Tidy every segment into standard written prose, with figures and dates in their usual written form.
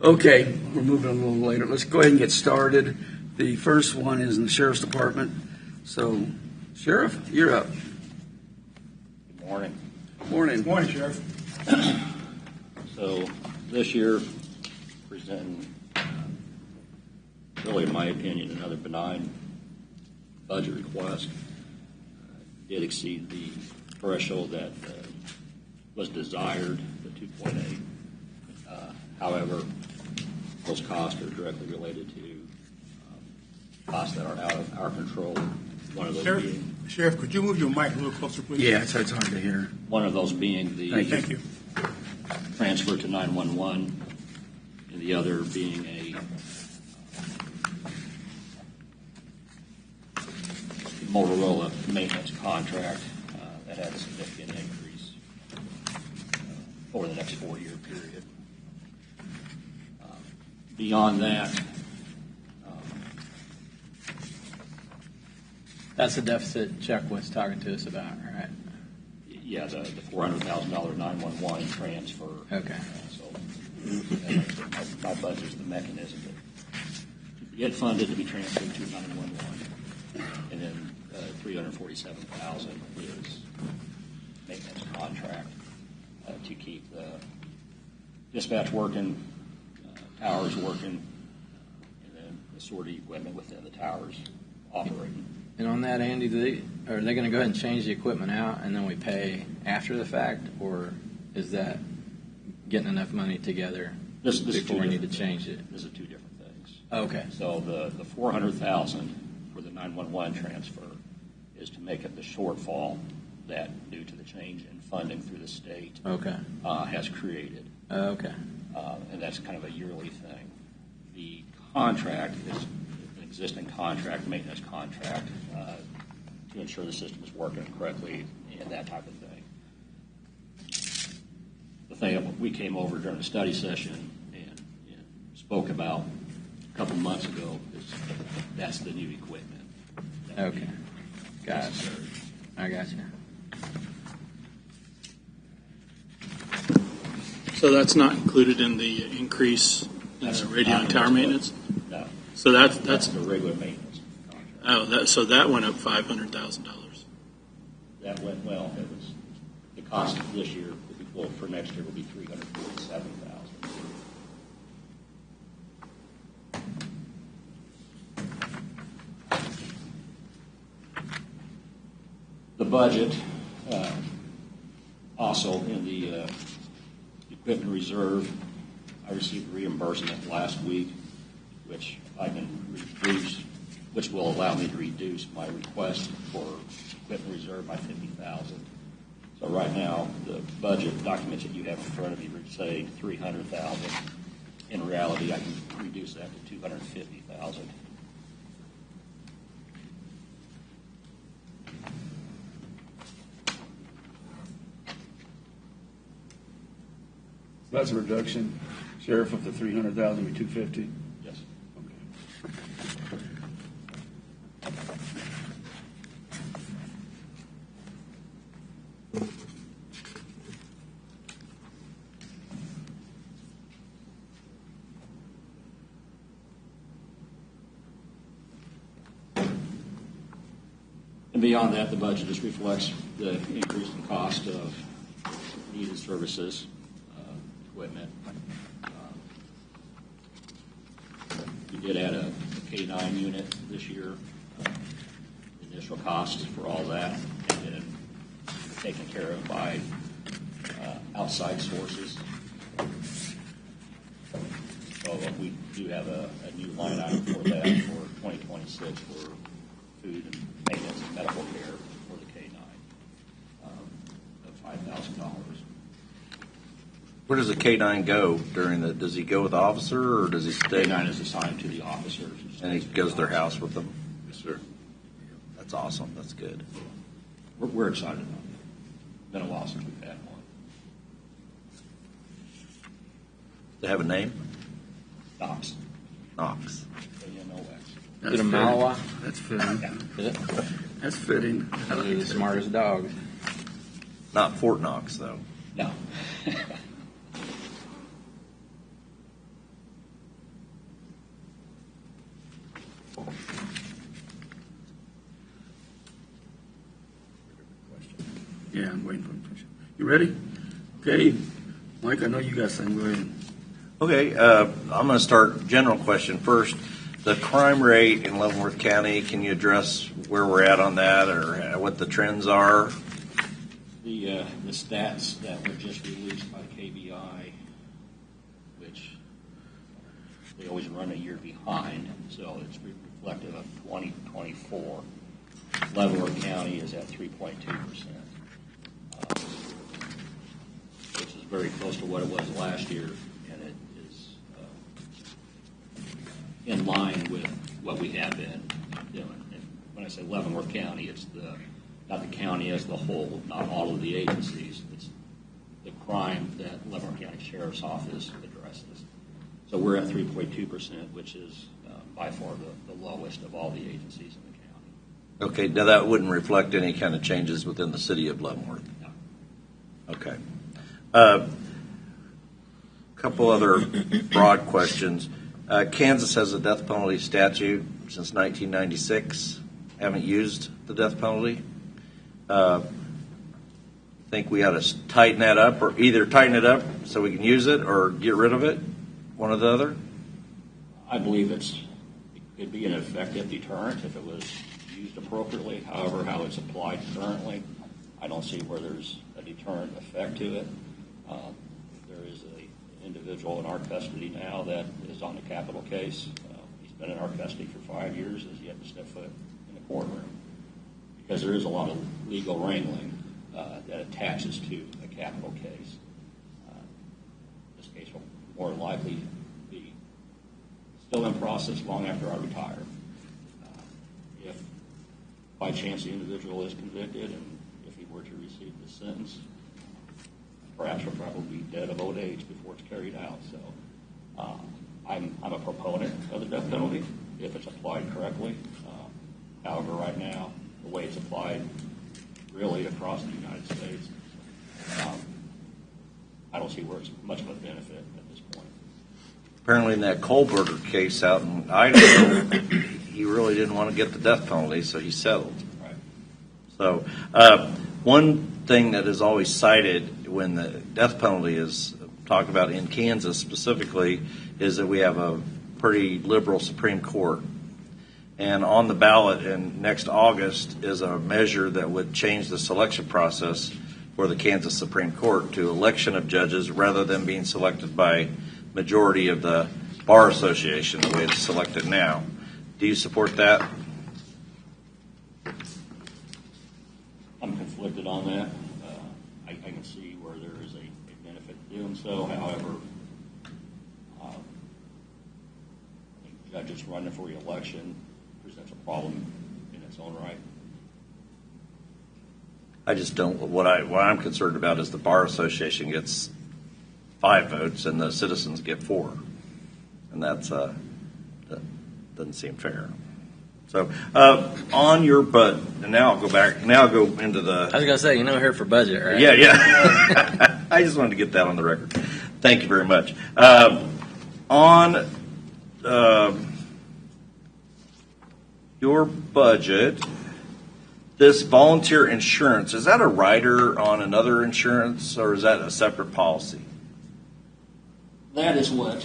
Okay, we're moving a little later. Let's go ahead and get started. The first one is in the Sheriff's Department. So, Sheriff, you're up. Good morning. Morning. Good morning, Sheriff. So this year, presenting, really in my opinion, another benign budget request. Did exceed the threshold that was desired, the 2.8. However, those costs are directly related to costs that are out of our control. One of those Sheriff, could you move your mic a little closer, please? Yeah, it's hard to hear. One of those being the Thank you. transfer to 911, and the other being a Motorola maintenance contract that had a significant increase over the next 4-year period. Beyond that, that's the deficit Chuck was talking to us about, right? yeah, the $400,000 911 transfer. Okay. So my budget is the mechanism to get funded to be transferred to 911, and then 347,000 is maintenance contract to keep the dispatch working, towers working, and then the sortie equipment within the towers operating. And on that, Andy, are they going to go ahead and change the equipment out and then we pay after the fact, or is that getting enough money together before we need to change it? These are two different things. Okay. So the $400,000 for the 911 transfer is to make up the shortfall that, due to the change in funding through the state, has created. Okay. And that's kind of a yearly thing. The contract is an existing contract, maintenance contract, to ensure the system is working correctly and that type of thing. The thing we came over during the study session and spoke about a couple months ago is that's the new equipment. Okay. Got it. I got you. So that's not included in the increase in the radio and tower maintenance? No. So that's the regular maintenance contract. Oh, so that went up $500,000. That went well. It was the cost this year. Well, for next year will be $347,000. The budget also in the equipment reserve. I received reimbursement last week, which I can reduce, which will allow me to reduce my request for equipment reserve by $50,000. So right now, the budget documents that you have in front of you say $300,000. In reality, I can reduce that to $250,000. That's a reduction, Sheriff, of the 300,000 to 250. Yes. Okay. And beyond that, the budget just reflects the increase in cost of needed services, equipment. We did add a K9 unit this year. Initial costs for all that have been taken care of by outside sources. So we do have a new line item for that for 2026 for food and maintenance and medical care for the K9 of $5,000. Where does the K9 go during the? Does he go with the officer, or does he stay? K9 is assigned to the officers, And he goes to their house with them. Yes, sir. That's awesome. That's good. We're excited about it. Been a while since we've had one. They have a name? Knox. Knox. KNOX. Is it a Malwa? That's fitting. Is it? That's fitting. Those are the smartest dogs. Not Fort Knox, though. No. Yeah, I'm waiting for him to finish. You ready? Okay, Mike, I know you got something. Go ahead. Okay, I'm going to start general question first. The crime rate in Leavenworth County, can you address where we're at on that or what the trends are? The stats that were just released by KBI, which they always run a year behind, so it's reflective of 2024. Leavenworth County is at 3.2%, which is very close to what it was last year, and it is in line with what we have been doing. And when I say Leavenworth County, it's not the county as the whole, not all of the agencies. It's the crime that Leavenworth County Sheriff's Office addresses. So we're at 3.2%, which is by far the lowest of all the agencies in the county. Okay, now that wouldn't reflect any kind of changes within the city of Leavenworth. No. Okay. Couple other broad questions. Kansas has a death penalty statute since 1996. Haven't used the death penalty. Think we ought to tighten that up, or either tighten it up so we can use it, or get rid of it, one or the other? I believe it could be an effective deterrent if it was used appropriately. However, how it's applied currently, I don't see where there's a deterrent effect to it. There is an individual in our custody now that is on a capital case. He's been in our custody for 5 years, has yet to step foot in a courtroom, because there is a lot of legal wrangling that attaches to a capital case. This case will more likely be still in process long after I retire. If by chance the individual is convicted, and if he were to receive the sentence, perhaps he'll probably be dead of old age before it's carried out. So I'm a proponent of the death penalty if it's applied correctly. However, right now, the way it's applied really across the United States, I don't see where it's much of a benefit at this point. Apparently in that Kohlberger case out in Idaho, he really didn't want to get the death penalty, so he settled. Right. So one thing that is always cited when the death penalty is talked about in Kansas specifically is that we have a pretty liberal Supreme Court. And on the ballot in next August is a measure that would change the selection process for the Kansas Supreme Court to election of judges rather than being selected by majority of the Bar Association the way it's selected now. Do you support that? I'm conflicted on that. I can see where there is a benefit to doing so. However, I think judges running for re-election presents a problem in its own right. I just don't. What I'm concerned about is the Bar Association gets 5 votes and the citizens get 4, and that doesn't seem fair. So on your and now I'll go back. Now I'll go into the. I was gonna say, you're here for budget, right? Yeah. I just wanted to get that on the record. Thank you very much. On your budget, this volunteer insurance, is that a rider on another insurance, or is that a separate policy? That is what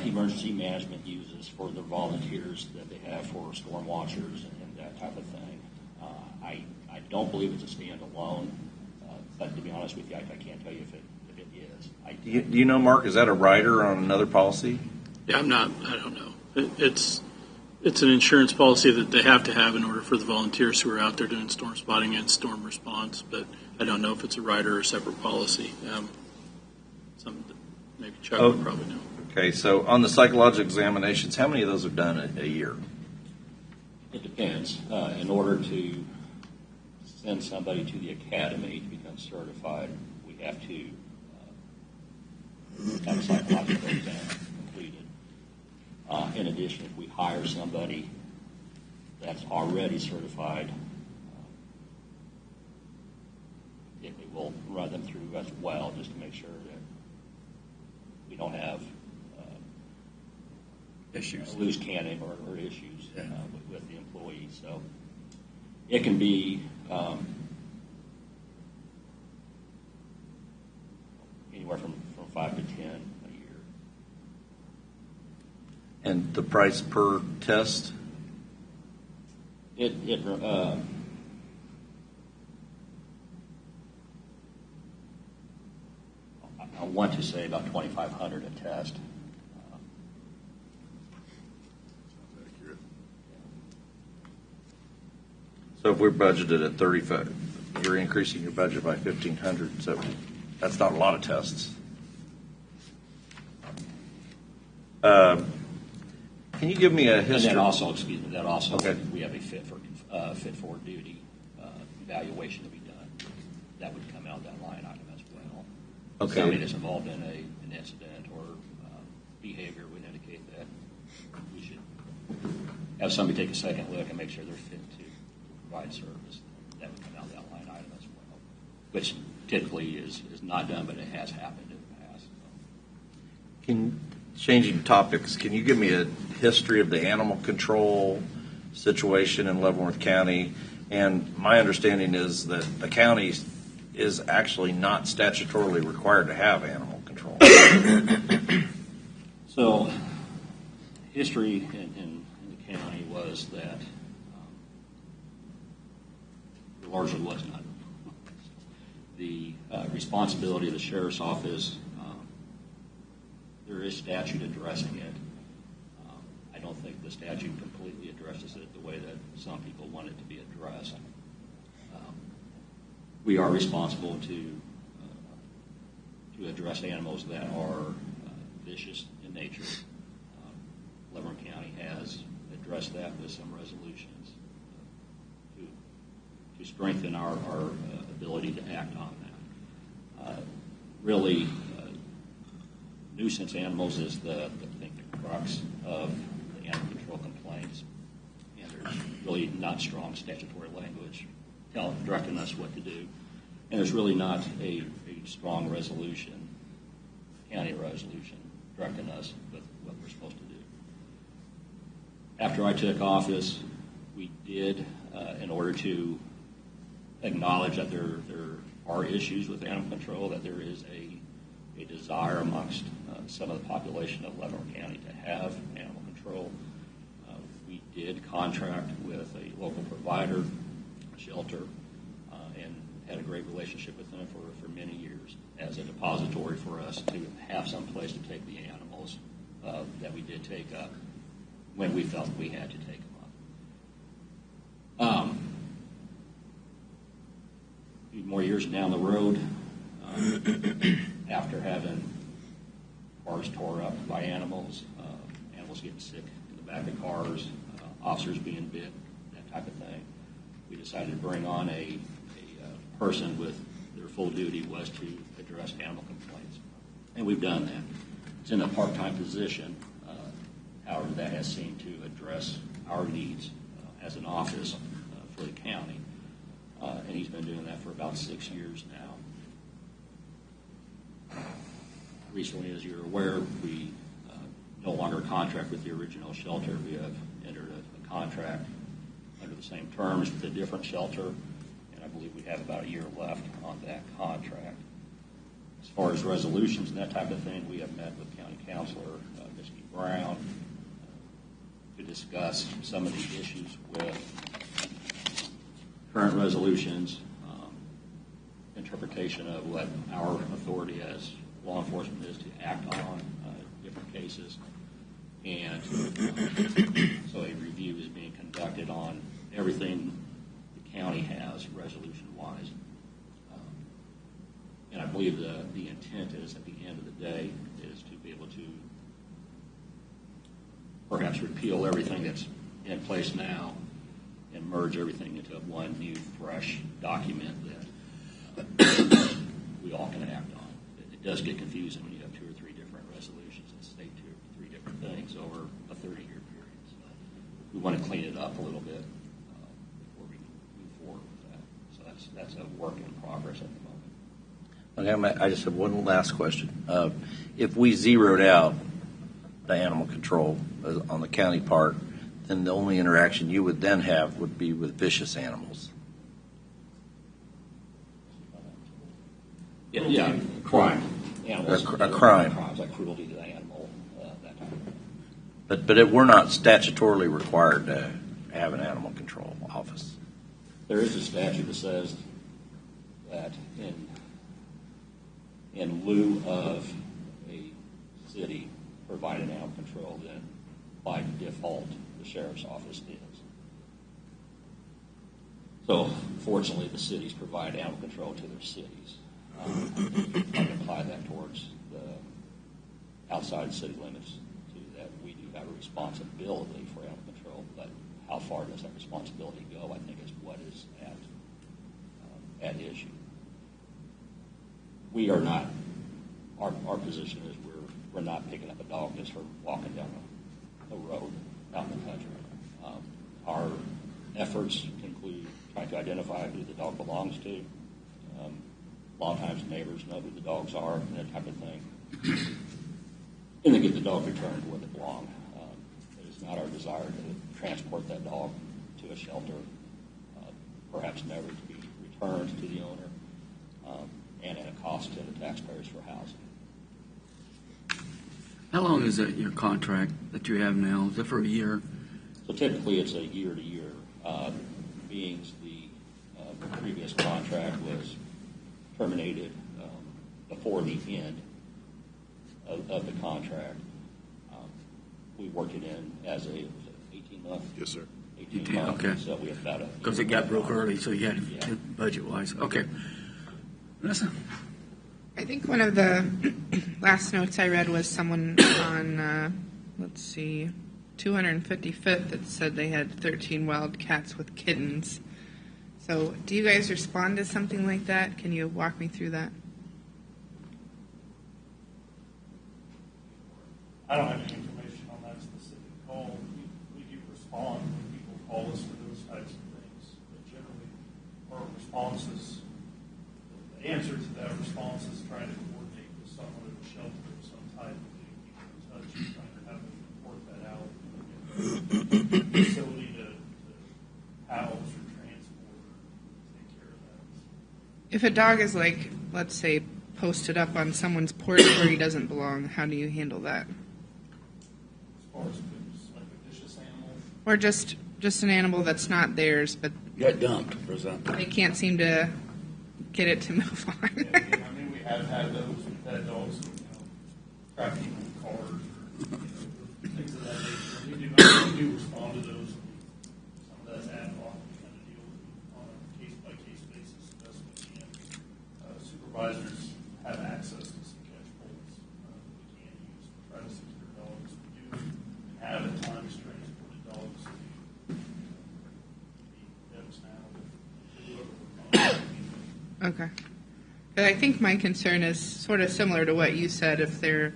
emergency management uses for the volunteers that they have for storm watchers and that type of thing. I don't believe it's a standalone, but to be honest with you, I can't tell you if it is. Do you know, Mark, is that a rider on another policy? Yeah, I don't know. It's an insurance policy that they have to have in order for the volunteers who are out there doing storm spotting and storm response, but I don't know if it's a rider or a separate policy. Something that maybe Chuck would probably know. Okay, so on the psychological examinations, how many of those are done a year? It depends. In order to send somebody to the academy to become certified, we have to have a psychological exam completed. In addition, if we hire somebody that's already certified, we will run them through as well, just to make sure that we don't have Issues. Loose cannon or issues with the employees. So it can be anywhere from 5 to 10 a year. And the price per test? I want to say about $2,500 a test. So if we're budgeted at 35, you're increasing your budget by 1,500, so that's not a lot of tests. Can you give me a And history? that also, excuse me, that also, Okay. we have a fit for duty evaluation to be done. That would come out that line item as well. Okay. Somebody that's involved in an incident or behavior would indicate that we should have somebody take a second look and make sure they're fit to provide service. That would come out that line item as well, which typically is not done, but it has happened in the past. Changing topics, can you give me a history of the animal control situation in Leavenworth County? And my understanding is that the county is actually not statutorily required to have animal control. So, history in the county was that it largely was not. The responsibility of the sheriff's office, there is statute addressing it. I don't think the statute completely addresses it the way that some people want it to be addressed. We are responsible to address animals that are vicious in nature. Leavenworth County has addressed that with some resolutions to strengthen our ability to act on that. Really, nuisance animals is the crux of the animal control complaints, and there's really not strong statutory language directing us what to do, and there's really not a strong resolution, county resolution, directing us with what we're supposed to do. After I took office, we did, in order to acknowledge that there are issues with animal control, that there is a desire amongst some of the population of Leavenworth County to have animal control. We did contract with a local provider, a shelter, and had a great relationship with them for many years as a depository for us to have some place to take the animals that we did take up when we felt we had to take them up. A few more years down the road, after having cars tore up by animals, animals getting sick in the back of cars, officers being bit, that type of thing, we decided to bring on a person with their full duty was to address animal complaints. And we've done that. It's in a part-time position. However, that has seemed to address our needs as an office for the county. And he's been doing that for about 6 years now. Recently, as you're aware, we no longer contract with the original shelter. We have entered a contract under the same terms with a different shelter, and I believe we have about a year left on that contract. As far as resolutions and that type of thing, we have met with County Councilor Misty Brown to discuss some of the issues with current resolutions, interpretation of what our authority as law enforcement is to act on different cases. And so a review is being conducted on everything the county has resolution-wise. And I believe the intent is, at the end of the day, is to be able to perhaps repeal everything that's in place now and merge everything into one new, fresh document that we all can act on. It does get confusing when you have 2 or 3 different resolutions that state 2 or 3 different things over a 30-year period. So we want to clean it up a little bit before we move forward with that. So that's a work in progress at the moment. Okay, I just have one last question. If we zeroed out the animal control on the county part, then the only interaction you would then have would be with vicious animals. Yeah, crime. animals. A crime. Crimes like cruelty to the animal, that type of thing. But we're not statutorily required to have an animal control office. There is a statute that says that in lieu of a city providing animal control, then by default the sheriff's office is. So fortunately, the cities provide animal control to their cities. I can apply that towards the outside city limits too, that we do have a responsibility for animal control, but how far does that responsibility go, I think is what is at issue. We are not, our position is we're not picking up a dog just for walking down a road out in the country. Our efforts include trying to identify who the dog belongs to. A lot of times neighbors know who the dogs are and that type of thing. And then get the dog returned to where they belong. It is not our desire to transport that dog to a shelter, perhaps never to be returned to the owner, and at a cost to the taxpayers for housing. How long is that your contract that you have now? Is it for a year? So typically it's a year to year. Being the previous contract was terminated before the end of the contract. We worked it in as a 18-month. Yes, sir. 18 months. Okay. So we have about a. Because it got broke early, so you had Yeah. to budget-wise. Okay. Vanessa? I think one of the last notes I read was someone on, 255th that said they had 13 wild cats with kittens. So do you guys respond to something like that? Can you walk me through that? I don't have any information on that specific call. We do respond when people call us for those types of things. But generally, our responses, the answer to that response is trying to coordinate with someone at the shelter of some type of getting people in touch and trying to have them report that out. Facility to house or transport or take care of that. If a dog is like, let's say, posted up on someone's porch where he doesn't belong, how do you handle that? As far as if it's like a vicious animal, Or just an animal that's not theirs, but Got dumped, for example. they can't seem to get it to move on. I mean, we have had those. We've had dogs, tracking in cars or things of that nature. We do respond to those. Some of that's ad hoc. We kind of deal with it on a case-by-case basis as best we can. Supervisors have access to some catch poles we can use to try to secure dogs. We do have at times transported dogs to be now. Okay. But I think my concern is sort of similar to what you said. If they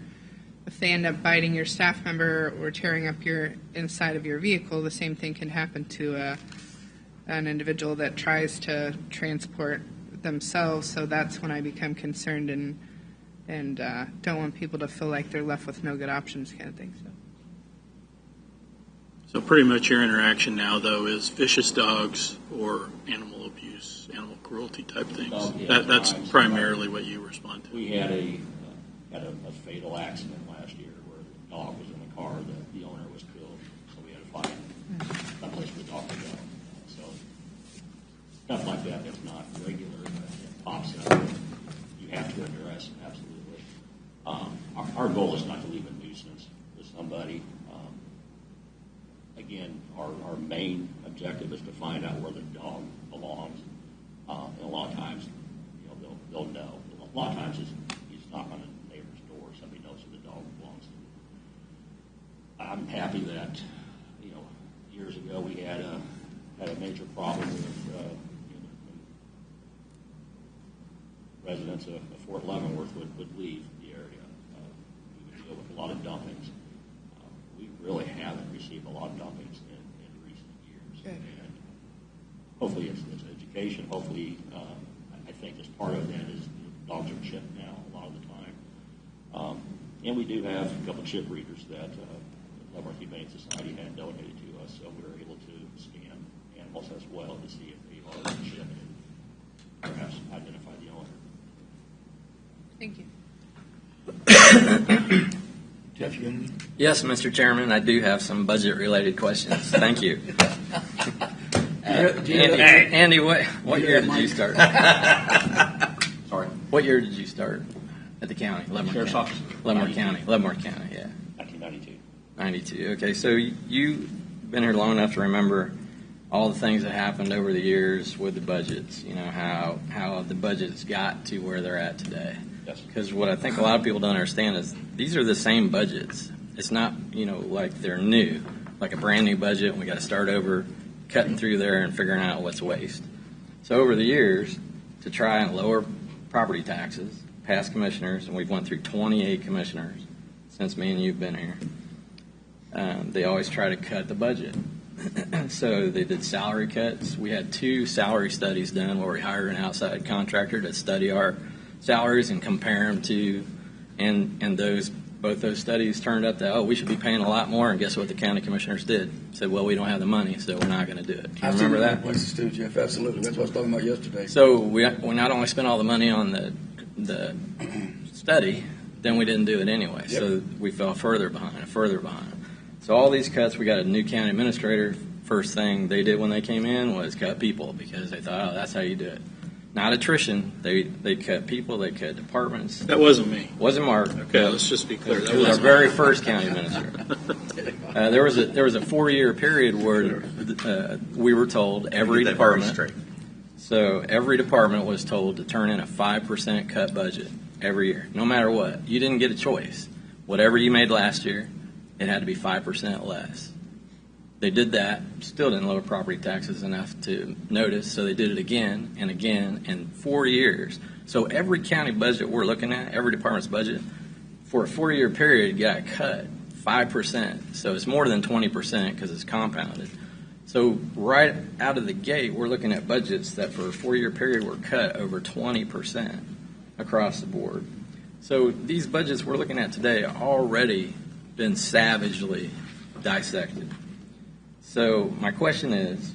end up biting your staff member or tearing up your inside of your vehicle, the same thing can happen to an individual that tries to transport themselves. So that's when I become concerned and don't want people to feel like they're left with no good options, kind of thing. So pretty much your interaction now, though, is vicious dogs or animal abuse, animal cruelty type things. Oh, yeah, That's crimes. primarily what you respond to. We had a fatal accident last year where the dog was in the car, the owner was killed, so we had to find a place for the dog to go. So stuff like that that's not regular, but it pops up, you have to address, absolutely. Our goal is not to leave a nuisance to somebody. Again, our main objective is to find out where the dog belongs. And a lot of times, they'll know. A lot of times he's knocking on a neighbor's door. Somebody knows who the dog belongs to. I'm happy that, years ago we had a major problem with residents of Fort Leavenworth would leave the area. We would deal with a lot of dumpings. We really haven't received a lot of dumpings in recent years. Good. And hopefully it's education. Hopefully, I think as part of that is dogs are chipped now a lot of the time. And we do have a couple chip readers that Leavenworth Humane Society had donated to us, so we were able to scan animals as well to see if they are chipped and perhaps identify the owner. Thank you. Finley? Yes, Mr. Chairman, I do have some budget-related questions. Thank you. Andy, what year did you start? Sorry. What year did you start at the county? Leavenworth Sheriff's County. office. Leavenworth County. Leavenworth County, yeah. 1992. 92. Okay, so you've been here long enough to remember all the things that happened over the years with the budgets, you know, how the budgets got to where they're at today. Yes. Because what I think a lot of people don't understand is these are the same budgets. It's not, you know, like they're new, like a brand new budget, and we got to start over cutting through there and figuring out what's waste. So over the years, to try and lower property taxes, past commissioners, and we've went through 28 commissioners since me and you've been here, they always try to cut the budget. So they did salary cuts. We had 2 salary studies done where we hired an outside contractor to study our salaries and compare them to, and both those studies turned up that, we should be paying a lot more, and guess what the county commissioners did? Said, well, we don't have the money, so we're not going to do it. Do you remember that? Places too, Jeff, absolutely. That's what I was talking about yesterday. So we not only spent all the money on the study, then we didn't do it anyway. Yep. So we fell further behind. So all these cuts, we got a new county administrator. First thing they did when they came in was cut people because they thought, that's how you do it. Not attrition. They cut people. They cut departments. That wasn't me. Wasn't Mark. Okay, let's just be clear. That It was our wasn't very first county administrator. There was a 4-year period where we were told every Get that very department. straight. So every department was told to turn in a 5% cut budget every year, no matter what. You didn't get a choice. Whatever you made last year, it had to be 5% less. They did that, still didn't lower property taxes enough to notice, so they did it again and again in 4 years. So every county budget we're looking at, every department's budget, for a 4-year period got cut 5%. So it's more than 20% because it's compounded. So right out of the gate, we're looking at budgets that for a 4-year period were cut over 20% across the board. So these budgets we're looking at today are already been savagely dissected. So my question is,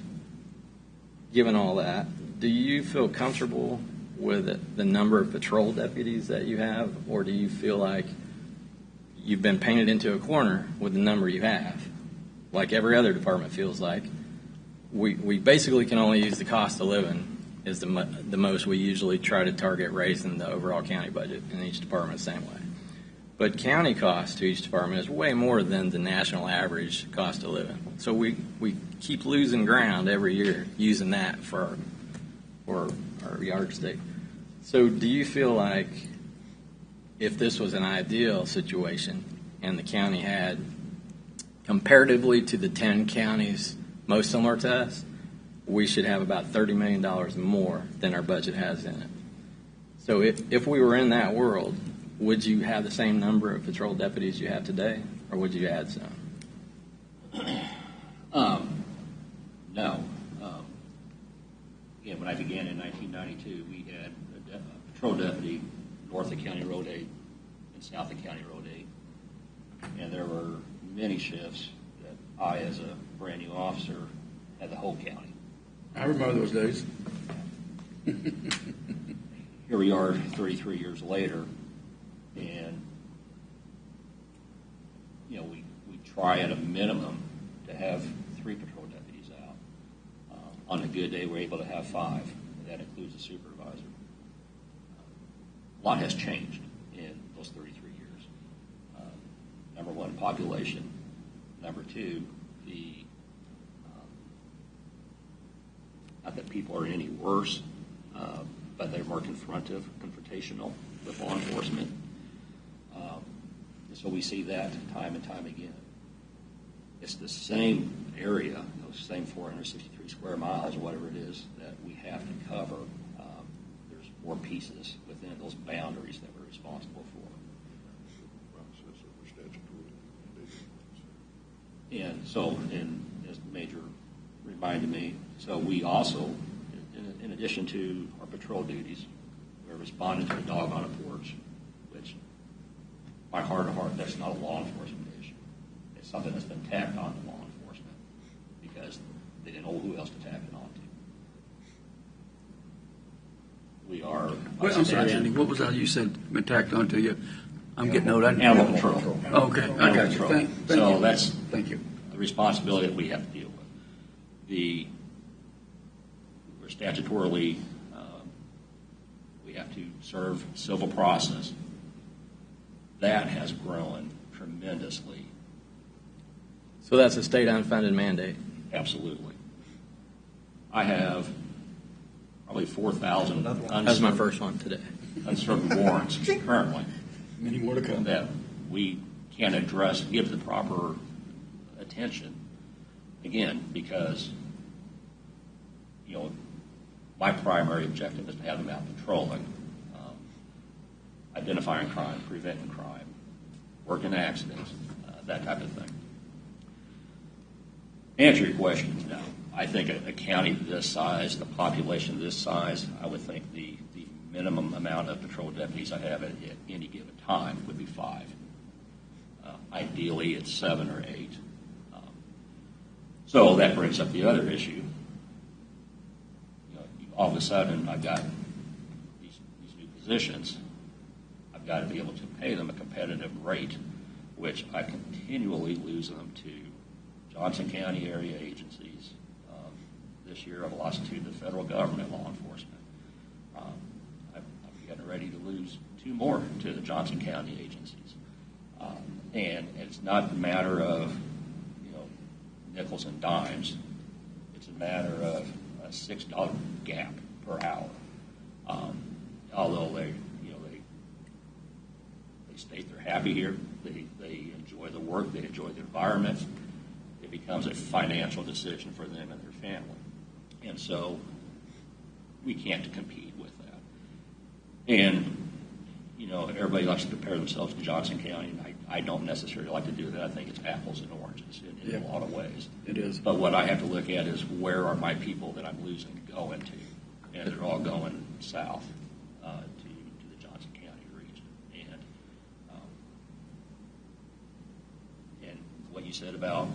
given all that, do you feel comfortable with the number of patrol deputies that you have, or do you feel like you've been painted into a corner with the number you have, like every other department feels like? We basically can only use the cost of living is the most we usually try to target raising the overall county budget in each department the same way. But county cost to each department is way more than the national average cost of living. So we keep losing ground every year using that for our yardstick. So do you feel like if this was an ideal situation and the county had, comparatively to the 10 counties most similar to us, we should have about $30 million more than our budget has in it? So if we were in that world, would you have the same number of patrol deputies you have today, or would you add some? No. Again, when I began in 1992, we had a patrol deputy north of County Road 8 and south of County Road 8. And there were many shifts that I, as a brand new officer, had the whole county. I remember those days. Here we are 33 years later, and we try at a minimum to have 3 patrol deputies out. On a good day, we're able to have 5, and that includes a supervisor. A lot has changed in those 33 years. Number one, population. Number two, not that people are any worse, but they're more confrontational with law enforcement. And so we see that time and time again. It's the same area, those same 463 square miles or whatever it is that we have to cover. There's more pieces within those boundaries that we're responsible for. And so, and as the Major reminded me, so we also, in addition to our patrol duties, we're responding to a dog on a porch, which, by heart of heart, that's not a law enforcement issue. It's something that's been tacked on to law enforcement because they didn't know who else to tack it on to. We are. Well, I'm sorry, Andy. What was that you said been tacked onto you? I'm getting old. Animal control. Okay, I got you. Control. Thank So you. that's Thank you. the responsibility that we have to deal with. We're statutorily, we have to serve civil process. That has grown tremendously. So that's a state unfunded mandate. Absolutely. I have probably 4,000 That's my first one today. unserved warrants currently Many more to come. that we can't address, give the proper attention. Again, because, my primary objective is to have them out patrolling, identifying crime, preventing crime, working accidents, that type of thing. Answer your question, no. I think a county this size, the population this size, I would think the minimum amount of patrol deputies I have at any given time would be 5. Ideally, it's 7 or 8. So that brings up the other issue. All of a sudden, I've got these new positions. I've got to be able to pay them a competitive rate, which I continually lose them to Johnson County area agencies. This year, I've lost 2 to the federal government law enforcement. I'm getting ready to lose 2 more to the Johnson County agencies. And it's not a matter of nickels and dimes. It's a matter of a $6 gap per hour. Although they state they're happy here, they enjoy the work, they enjoy the environment. It becomes a financial decision for them and their family, and so we can't compete with that. And everybody likes to compare themselves to Johnson County, and I don't necessarily like to do that. I think it's apples and oranges in a lot of ways. It is. But what I have to look at is where are my people that I'm losing going to, and they're all going south to the Johnson County region. And what you said about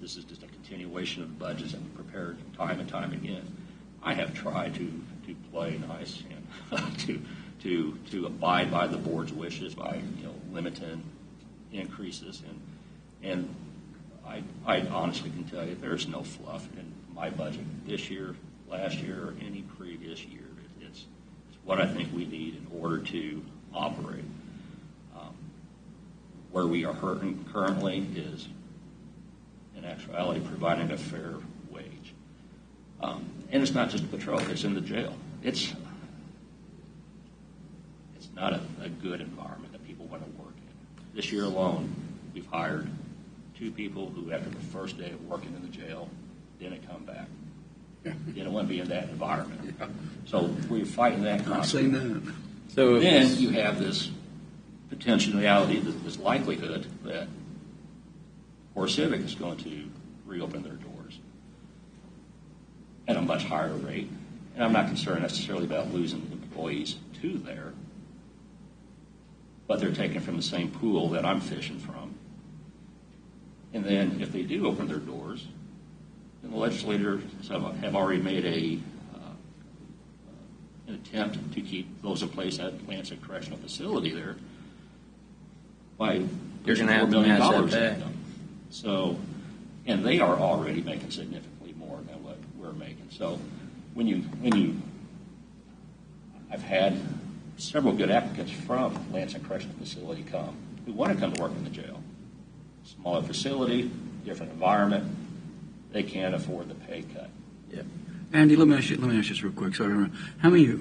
this is just a continuation of the budgets that we prepared time and time again. I have tried to play nice and to abide by the board's wishes by limiting increases, and I honestly can tell you there's no fluff in my budget this year, last year, or any previous year. It's what I think we need in order to operate. Where we are hurting currently is, in actuality, providing a fair wage. And it's not just patrol, it's in the jail. It's not a good environment that people want to work in. This year alone, we've hired 2 people who, after the first day of working in the jail, didn't come back. Didn't want to be in that environment. Yeah. So we're fighting that I've constantly. seen that. So Then you have this potentiality, this likelihood that Core Civic is going to reopen their doors at a much higher rate. And I'm not concerned necessarily about losing employees to there, but they're taken from the same pool that I'm fishing from. And then if they do open their doors, then the legislators have already made an attempt to keep those in place at Lansing Correctional Facility there by You're pushing gonna have $4 to million match that at pay. them. So, and they are already making significantly more than what we're making. So when you I've had several good applicants from Lansing Correctional Facility come who want to come to work in the jail. Smaller facility, different environment. They can't afford the pay cut. Yep. Andy, let me ask you this real quick. Sorry, how many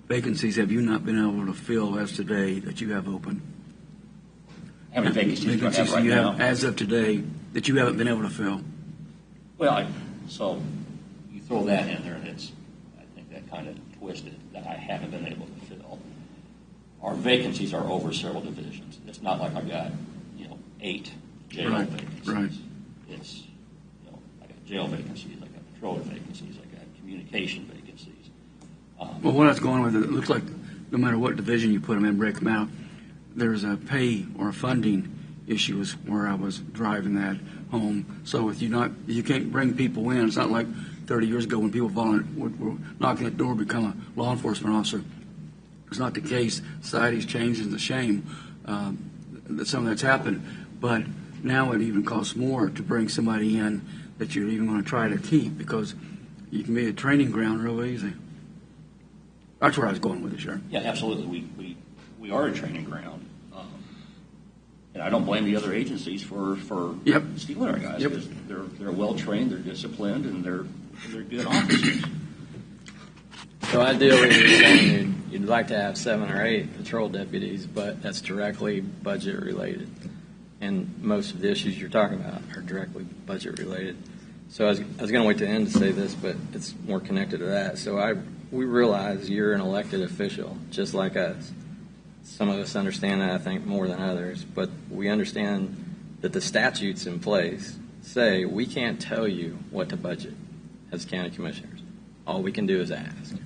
vacancies have you not been able to fill as today that you have open? How many vacancies do I have right you now? have as of today that you haven't been able to fill? Well, so you throw that in there, and I think that kind of twisted that I haven't been able to fill. Our vacancies are over several divisions. It's not like I've got 8 jail Right, vacancies. right. It's I got jail vacancies, I got patroller vacancies, I got communication vacancies. Well, what I was going with it looks like no matter what division you put them in, break them out, there's a pay or a funding issue is where I was driving that home. So if you can't bring people in, it's not like 30 years ago when people were knocking at the door to become a law enforcement officer. It's not the case. Society's changed, it's a shame. that some of that's happened. But now it even costs more to bring somebody in that you're even going to try to keep, because you can be a training ground real easy. That's where I was going with it, Sheriff. Yeah, absolutely. We are a training ground. And I don't blame the other agencies for Yep. stealing our guys. Yep. 'Cause they're well trained, they're disciplined, and they're good officers. So ideally, you're saying you'd like to have 7 or 8 patrol deputies, but that's directly budget related. And most of the issues you're talking about are directly budget related. So I was going to wait to the end to say this, but it's more connected to that. So we realize you're an elected official, just like us. Some of us understand that, I think, more than others. But we understand that the statutes in place say we can't tell you what to budget as county commissioners. All we can do is ask.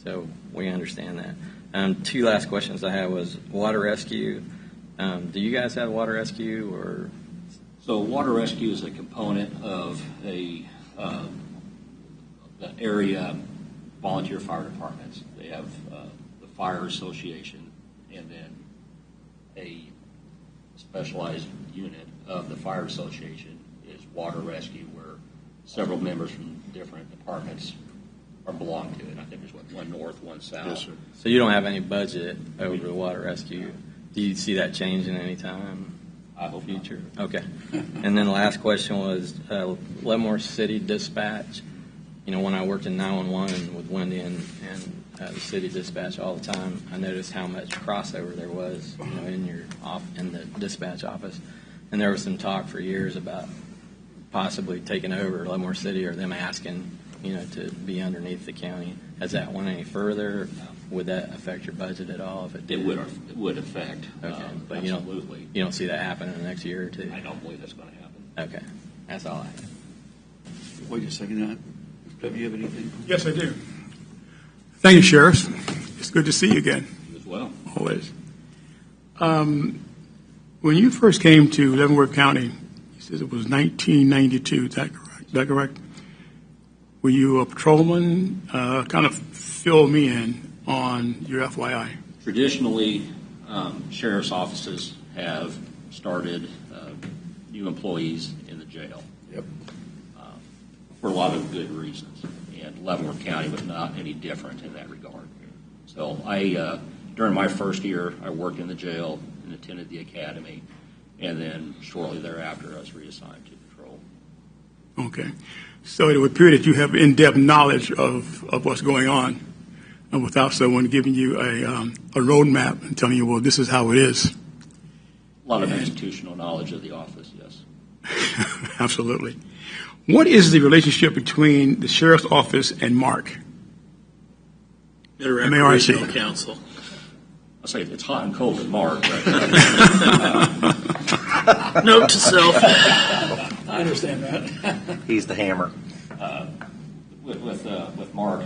So we understand that. 2 last questions I had was water rescue. Do you guys have water rescue or? So water rescue is a component of the area volunteer fire departments. They have the fire association, and then a specialized unit of the fire association is water rescue, where several members from different departments are belong to it. I think there's one north, one south. Yes, sir. So you don't have any budget over the water rescue. Do you see that changing any time? I hope not. Future. Okay. And then the last question was Leavenworth City Dispatch. You know, when I worked in 911 with Wendy and the city dispatch all the time, I noticed how much crossover there was, you know, in the dispatch office. And there was some talk for years about possibly taking over Leavenworth City, or them asking, you know, to be underneath the county. Has that went any further? Would that affect your budget at all if it did? It would affect. Okay, but absolutely. You don't see that happen in the next year or two? I don't believe that's going to happen. Okay, that's all I have. Wait a second. Do you have anything? Yes, I do. Thank you, Sheriff. It's good to see you again, You as well. always. When you first came to Leavenworth County, you said it was 1992, is that correct? Were you a patrolman? Kind of fill me in on your FYI. Traditionally, sheriff's offices have started new employees in the jail. Yep. For a lot of good reasons. And Leavenworth County was not any different in that regard. So during my first year, I worked in the jail and attended the academy. And then shortly thereafter, I was reassigned to patrol. Okay. So it would appear that you have in-depth knowledge of what's going on, and without someone giving you a roadmap and telling you, well, this is how it is. A lot of institutional knowledge of the office, yes. Absolutely. What is the relationship between the sheriff's office and Mark? Interact MARC. Regional Council. I'll say it's hot and cold at Mark. But, Note to self. I understand that. He's the hammer. with Mark,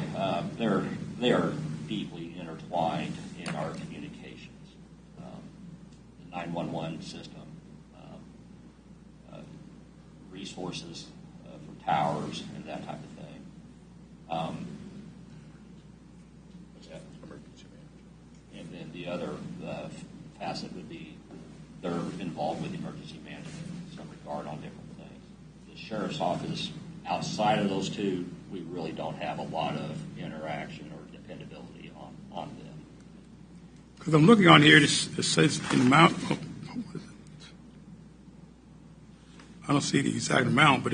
they are deeply intertwined in our communications. The 911 system, resources for towers and that type of thing. What's that? Emergency management. And then the other facet would be they're involved with emergency management in some regard on different things. The sheriff's office, outside of those two, we really don't have a lot of interaction or dependability on them. Because I'm looking on here, it says the amount. I don't see the exact amount, but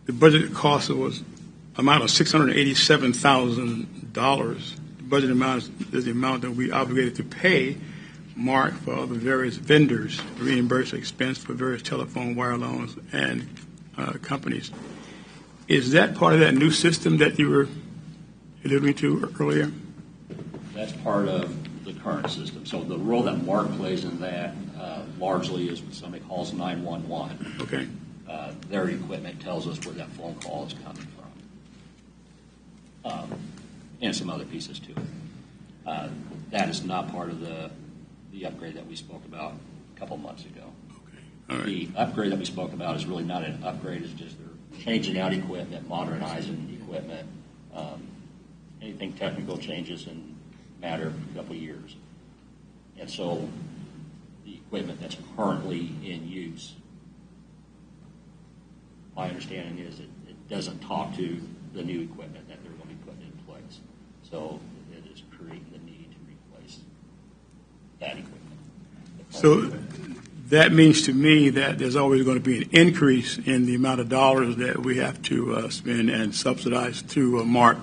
the budget cost was amount of $687,000. The budget amount is the amount that we obligated to pay Mark for the various vendors to reimburse expense for various telephone, wire loans, and companies. Is that part of that new system that you were alluding to earlier? That's part of the current system. So the role that Mark plays in that largely is when somebody calls 911. Okay. Their equipment tells us where that phone call is coming from, and some other pieces to it. That is not part of the upgrade that we spoke about a couple months ago. Okay. All right. The upgrade that we spoke about is really not an upgrade. It's just they're changing out equipment, modernizing equipment. Anything technical changes in a matter of a couple of years. And so the equipment that's currently in use, my understanding is it doesn't talk to the new equipment that they're going to be putting in place. So it is creating the need to replace that equipment. So that means to me that there's always going to be an increase in the amount of dollars that we have to spend and subsidize to Mark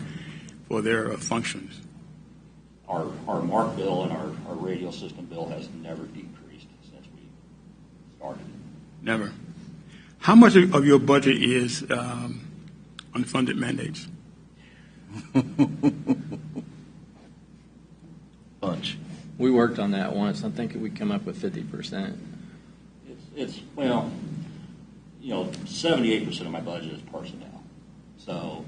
for their functions. Our MARC bill and our radio system bill has never decreased since we started. Never. How much of your budget is unfunded mandates? Bunch. We worked on that once. I think we come up with 50%. It's well, 78% of my budget is personnel. So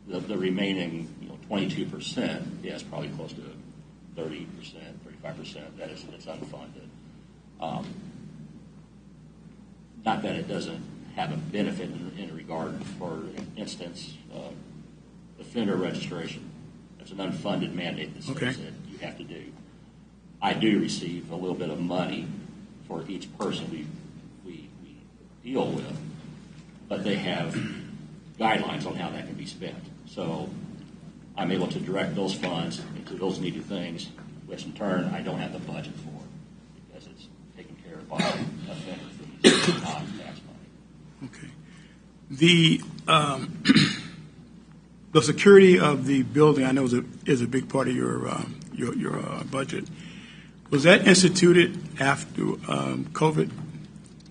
the remaining 22%, yes, probably close to 30%, 35%. It's unfunded. Not that it doesn't have a benefit in regard, for instance, offender registration. It's an unfunded mandate that says that you have to do. I do receive a little bit of money for each person we deal with, but they have guidelines on how that can be spent. So I'm able to direct those funds into those needed things, which in turn I don't have the budget for because it's taken care of by offender fees, not tax money. Okay. The security of the building, I know, is a big part of your budget. Was that instituted after COVID,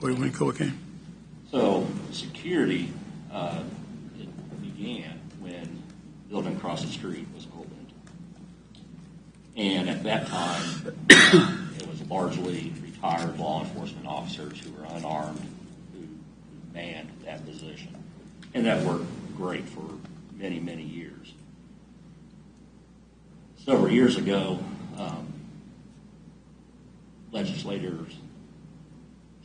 or when COVID came? So security it began when the building across the street was opened. And at that time, it was largely retired law enforcement officers who were unarmed who manned that position. And that worked great for many, many years. Several years ago, legislators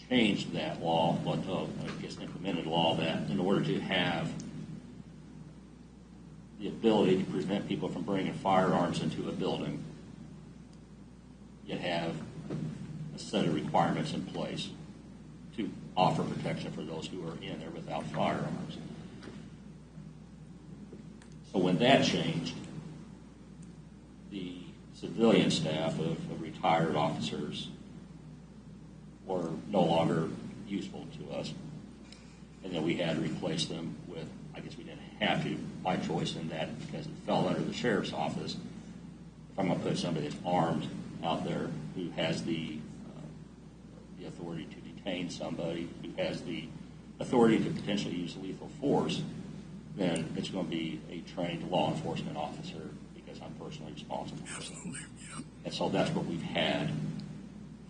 changed that law, implemented law that in order to have the ability to prevent people from bringing firearms into a building, you have a set of requirements in place to offer protection for those who are in there without firearms. So when that changed, the civilian staff of retired officers were no longer useful to us. And then we had to replace them with, I guess we didn't have to, by choice in that, because it fell under the sheriff's office. If I'm going to put somebody that's armed out there who has the authority to detain somebody, who has the authority to potentially use lethal force, then it's going to be a trained law enforcement officer because I'm personally responsible for it. Yeah. And so that's what we've had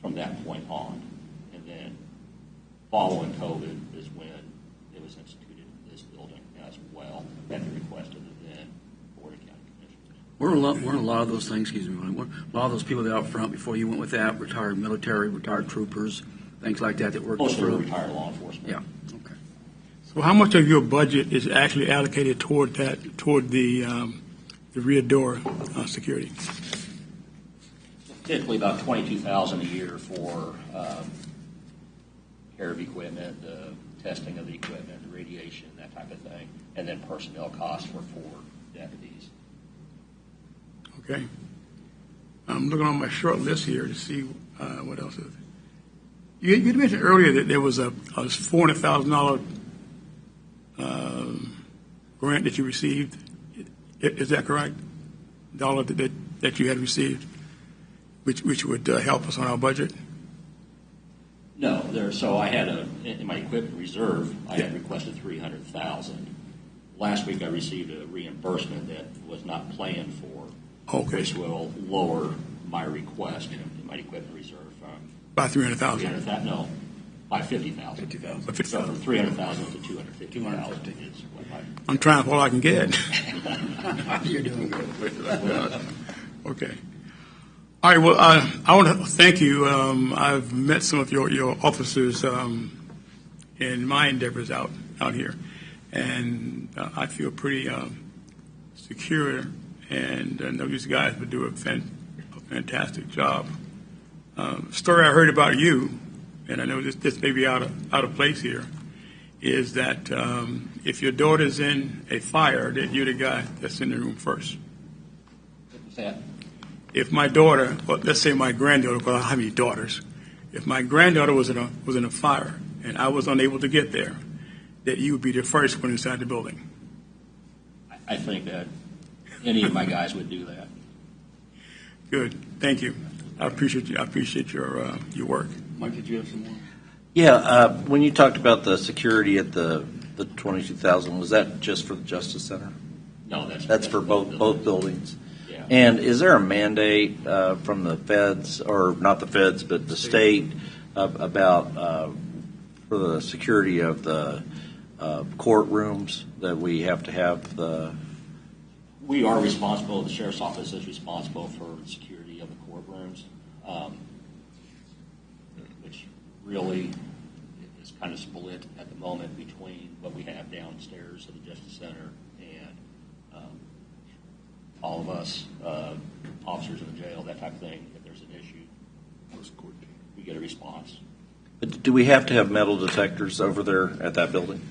from that point on. And then following COVID is when it was instituted in this building as well at the request of the then Board of County Commissioners. Weren't a lot of those things, excuse me, weren't a lot of those people that out front before you went with that, retired military, retired troopers, things like that worked Most of them through? were retired law enforcement. Yeah, okay. So how much of your budget is actually allocated toward the rear door security? Typically about $22,000 a year for care of equipment, the testing of the equipment, the radiation, that type of thing, and then personnel costs for 4 deputies. Okay. I'm looking on my short list here to see what else is. You mentioned earlier that there was a $400,000 grant that you received. Is that correct? Dollar that you had received, which would help us on our budget? No, so I had in my equipment reserve, I had requested $300,000. Last week I received a reimbursement that was not planned for, which will lower my request in my equipment reserve from By $300,000. No, by $50,000. $50,000. So from $300,000 to $250,000 is what I'm trying all I can get. You're doing good. Okay. All right. Well, I want to thank you. I've met some of your officers in my endeavors out here, and I feel pretty secure. And I know these guys would do a fantastic job. Story I heard about you, and I know this may be out of place here, is that if your daughter's in a fire, that you're the guy that's in the room first. What's that? If my daughter, well, let's say my granddaughter, because I don't have any daughters, if my granddaughter was in a fire and I was unable to get there, that you would be the first one inside the building. I think that any of my guys would do that. Good, thank you. I appreciate you. I appreciate your work. Mike, did you have some more? Yeah, when you talked about the security at the 22,000, was that just for the Justice Center? No, That's for both buildings. Yeah. And is there a mandate from the feds, or not the feds, but the state, about for the security of the courtrooms that we have to have the? We are responsible, the sheriff's office is responsible for the security of the courtrooms, which really is kind of split at the moment between what we have downstairs at the Justice Center and all of us, officers in the jail, that type of thing. If there's an issue, we get a response. But do we have to have metal detectors over there at that building?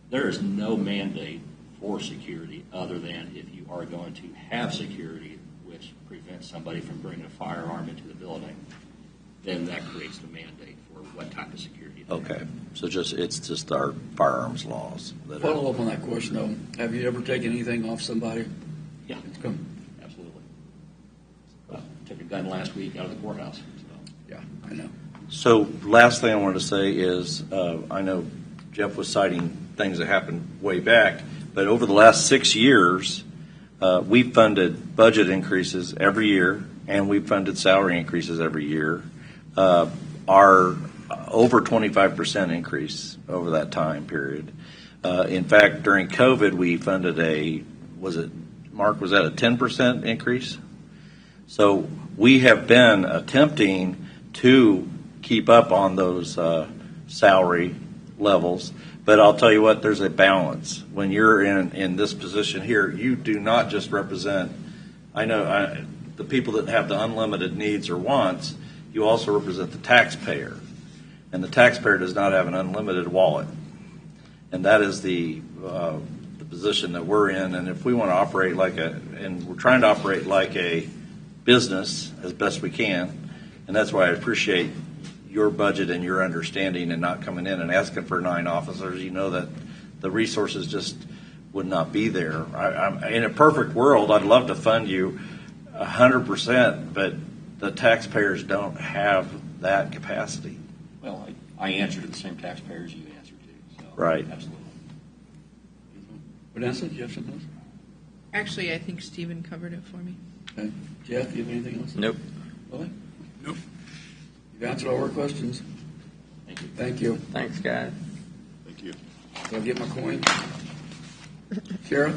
There is no mandate for security other than if you are going to have security, which prevents somebody from bringing a firearm into the building, then that creates the mandate for what type of security. Okay, so it's just our firearms laws. Follow up on that question, though. Have you ever taken anything off somebody? Yeah, It's come. absolutely. Took a gun last week out of the courthouse. So. Yeah, I know. So last thing I wanted to say is I know Jeff was citing things that happened way back, but over the last 6 years, we funded budget increases every year, and we funded salary increases every year. Our over 25% increase over that time period. In fact, during COVID, we funded Mark, was that a 10% increase? So we have been attempting to keep up on those salary levels. But I'll tell you what, there's a balance. When you're in this position here, you do not just represent, the people that have the unlimited needs or wants, you also represent the taxpayer. And the taxpayer does not have an unlimited wallet. And that is the position that we're in. And if we want to operate and we're trying to operate like a business as best we can, and that's why I appreciate your budget and your understanding and not coming in and asking for 9 officers. You know that the resources just would not be there. In a perfect world, I'd love to fund you 100%, but the taxpayers don't have that capacity. Well, I answer to the same taxpayers you answer to. So Right. Absolutely. Vanessa, do you have something else? Actually, I think Stephen covered it for me. Okay. Jeff, do you have anything else? Nope. Willie? Nope. You've answered all our questions. Thank you. Thank you. Thanks, guys. Thank you. Do I get my coin? Sheriff,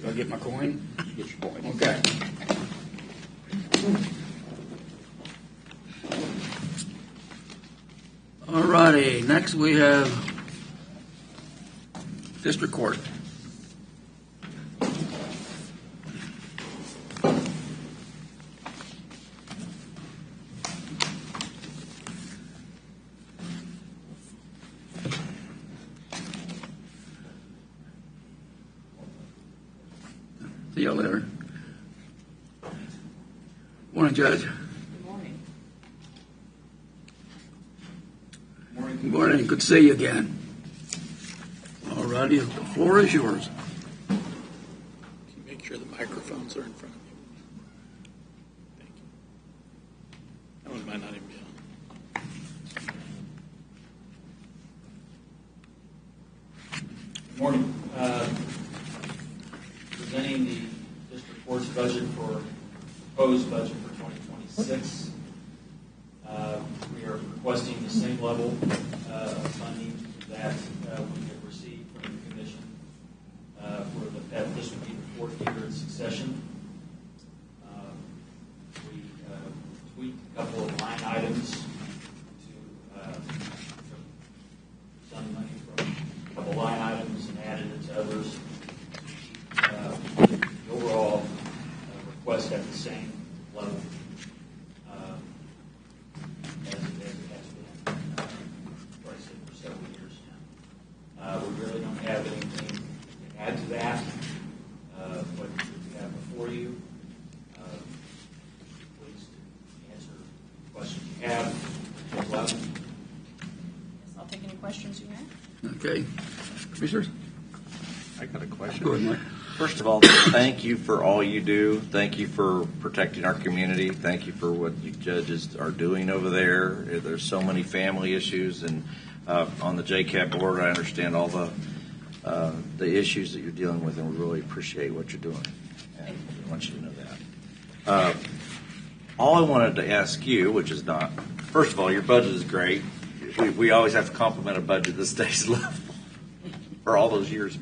do I get my coin? Get your point. Okay. All righty. Next we have District Court. See you later. Morning, Judge. Good morning. Good morning. Good to see you again. All righty. The floor is yours. Can you make sure the microphones are in front of you? Thank you. That one might not even be on. Good morning. Presenting the district court's budget proposed budget for 2026. We are requesting the same level of funding that we have received from the commission this would be the 4th year in succession. We tweaked a couple of line items to some money from a couple line items and added it to others. The overall request at the same level. Okay. Commissioners? I got a question. Go ahead, Mike. First of all, thank you for all you do. Thank you for protecting our community. Thank you for what you judges are doing over there. There's so many family issues, and on the JCAT board, I understand all the issues that you're dealing with, and we really appreciate what you're doing. And I want you to know that. All I wanted to ask you, which is not, first of all, your budget is great. We always have to compliment a budget that stays level for all those years.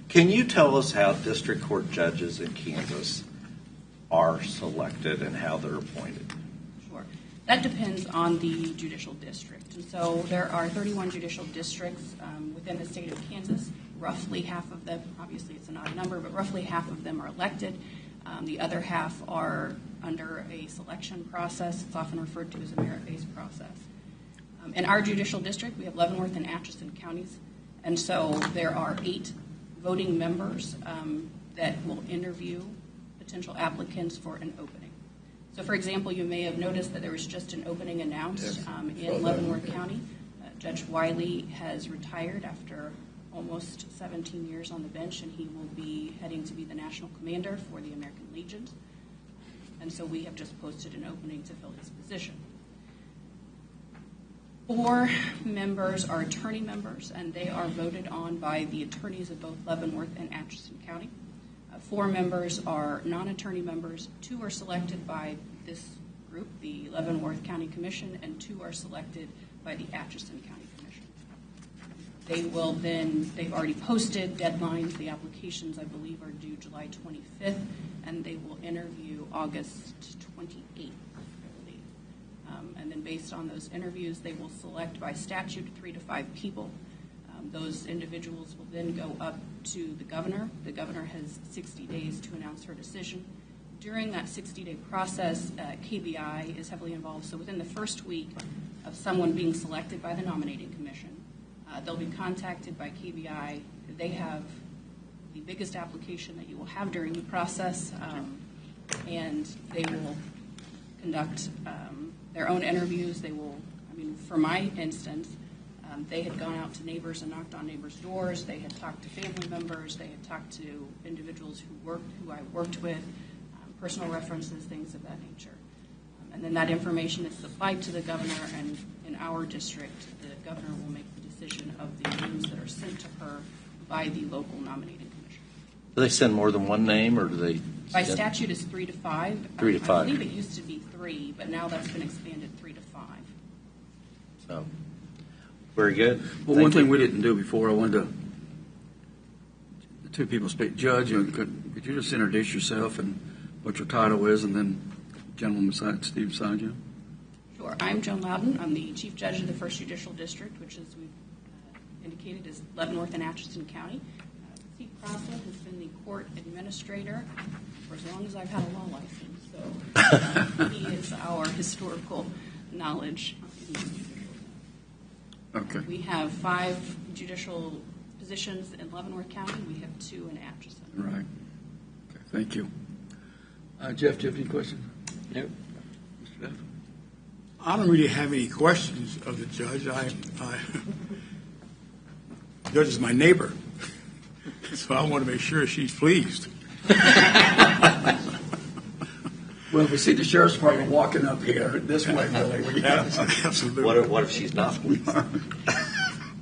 Can you tell us how district court judges in Kansas are selected and how they're appointed? Sure. That depends on the judicial district. And so there are 31 judicial districts within the state of Kansas. Roughly half of them, obviously it's an odd number, but roughly half of them are elected. The other half are under a selection process. It's often referred to as a merit-based process. In our judicial district, we have Leavenworth and Atchison counties. And so there are 8 voting members that will interview potential applicants for an opening. So, for example, you may have noticed that there was just an opening announced in Leavenworth County. Judge Wiley has retired after almost 17 years on the bench, and he will be heading to be the national commander for the American Legion. And so we have just posted an opening to fill his position. 4 members are attorney members, and they are voted on by the attorneys of both Leavenworth and Atchison County. 4 members are non-attorney members. 2 are selected by this group, the Leavenworth County Commission, and 2 are selected by the Atchison County Commission. They will then, they've already posted deadlines. The applications, I believe, are due July 25th, and they will interview August 28th. And then based on those interviews, they will select by statute 3 to 5 people. Those individuals will then go up to the governor. The governor has 60 days to announce her decision. During that 60-day process, KBI is heavily involved. So within the first week of someone being selected by the nominating commission, they'll be contacted by KBI. They have the biggest application that you will have during the process, and they will conduct their own interviews. They will, I mean, for my instance, they had gone out to neighbors and knocked on neighbors' doors. They had talked to family members. They had talked to individuals who I worked with, personal references, things of that nature. And then that information is supplied to the governor, and in our district, the governor will make the decision of the names that are sent to her by the local nominating commission. Do they send more than one name, or do they? By statute, it's 3 to 5. 3 to 5. I believe it used to be 3, but now that's been expanded 3 to 5. So, very good. Well, Thank one thing you. we didn't do before, I wanted to, the 2 people speak. Judge, could you just introduce yourself and what your title is, and then gentleman beside Steve beside you? Sure. I'm Joan Loudon. I'm the Chief Judge of the First Judicial District, which, as we've indicated, is Leavenworth and Atchison County. Steve Crossland has been the court administrator for as long as I've had a law license, so he is our historical knowledge. Okay. We have 5 judicial positions in Leavenworth County. We have 2 in Atchison. Right. Okay, thank you. Jeff, do you have any questions? Nope. Mr. Duff? I don't really have any questions of the judge. The judge is my neighbor, so I want to make sure she's pleased. Well, if we see the sheriff's department walking up here this way, Billy, we Absolutely. What if she's not?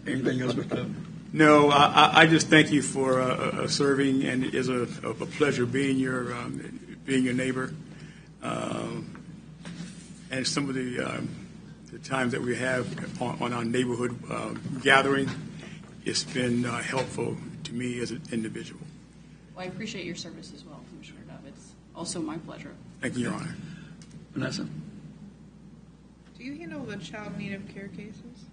anything else with that? No, I just thank you for serving, and it is a pleasure being your neighbor. And some of the times that we have on our neighborhood gathering, it's been helpful to me as an individual. Well, I appreciate your service as well, Commissioner Dove. It's also my pleasure. Thank you, Your Honor. Vanessa? Do you handle the child in need of care cases?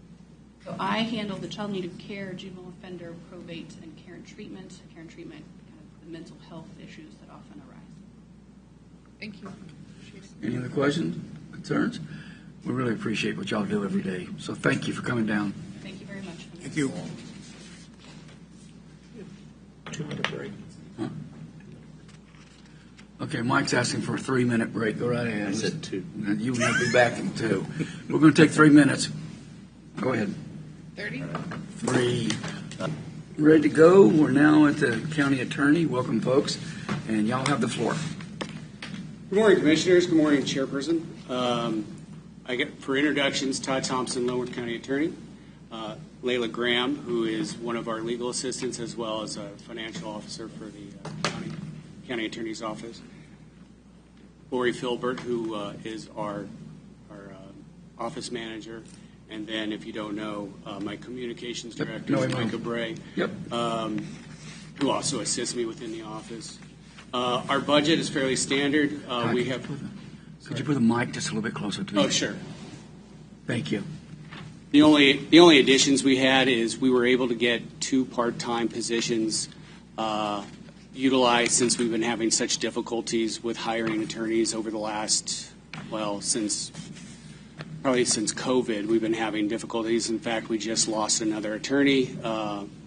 So I handle the child in need of care, juvenile offender, probate, and care and treatment. Care and treatment, kind of the mental health issues that often arise. Thank you. Any other questions, concerns? We really appreciate what y'all do every day. So thank you for coming down. Thank you very much. Thank you. 2-minute break. Huh? Okay, Mike's asking for a 3-minute break. Go right ahead. I said 2. And you will be back in 2. We're going to take 3 minutes. Go ahead. 30? 3. Ready to go. We're now at the county attorney. Welcome, folks. And y'all have the floor. Good morning, Commissioners. Good morning, Chairperson. For introductions, Todd Thompson, Leavenworth County Attorney. Layla Graham, who is one of our legal assistants as well as a financial officer for the county Attorney's Office. Lori Filbert, who is our office manager. And then, if you don't know, my communications director, Micah Bray, who also assists me within the office. Our budget is fairly standard. We have. Could you put the mic just a little bit closer to you? Oh, sure. Thank you. The only additions we had is we were able to get 2 part-time positions utilized since we've been having such difficulties with hiring attorneys over the last, since COVID, we've been having difficulties. In fact, we just lost another attorney,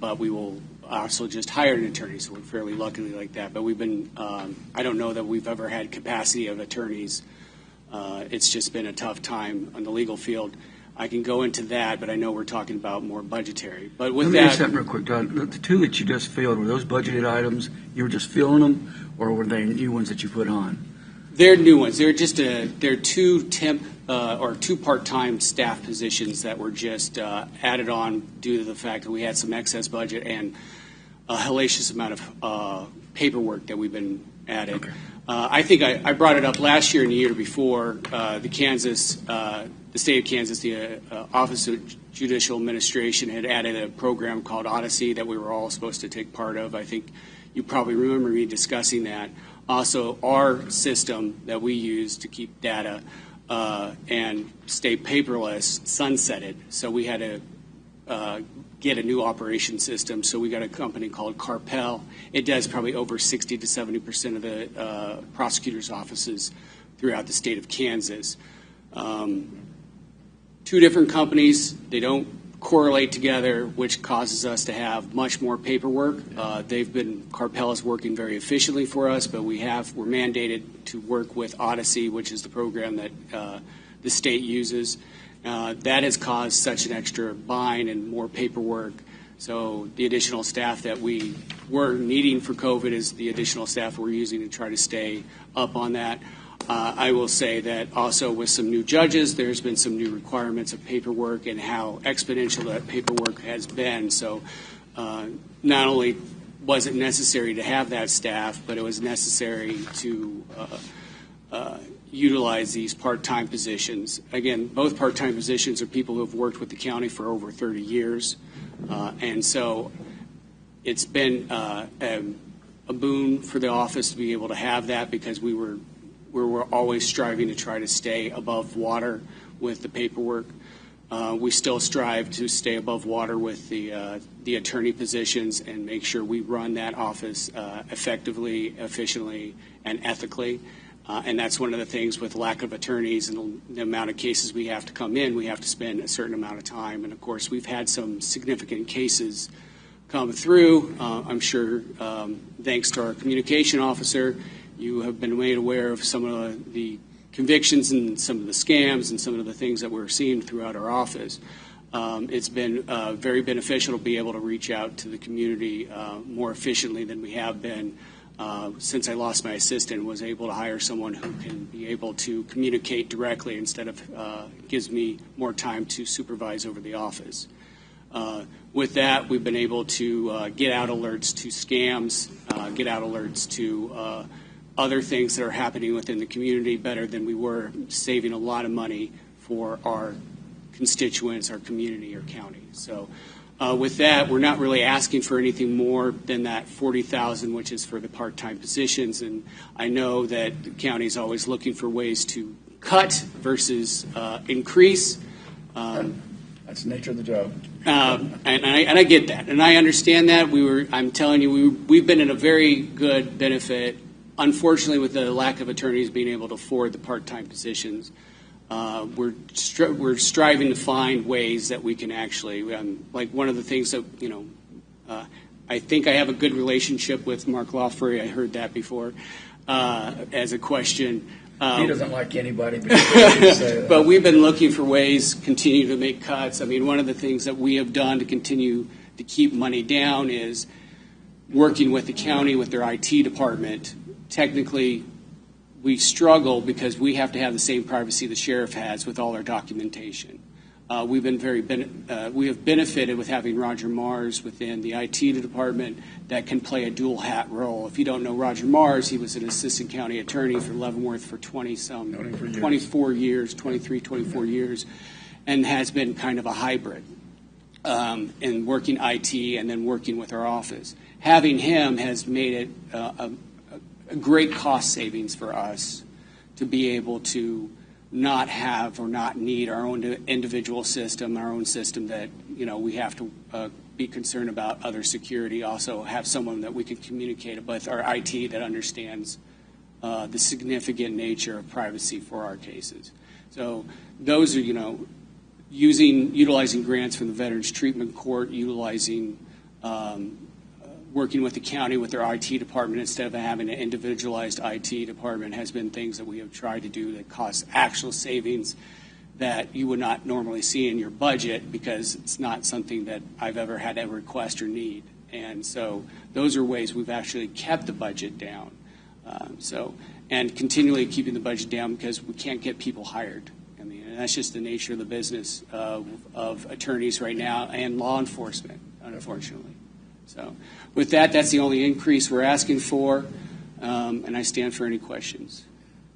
but we will also just hired an attorney, so we're fairly lucky like that. But we've been, I don't know that we've ever had capacity of attorneys. It's just been a tough time on the legal field. I can go into that, but I know we're talking about more budgetary. But with Let me that, ask something real quick, Todd. The 2 that you just filled, were those budgeted items? You were just filling them, or were they new ones that you put on? they're new ones. They're just they're 2 temp or 2 part-time staff positions that were just added on due to the fact that we had some excess budget and a hellacious amount of paperwork that we've been added. Okay. I think I brought it up last year and the year before. The state of Kansas, the Office of Judicial Administration had added a program called Odyssey that we were all supposed to take part of. I think you probably remember me discussing that. Also, our system that we use to keep data and stay paperless sunsetted. So we had to get a new operation system. So we got a company called Carpel. It does probably over 60 to 70% of the prosecutors' offices throughout the state of Kansas. 2 different companies. They don't correlate together, which causes us to have much more paperwork. Carpel is working very efficiently for us, but we're mandated to work with Odyssey, which is the program that the state uses. That has caused such an extra bind and more paperwork. So the additional staff that we were needing for COVID is the additional staff we're using to try to stay up on that. I will say that also with some new judges, there's been some new requirements of paperwork and how exponential that paperwork has been. So not only was it necessary to have that staff, but it was necessary to utilize these part-time positions. Again, both part-time positions are people who have worked with the county for over 30 years. And so it's been a boon for the office to be able to have that because we were always striving to try to stay above water with the paperwork. We still strive to stay above water with the attorney positions and make sure we run that office effectively, efficiently, and ethically. And that's one of the things with lack of attorneys and the amount of cases we have to come in, we have to spend a certain amount of time. And, of course, we've had some significant cases come through. I'm sure thanks to our communication officer, you have been made aware of some of the convictions and some of the scams and some of the things that we're seeing throughout our office. It's been very beneficial to be able to reach out to the community more efficiently than we have been since I lost my assistant, was able to hire someone who can be able to communicate directly instead of gives me more time to supervise over the office. With that, we've been able to get out alerts to scams, get out alerts to other things that are happening within the community better than we were, saving a lot of money for our constituents, our community, our county. So with that, we're not really asking for anything more than that $40,000, which is for the part-time positions. And I know that the county is always looking for ways to cut versus increase. That's the nature of the job. And I get that, and I understand that. I'm telling you, we've been in a very good benefit. Unfortunately, with the lack of attorneys being able to afford the part-time positions, we're striving to find ways that we can actually, like one of the things that, I think I have a good relationship with Mark Lawfrey. I heard that before as a question. He doesn't like anybody. But we've been looking for ways, continue to make cuts. I mean, one of the things that we have done to continue to keep money down is working with the county, with their IT department. Technically, we struggle because we have to have the same privacy the sheriff has with all our documentation. We have benefited with having Roger Mars within the IT department that can play a dual hat role. If you don't know Roger Mars, he was an assistant county attorney for Leavenworth for 24 years, and has been kind of a hybrid in working IT and then working with our office. Having him has made it a great cost savings for us to be able to not have or not need our own individual system, our own system that, we have to be concerned about other security. Also have someone that we can communicate with, our IT, that understands the significant nature of privacy for our cases. So those are, utilizing grants from the Veterans Treatment Court, utilizing working with the county, with their IT department, instead of having an individualized IT department, has been things that we have tried to do that cost actual savings that you would not normally see in your budget, because it's not something that I've ever had to request or need. And so those are ways we've actually kept the budget down. And continually keeping the budget down because we can't get people hired. I mean, and that's just the nature of the business of attorneys right now and law enforcement, unfortunately. So with that, that's the only increase we're asking for, and I stand for any questions.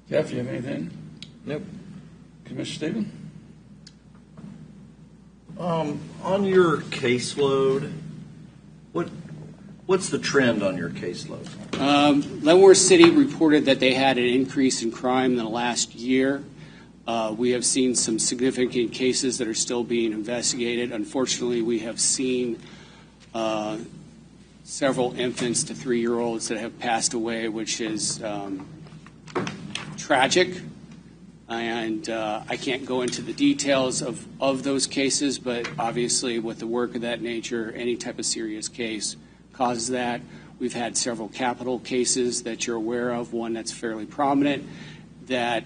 Jeff, you have anything? Nope. Commissioner Stephen? On your caseload, what's the trend on your caseload? Leavenworth City reported that they had an increase in crime in the last year. We have seen some significant cases that are still being investigated. Unfortunately, we have seen several infants to 3-year-olds that have passed away, which is tragic. And I can't go into the details of those cases, but obviously with the work of that nature, any type of serious case causes that. We've had several capital cases that you're aware of, one that's fairly prominent, that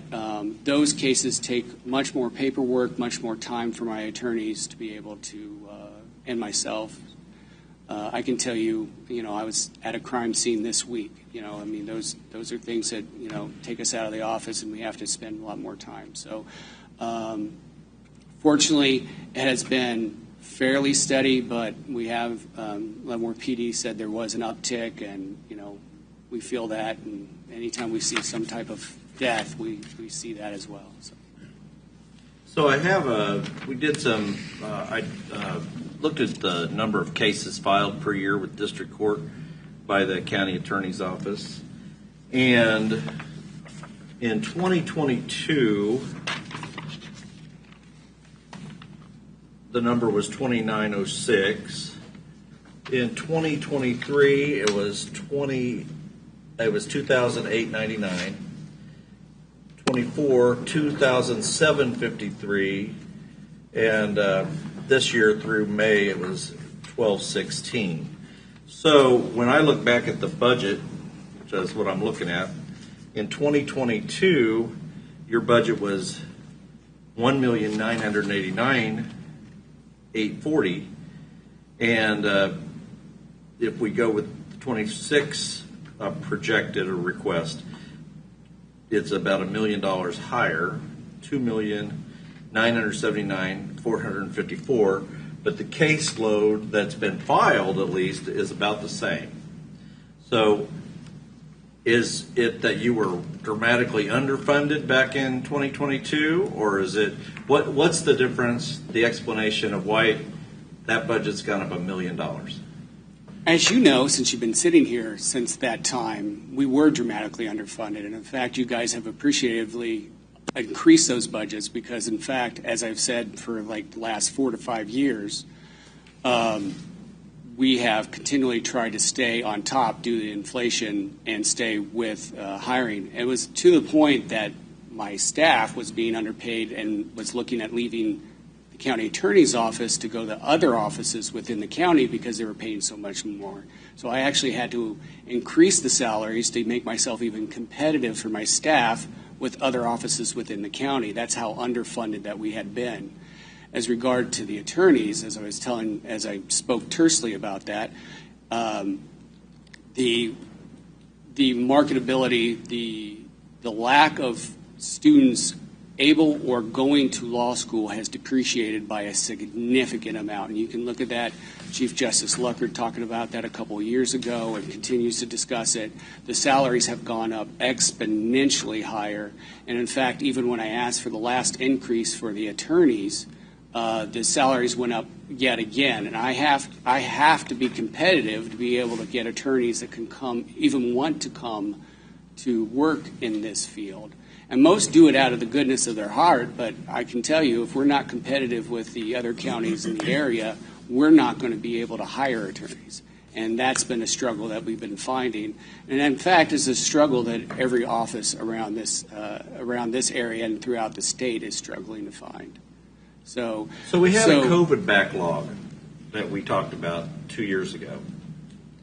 those cases take much more paperwork, much more time for my attorneys to be able to, and myself. I can tell you, I was at a crime scene this week. I mean, those are things that, take us out of the office and we have to spend a lot more time. So, fortunately, it has been fairly steady, but we have, Leavenworth PD said there was an uptick, and, we feel that, and anytime we see some type of death, we see that as well. So we did some, I looked at the number of cases filed per year with district court by the county attorney's office. And in 2022, the number was 2906. In 2023, it was 2,899. 24, 2,753, and this year through May it was 1,216. So when I look back at the budget, which is what I'm looking at, in 2022, your budget was $1,989,840, and if we go with 26 projected or request, it's about $1 million higher, $2,979,454, but the caseload that's been filed, at least, is about the same. So is it that you were dramatically underfunded back in 2022, or is it, what's the difference, the explanation of why that budget's gone up $1 million? As you know, since you've been sitting here since that time, we were dramatically underfunded. And in fact, you guys have appreciatively increased those budgets because, in fact, as I've said for like the last 4 to 5 years, we have continually tried to stay on top due to inflation and stay with hiring. It was to the point that my staff was being underpaid and was looking at leaving the county attorney's office to go to other offices within the county because they were paying so much more. So I actually had to increase the salaries to make myself even competitive for my staff with other offices within the county. That's how underfunded that we had been. as regard to the attorneys, as I spoke tersely about that, the marketability, the lack of students able or going to law school has depreciated by a significant amount. And you can look at that. Chief Justice Luckard talking about that a couple of years ago and continues to discuss it. The salaries have gone up exponentially higher. And in fact, even when I asked for the last increase for the attorneys, the salaries went up yet again. And I have to be competitive to be able to get attorneys that can come, even want to come to work in this field. And most do it out of the goodness of their heart, but I can tell you, if we're not competitive with the other counties in the area, we're not going to be able to hire attorneys. And that's been a struggle that we've been finding. And in fact, it's a struggle that every office around this area and throughout the state is struggling to find. So we had a COVID backlog that we talked about 2 years ago.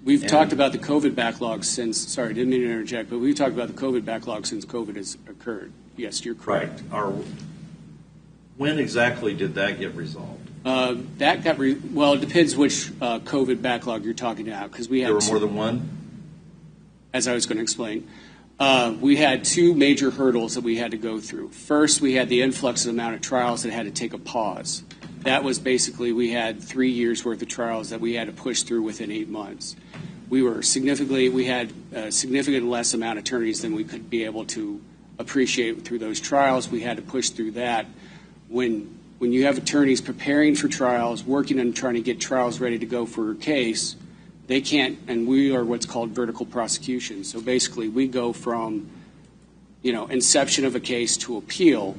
We've talked about the COVID backlog since, sorry, didn't mean to interject, but we've talked about the COVID backlog since COVID has occurred. Yes, you're correct. Right. When exactly did that get resolved? That got, well, it depends which COVID backlog you're talking about, because we had There were more than one? As I was going to explain. We had two major hurdles that we had to go through. First, we had the influx of amount of trials that had to take a pause. That was basically, we had 3 years worth of trials that we had to push through within 8 months. We had a significantly less amount of attorneys than we could be able to appreciate through those trials. We had to push through that. When you have attorneys preparing for trials, working on trying to get trials ready to go for a case, they can't, and we are what's called vertical prosecution. So basically, we go from, inception of a case to appeal,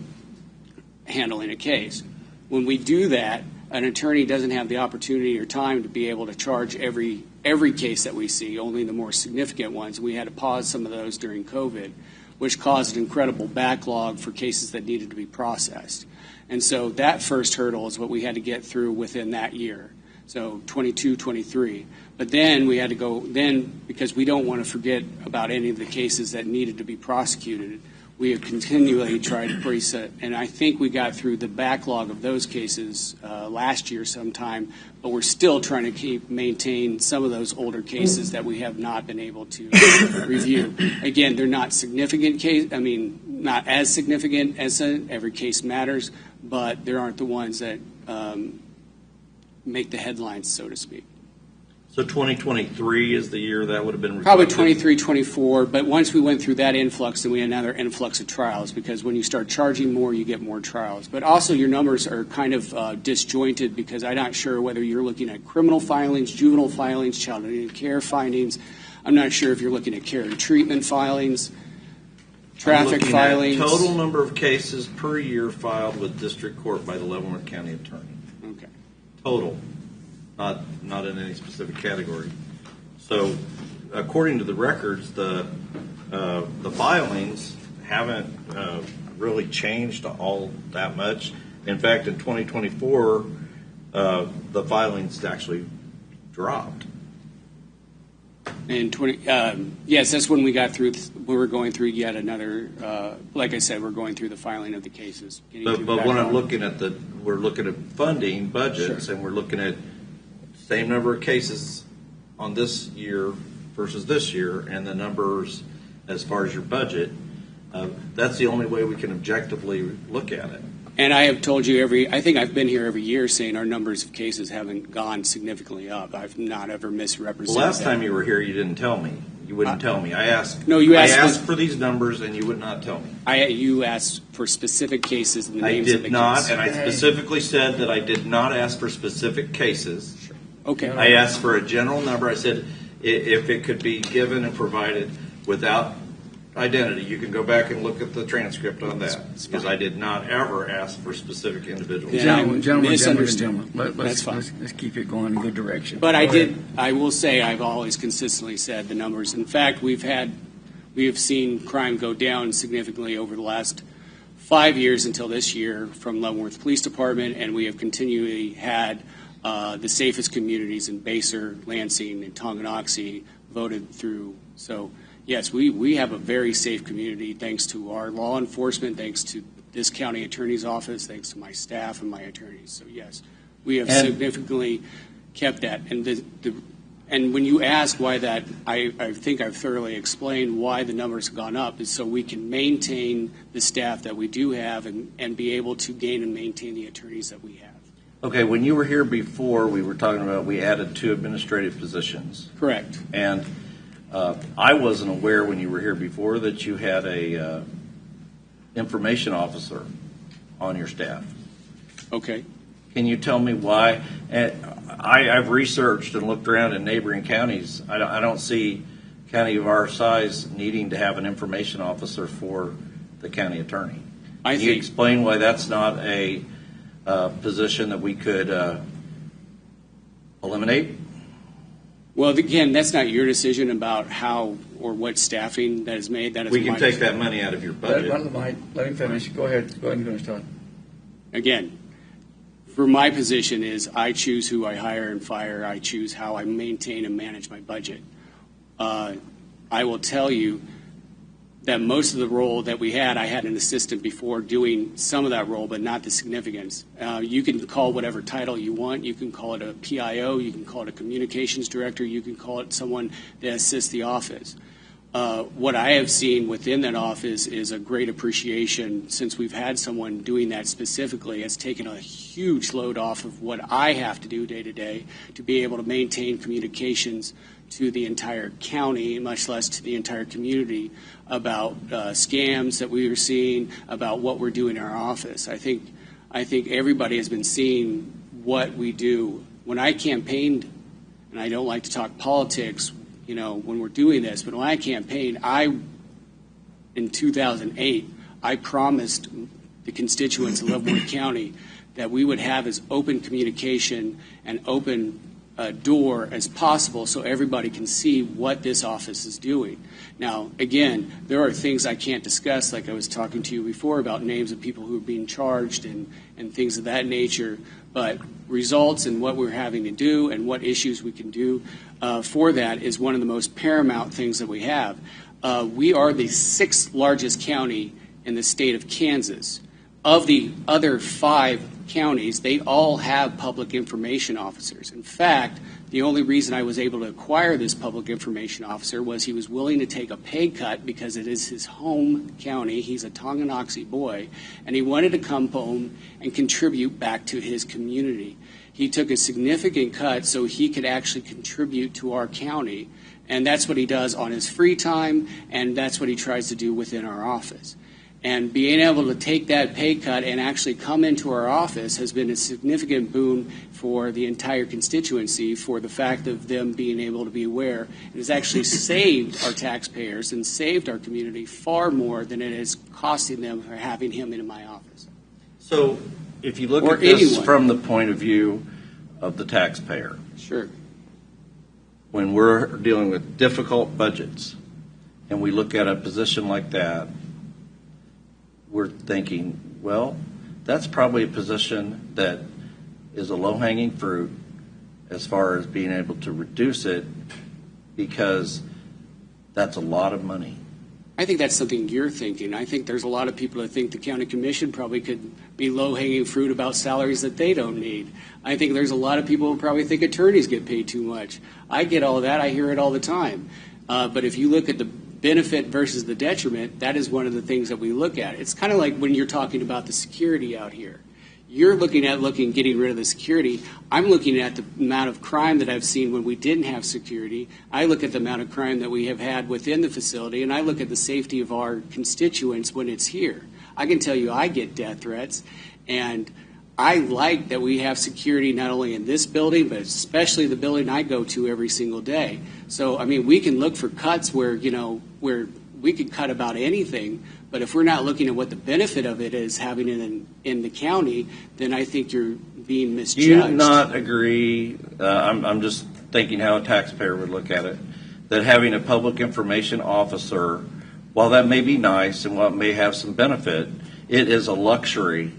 handling a case. When we do that, an attorney doesn't have the opportunity or time to be able to charge every case that we see, only the more significant ones. We had to pause some of those during COVID, which caused an incredible backlog for cases that needed to be processed. And so that first hurdle is what we had to get through within that year, so 22, 23. But then we had to go, because we don't want to forget about any of the cases that needed to be prosecuted, we have continually tried to preset, and I think we got through the backlog of those cases last year sometime, but we're still trying to maintain some of those older cases that we have not been able to review. Again, they're not significant not as significant as every case matters, but there aren't the ones that make the headlines, so to speak. So 2023 is the year that would have been Probably reflected? 23, 24, but once we went through that influx, then we had another influx of trials, because when you start charging more, you get more trials. But also your numbers are kind of disjointed, because I'm not sure whether you're looking at criminal filings, juvenile filings, child and care findings. I'm not sure if you're looking at care and treatment filings, traffic filings. At total number of cases per year filed with district court by the Leavenworth County Attorney. Okay. Total. Not in any specific category. So, according to the records, the filings haven't really changed all that much. In fact, in 2024, the filings actually dropped. And yes, that's when we got through. We were going through yet another. Like I said, we're going through the filing of the cases. But when I'm looking at we're looking at funding budgets, Sure. and we're looking at same number of cases on this year versus this year, and the numbers as far as your budget. That's the only way we can objectively look at it. And I have told you I think I've been here every year saying our numbers of cases haven't gone significantly up. I've not ever misrepresented. Well, last time you were here, you didn't tell me. You wouldn't tell me. I asked. No, you asked. I asked for these numbers, and you would not tell me. You asked for specific cases and the I names of the did not, cases. and I specifically said that I did not ask for specific cases. Sure. Okay. I asked for a general number. I said if it could be given and provided without identity. You can go back and look at the transcript on that, because I did not ever ask for specific individuals. Yeah. Gentlemen, That's fine. let's keep it going in a good direction. But I will say I've always consistently said the numbers. In fact, we have seen crime go down significantly over the last 5 years until this year from Leavenworth Police Department, and we have continually had the safest communities in Basel, Lansing, and Tonganoxie voted through. So yes, we have a very safe community thanks to our law enforcement, thanks to this county attorney's office, thanks to my staff and my attorneys. So yes, we have And- significantly kept that. And and when you ask why that, I think I've thoroughly explained why the numbers have gone up, is so we can maintain the staff that we do have and be able to gain and maintain the attorneys that we have. Okay, when you were here before, we were talking about we added 2 administrative positions. Correct. And I wasn't aware when you were here before that you had a information officer on your staff. Okay. Can you tell me why? I've researched and looked around in neighboring counties. I don't see a county of our size needing to have an information officer for the county attorney. Can you explain why that's not a position that we could eliminate? Well, again, that's not your decision about how or what staffing that is made. That is We can my take that money out of your budget. Let him finish. Go ahead and finish, Todd. Again, for my position is I choose who I hire and fire. I choose how I maintain and manage my budget. I will tell you that most of the role that we had, I had an assistant before doing some of that role, but not the significance. You can call whatever title you want. You can call it a PIO. You can call it a communications director. You can call it someone that assists the office. What I have seen within that office is a great appreciation since we've had someone doing that specifically. It's taken a huge load off of what I have to do day to day to be able to maintain communications to the entire county, much less to the entire community, about scams that we were seeing, about what we're doing in our office. I think everybody has been seeing what we do. When I campaigned, and I don't like to talk politics, when we're doing this, but when I campaigned, in 2008, I promised the constituents of Leavenworth County that we would have as open communication and open door as possible so everybody can see what this office is doing. Now, again, there are things I can't discuss, like I was talking to you before about names of people who are being charged and things of that nature, but results and what we're having to do and what issues we can do for that is one of the most paramount things that we have. We are the 6th largest county in the state of Kansas. Of the other 5 counties, they all have public information officers. In fact, the only reason I was able to acquire this public information officer was he was willing to take a pay cut because it is his home county. He's a Tonganoxie boy, and he wanted to come home and contribute back to his community. He took a significant cut so he could actually contribute to our county, and that's what he does on his free time, and that's what he tries to do within our office. And being able to take that pay cut and actually come into our office has been a significant boon for the entire constituency for the fact of them being able to be aware. It has actually saved our taxpayers and saved our community far more than it is costing them for having him in my office. So if you look Or at this anyone. from the point of view of the taxpayer, Sure. when we're dealing with difficult budgets and we look at a position like that, we're thinking, well, that's probably a position that is a low-hanging fruit as far as being able to reduce it because that's a lot of money. I think that's something you're thinking. I think there's a lot of people that think the county commission probably could be low-hanging fruit about salaries that they don't need. I think there's a lot of people who probably think attorneys get paid too much. I get all of that. I hear it all the time. But if you look at the benefit versus the detriment, that is one of the things that we look at. It's kind of like when you're talking about the security out here. You're looking at getting rid of the security. I'm looking at the amount of crime that I've seen when we didn't have security. I look at the amount of crime that we have had within the facility, and I look at the safety of our constituents when it's here. I can tell you I get death threats, and I like that we have security not only in this building, but especially the building I go to every single day. So, I mean, we can look for cuts where we could cut about anything, but if we're not looking at what the benefit of it is having it in the county, then I think you're being misjudged. Do you not agree, I'm just thinking how a taxpayer would look at it, that having a public information officer, while that may be nice and while it may have some benefit, it is a luxury.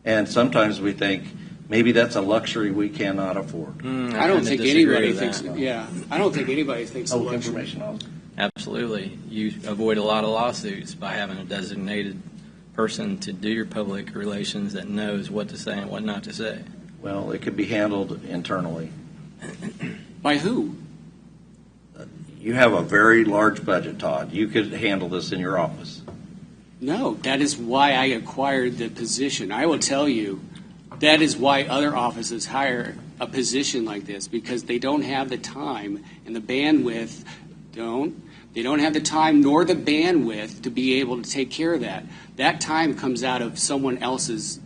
And sometimes we think maybe that's a luxury we cannot afford. I don't think anybody thinks. Yeah, I don't think anybody thinks. Public information officer. Absolutely. You avoid a lot of lawsuits by having a designated person to do your public relations that knows what to say and what not to say? Well, it could be handled internally. By who? You have a very large budget, Todd. You could handle this in your office. No, that is why I acquired the position. I will tell you, that is why other offices hire a position like this, because they don't have the time and the bandwidth. They don't have the time nor the bandwidth to be able to take care of that. That time comes out of someone else's,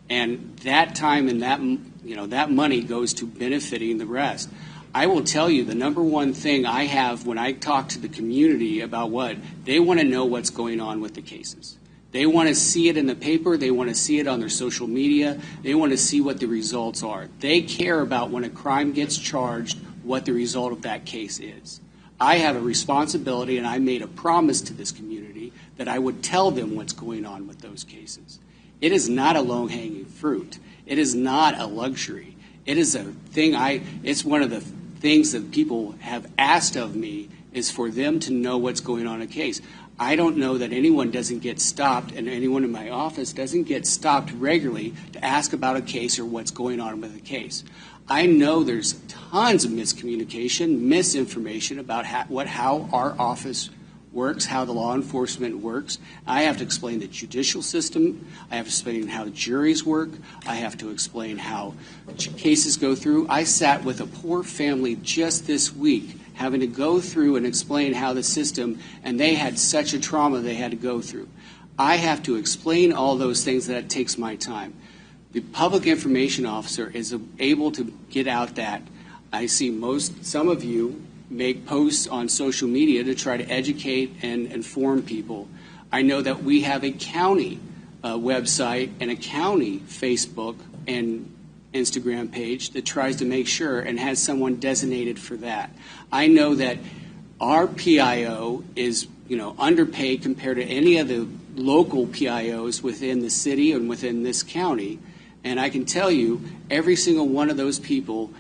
and that time and that money goes to benefiting the rest. I will tell you the number one thing I have when I talk to the community about what they want to know what's going on with the cases. They want to see it in the paper. They want to see it on their social media. They want to see what the results are. They care about when a crime gets charged, what the result of that case is. I have a responsibility, and I made a promise to this community that I would tell them what's going on with those cases. It is not a low-hanging fruit. It is not a luxury. It is a thing it's one of the things that people have asked of me is for them to know what's going on in a case. I don't know that anyone doesn't get stopped, and anyone in my office doesn't get stopped regularly to ask about a case or what's going on with a case. I know there's tons of miscommunication, misinformation about how our office works, how the law enforcement works. I have to explain the judicial system. I have to explain how the juries work. I have to explain how cases go through. I sat with a poor family just this week having to go through and explain how the system, and they had such a trauma they had to go through. I have to explain all those things. That takes my time. The public information officer is able to get out that. I see some of you make posts on social media to try to educate and inform people. I know that we have a county website and a county Facebook and Instagram page that tries to make sure and has someone designated for that. I know that our PIO is underpaid compared to any of the local PIOs within the city and within this county. And I can tell you, every single one of those people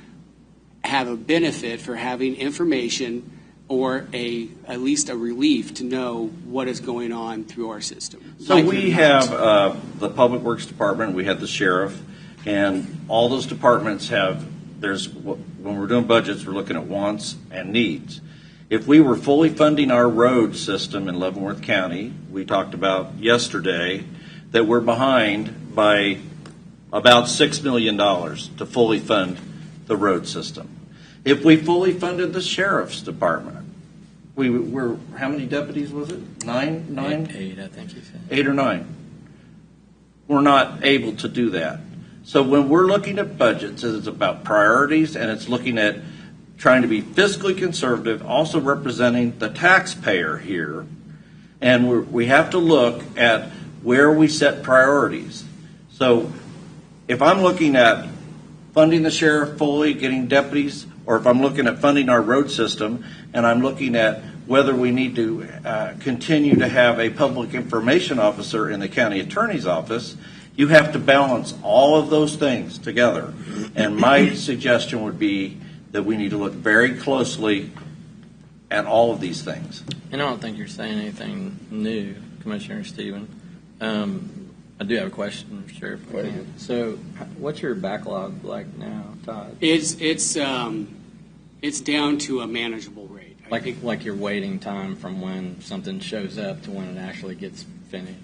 have a benefit for having information or at least a relief to know what is going on through our system. So we have the Public Works Department, we have the sheriff, and all those departments when we're doing budgets, we're looking at wants and needs. If we were fully funding our road system in Leavenworth County, we talked about yesterday that we're behind by about $6 million to fully fund the road system. If we fully funded the sheriff's department, we're how many deputies was it? Nine? Eight, I think you said. 8 or 9. We're not able to do that. So when we're looking at budgets, it's about priorities, and it's looking at trying to be fiscally conservative, also representing the taxpayer here. And we have to look at where we set priorities. So if I'm looking at funding the sheriff fully, getting deputies, or if I'm looking at funding our road system, and I'm looking at whether we need to continue to have a public information officer in the county attorney's office, you have to balance all of those things together. And my suggestion would be that we need to look very closely at all of these things. And I don't think you're saying anything new, Commissioner Stephen. I do have a question, Sheriff. So, what's your backlog like now, Todd? It's down to a manageable rate. Like your waiting time from when something shows up to when it actually gets finished.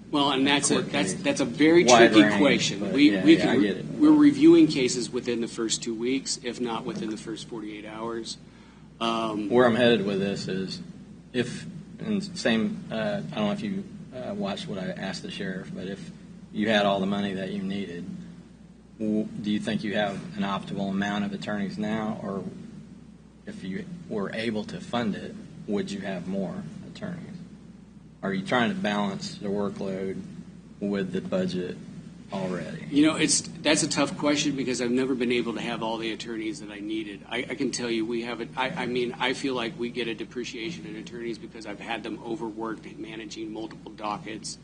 Well, and that's a very Wide tricky range, question. but I get it. We're reviewing cases within the first 2 weeks, if not within the first 48 hours. Where I'm headed with this is, I don't know if you watched what I asked the sheriff, but if you had all the money that you needed, do you think you have an optimal amount of attorneys now, or if you were able to fund it, would you have more attorneys? Are you trying to balance the workload with the budget already? That's a tough question because I've never been able to have all the attorneys that I needed. I can tell you we have it. I feel like we get a depreciation in attorneys because I've had them overworked managing multiple dockets.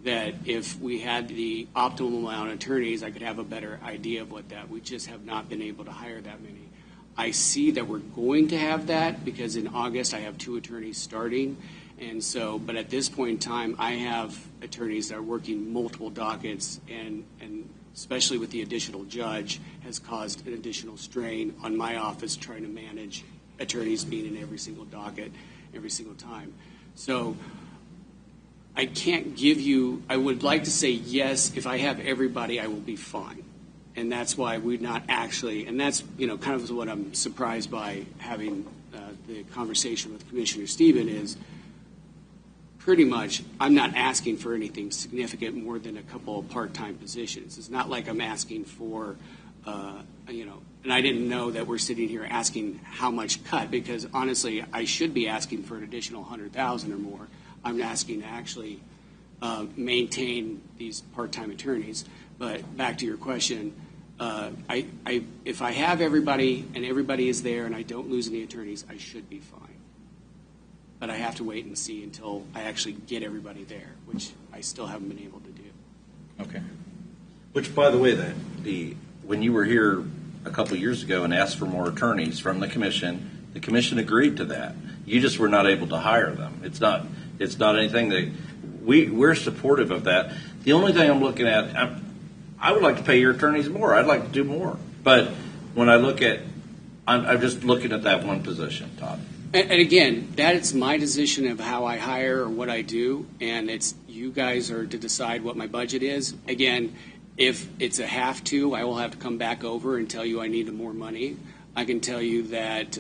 That if we had the optimal amount of attorneys, I could have a better idea of what that. We just have not been able to hire that many. I see that we're going to have that because in August I have 2 attorneys starting, And so, but at this point in time, I have attorneys that are working multiple dockets, and especially with the additional judge, has caused an additional strain on my office trying to manage attorneys being in every single docket every single time. So I can't give you, I would like to say yes, if I have everybody, I will be fine. And that's why we're not actually, and that's, kind of what I'm surprised by having the conversation with Commissioner Stephen is pretty much I'm not asking for anything significant more than a couple of part-time positions. It's not like I'm asking for, and I didn't know that we're sitting here asking how much cut, because honestly, I should be asking for an additional 100,000 or more. I'm asking to actually maintain these part-time attorneys. But back to your question, if I have everybody and everybody is there and I don't lose any attorneys, I should be fine. But I have to wait and see until I actually get everybody there, which I still haven't been able to do. Okay. Which, by the way, when you were here a couple of years ago and asked for more attorneys from the commission agreed to that. You just were not able to hire them. It's not anything that we're supportive of that. The only thing I'm looking at, I would like to pay your attorneys more. I'd like to do more. But when I look at, I'm just looking at that one position, Todd. And again, that is my decision of how I hire or what I do, and it's you guys are to decide what my budget is. Again, if it's a have to, I will have to come back over and tell you I need more money. I can tell you that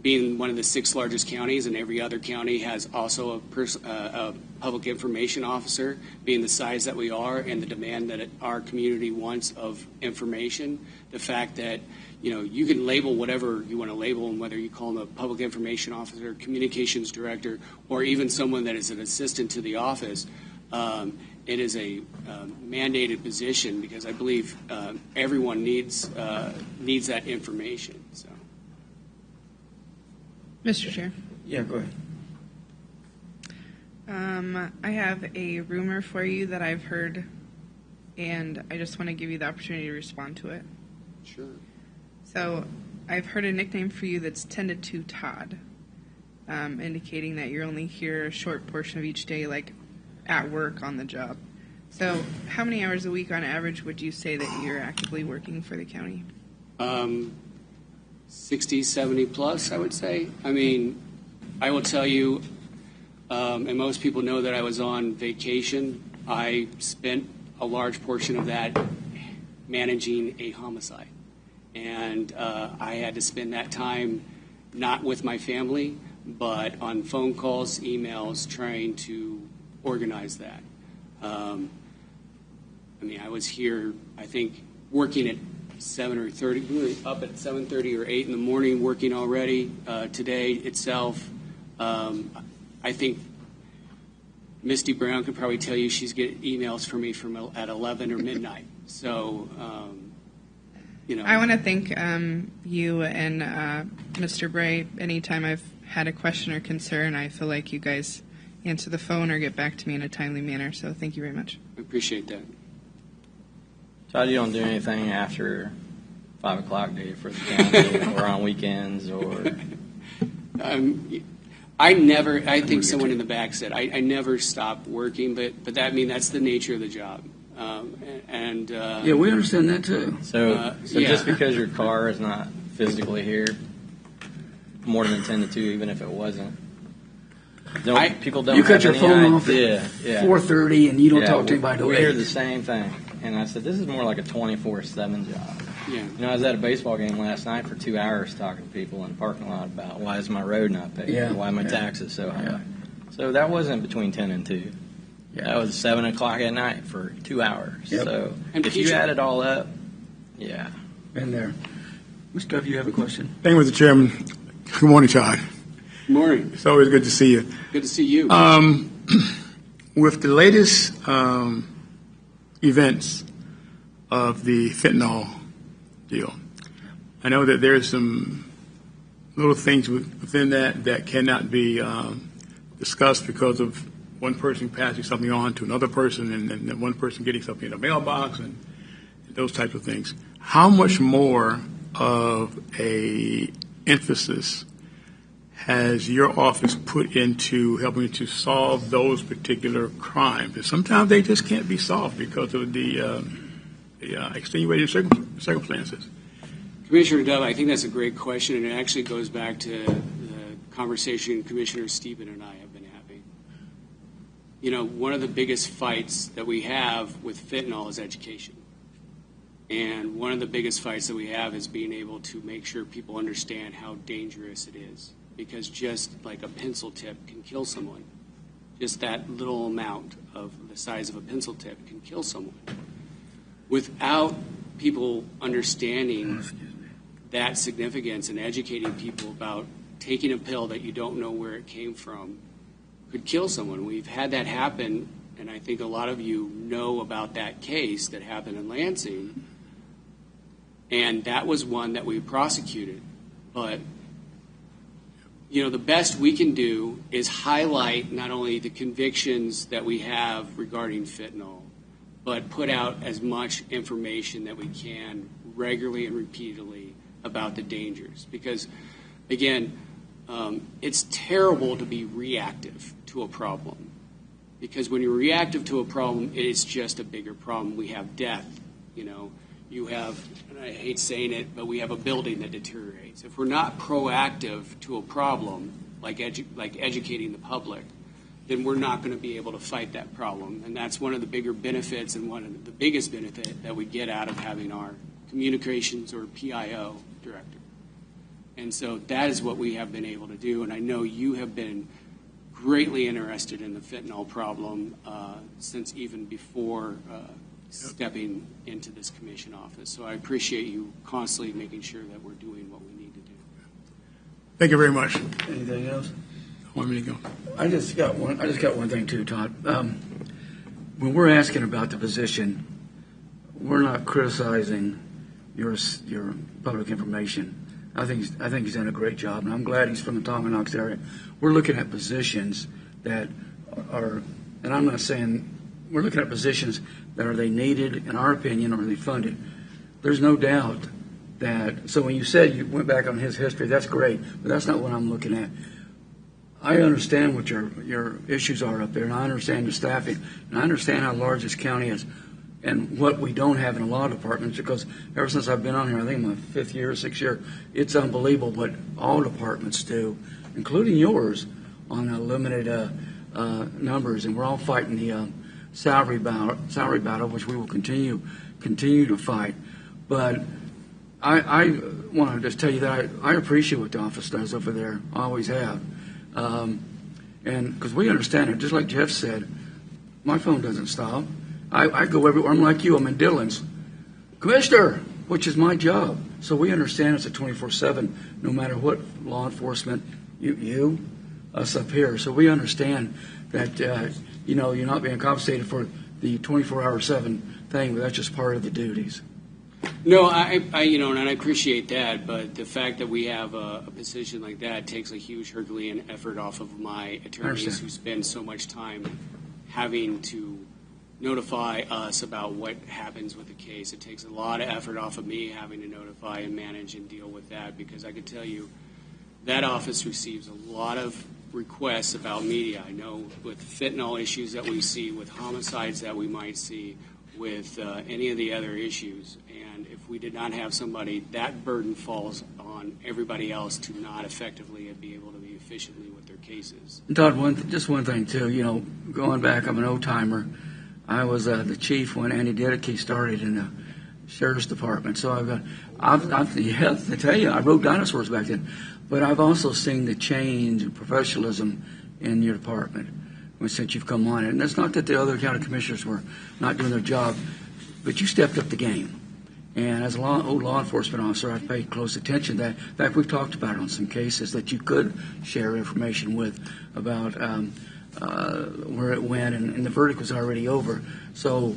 being one of the 6 largest counties, and every other county has also a public information officer, being the size that we are and the demand that our community wants of information, the fact that you can label whatever you want to label, and whether you call them a public information officer, communications director, or even someone that is an assistant to the office, it is a mandated position because I believe everyone needs that information. So, Mr. Chair. Yeah, go ahead. I have a rumor for you that I've heard, and I just want to give you the opportunity to respond to it. sure. So, I've heard a nickname for you that's tended to Todd, indicating that you're only here a short portion of each day, like at work on the job. So, how many hours a week on average would you say that you're actively working for the county? 60, 70 plus, I would say. I mean, I will tell you, and most people know that I was on vacation. I spent a large portion of that managing a homicide. And I had to spend that time not with my family, but on phone calls, emails, trying to organize that. I was here, I think, working at 7:30, up at 7:30 or 8 in the morning, working already. Today itself, I think Misty Brown could probably tell you she's getting emails from me at 11 or midnight. So, I want to thank you and Mr. Bray. Anytime I've had a question or concern, I feel like you guys answer the phone or get back to me in a timely manner. So thank you very much. I appreciate that. Todd, you don't do anything after 5 o'clock, do you, for the county, or on weekends, or? I think someone in the back said, I never stop working, but that's the nature of the job. Yeah, we understand that too. So yeah. Just because your car is not physically here, more than 10 to 2, even if it wasn't. People don't You cut have your any phone off idea. at 4:30 and you don't talk to anybody till We hear 8. the same thing. And I said, this is more like a 24/7 job. Yeah. I was at a baseball game last night for 2 hours talking to people in the parking lot about why is my road not paid, why are my taxes so high. Yeah. So that wasn't between 10 and 2. Yeah. That was 7 o'clock at night for 2 hours. Yep. So And if you add it all up, yeah. Been there. Mr. Duff, you have a question? Thank you, Mr. Chairman. Good morning, Todd. Good morning. It's always good to see you. Good to see you. With the latest events of the fentanyl deal, I know that there's some little things within that cannot be discussed because of one person passing something on to another person, and then one person getting something in a mailbox, and those types of things. How much more of a emphasis has your office put into helping to solve those particular crimes? And sometimes they just can't be solved because of the extenuating circumstances. Commissioner Dove, I think that's a great question, and it actually goes back to the conversation Commissioner Stephen and I have been having. You know, one of the biggest fights that we have with fentanyl is education. And one of the biggest fights that we have is being able to make sure people understand how dangerous it is. Because just like a pencil tip can kill someone, just that little amount of the size of a pencil tip can kill someone. Without people understanding that significance and educating people about taking a pill that you don't know where it came from could kill someone. We've had that happen, and I think a lot of you know about that case that happened in Lansing, and that was one that we prosecuted. But you know, the best we can do is highlight not only the convictions that we have regarding fentanyl, but put out as much information that we can regularly and repeatedly about the dangers. Because, again, it's terrible to be reactive to a problem. Because when you're reactive to a problem, it is just a bigger problem. We have death, you know. You have, and I hate saying it, but we have a building that deteriorates. If we're not proactive to a problem, like educating the public, then we're not going to be able to fight that problem. And that's one of the bigger benefits and one of the biggest benefit that we get out of having our communications or PIO director. And so that is what we have been able to do. And I know you have been greatly interested in the fentanyl problem since even before stepping into this commission office. So I appreciate you constantly making sure that we're doing what we need to do. Thank you very much. Anything else? Want me to go? I just got one thing too, Todd. When we're asking about the position, we're not criticizing your public information. I think he's done a great job, and I'm glad he's from the Tommyknox area. We're looking at positions that are, and I'm not saying we're looking at positions that are they needed, in our opinion, or are they funded. There's no doubt that. So when you said you went back on his history, that's great, but that's not what I'm looking at. I understand what your issues are up there, and I understand your staffing, and I understand how large this county is, and what we don't have in a lot of departments, because ever since I've been on here, I think my 5th year, 6th year, it's unbelievable what all departments do, including yours, on limited numbers, and we're all fighting the salary battle, which we will continue to fight. But I want to just tell you that I appreciate what the office does over there. I always have. And because we understand it, just like Jeff said, my phone doesn't stop. I go everywhere. I'm like you. I'm in Dillon's. Commissioner, which is my job. So we understand it's a 24/7, no matter what law enforcement, us up here. So we understand that, you're not being compensated for the 24/7 thing, but that's just part of the duties. No, and I appreciate that, but the fact that we have a position like that takes a huge Herculean effort off of my attorneys who spend so much time having to notify us about what happens with the case. It takes a lot of effort off of me having to notify and manage and deal with that, because I can tell you that office receives a lot of requests about media. I know with fentanyl issues that we see, with homicides that we might see, with any of the other issues. And if we did not have somebody, that burden falls on everybody else to not effectively and be able to be efficiently with their cases. Todd, just one thing too. Going back, I'm an old timer. I was the chief when Andy Dedeke started in the sheriff's department. So to tell you, I rode dinosaurs back then. But I've also seen the change in professionalism in your department since you've come on. And it's not that the other county commissioners were not doing their job, but you stepped up the game. And as an old law enforcement officer, I've paid close attention to that. In fact, we've talked about it on some cases that you could share information with about where it went, and the verdict was already over. So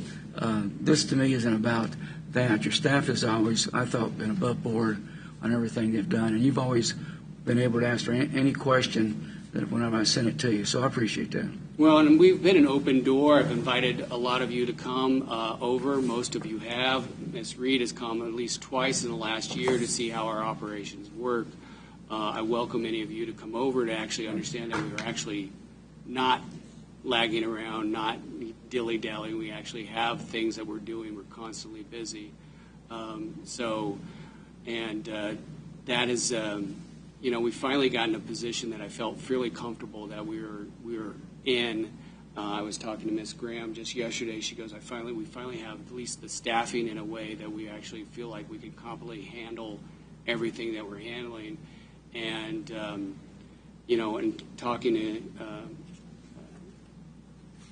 this to me isn't about that. Your staff has always, I thought, been above board on everything they've done, and you've always been able to answer any question that whenever I send it to you. So I appreciate that. Well, and we've been an open door. I've invited a lot of you to come over. Most of you have. Ms. Reed has come at least twice in the last year to see how our operations work. I welcome any of you to come over to actually understand that we are actually not lagging around, not dilly-dallying. We actually have things that we're doing. We're constantly busy. That is, we finally got in a position that I felt fairly comfortable that we were in. I was talking to Ms. Graham just yesterday. She goes, we finally have at least the staffing in a way that we actually feel like we can competently handle everything that we're handling. And, and talking to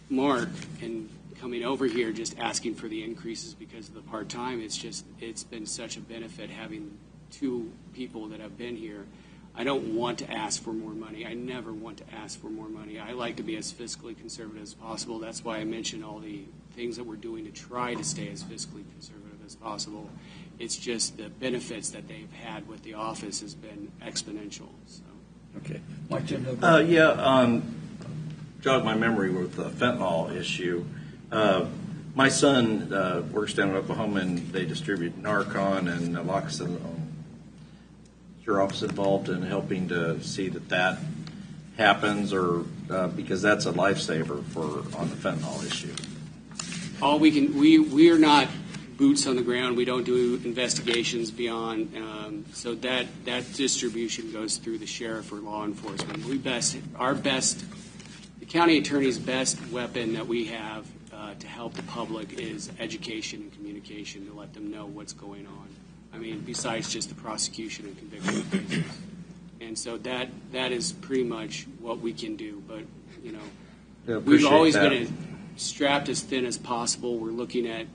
Mark and coming over here, just asking for the increases because of the part-time, it's been such a benefit having two people that have been here. I don't want to ask for more money. I never want to ask for more money. I like to be as fiscally conservative as possible. That's why I mentioned all the things that we're doing to try to stay as fiscally conservative as possible. It's just the benefits that they've had with the office has been exponential. So. Okay. Mike, Jim, jog my memory with the fentanyl issue. My son works down in Oklahoma, and they distribute Narcan and naloxone. Is your office involved in helping to see that happens, or because that's a lifesaver on the fentanyl issue? All we are not boots on the ground. We don't do investigations beyond. So that distribution goes through the sheriff or law enforcement. The county attorney's best weapon that we have to help the public is education and communication to let them know what's going on. I mean, besides just the prosecution and conviction cases. And so that is pretty much what we can do. But, we've always been strapped as thin as possible. We're looking at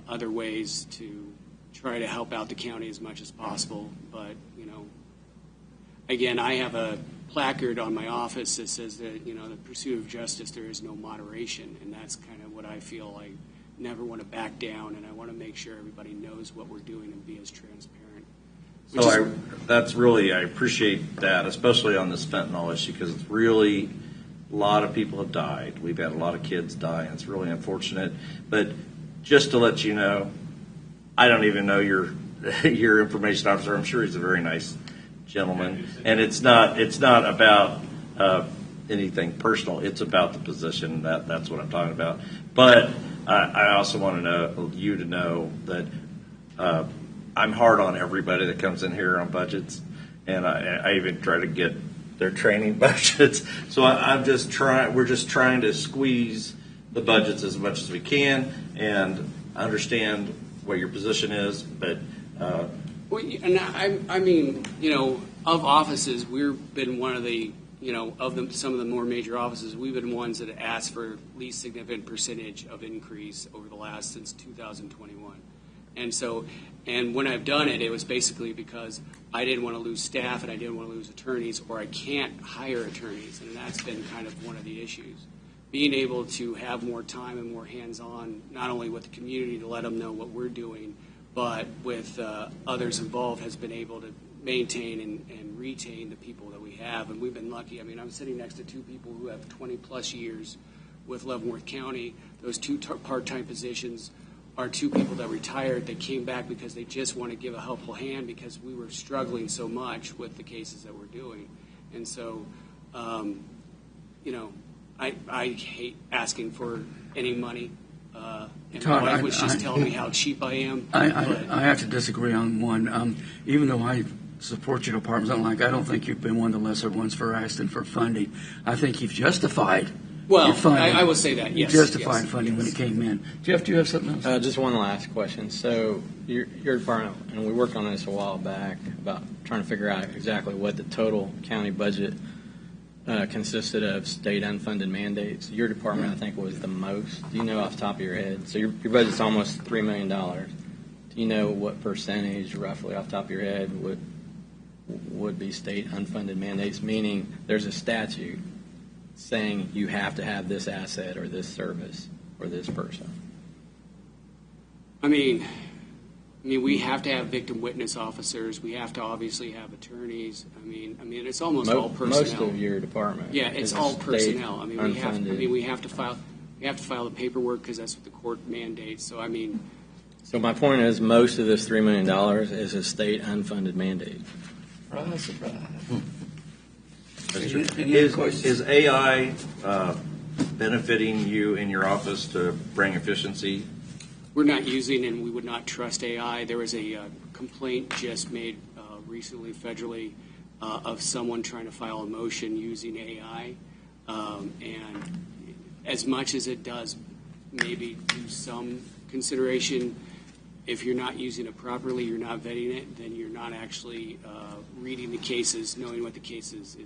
other ways to try to help out the county as much as possible. But, again, I have a placard on my office that says that, the pursuit of justice, there is no moderation. And that's kind of what I feel I never want to back down, and I want to make sure everybody knows what we're doing and be as transparent. I appreciate that, especially on this fentanyl issue, because it's really, a lot of people have died. We've had a lot of kids die, and it's really unfortunate. But just to let you know, I don't even know your information officer. I'm sure he's a very nice gentleman, and it's not about anything personal. It's about the position. That's what I'm talking about. But I also want you to know that I'm hard on everybody that comes in here on budgets, and I even try to get their training budgets. So we're just trying to squeeze the budgets as much as we can, and I understand what your position is, but. Of offices, we've been one of the, some of the more major offices, we've been ones that have asked for least significant percentage of increase over the last since 2021. And when I've done it, it was basically because I didn't want to lose staff and I didn't want to lose attorneys, or I can't hire attorneys, and that's been kind of one of the issues. Being able to have more time and more hands-on, not only with the community to let them know what we're doing, but with others involved, has been able to maintain and retain the people that we have. And we've been lucky. I mean, I'm sitting next to two people who have 20-plus years with Leavenworth County. Those two part-time positions are two people that retired that came back because they just want to give a helpful hand because we were struggling so much with the cases that we're doing. And so, I hate asking for any money. And Todd, my wife was just telling me how cheap I am. I have to disagree on one. Even though I support your department, I don't think you've been one of the lesser ones for asking for funding. I think you've justified. Well, your funding. I will say that, yes. You justified funding when it came in. Jeff, do you have something else? Just one last question. So your department, and we worked on this a while back about trying to figure out exactly what the total county budget consisted of state unfunded mandates. Your department, I think, was the most. Do you know off the top of your head? So your budget's almost $3 million. Do you know what percentage, roughly off the top of your head, would be state unfunded mandates, meaning there's a statute saying you have to have this asset or this service or this person? I mean, we have to have victim witness officers. We have to obviously have attorneys. I mean, it's almost all personnel. Most of your department. Yeah, it's all personnel. We have to file the paperwork because that's what the court mandates. So So my point is, most of this $3 million is a state unfunded mandate. Surprise, surprise. Is, Any other questions? is AI benefiting you in your office to bring efficiency? We're not using, and we would not trust AI. There was a complaint just made recently federally of someone trying to file a motion using AI. And as much as it does maybe do some consideration, if you're not using it properly, you're not vetting it, then you're not actually reading the cases, knowing what the case is.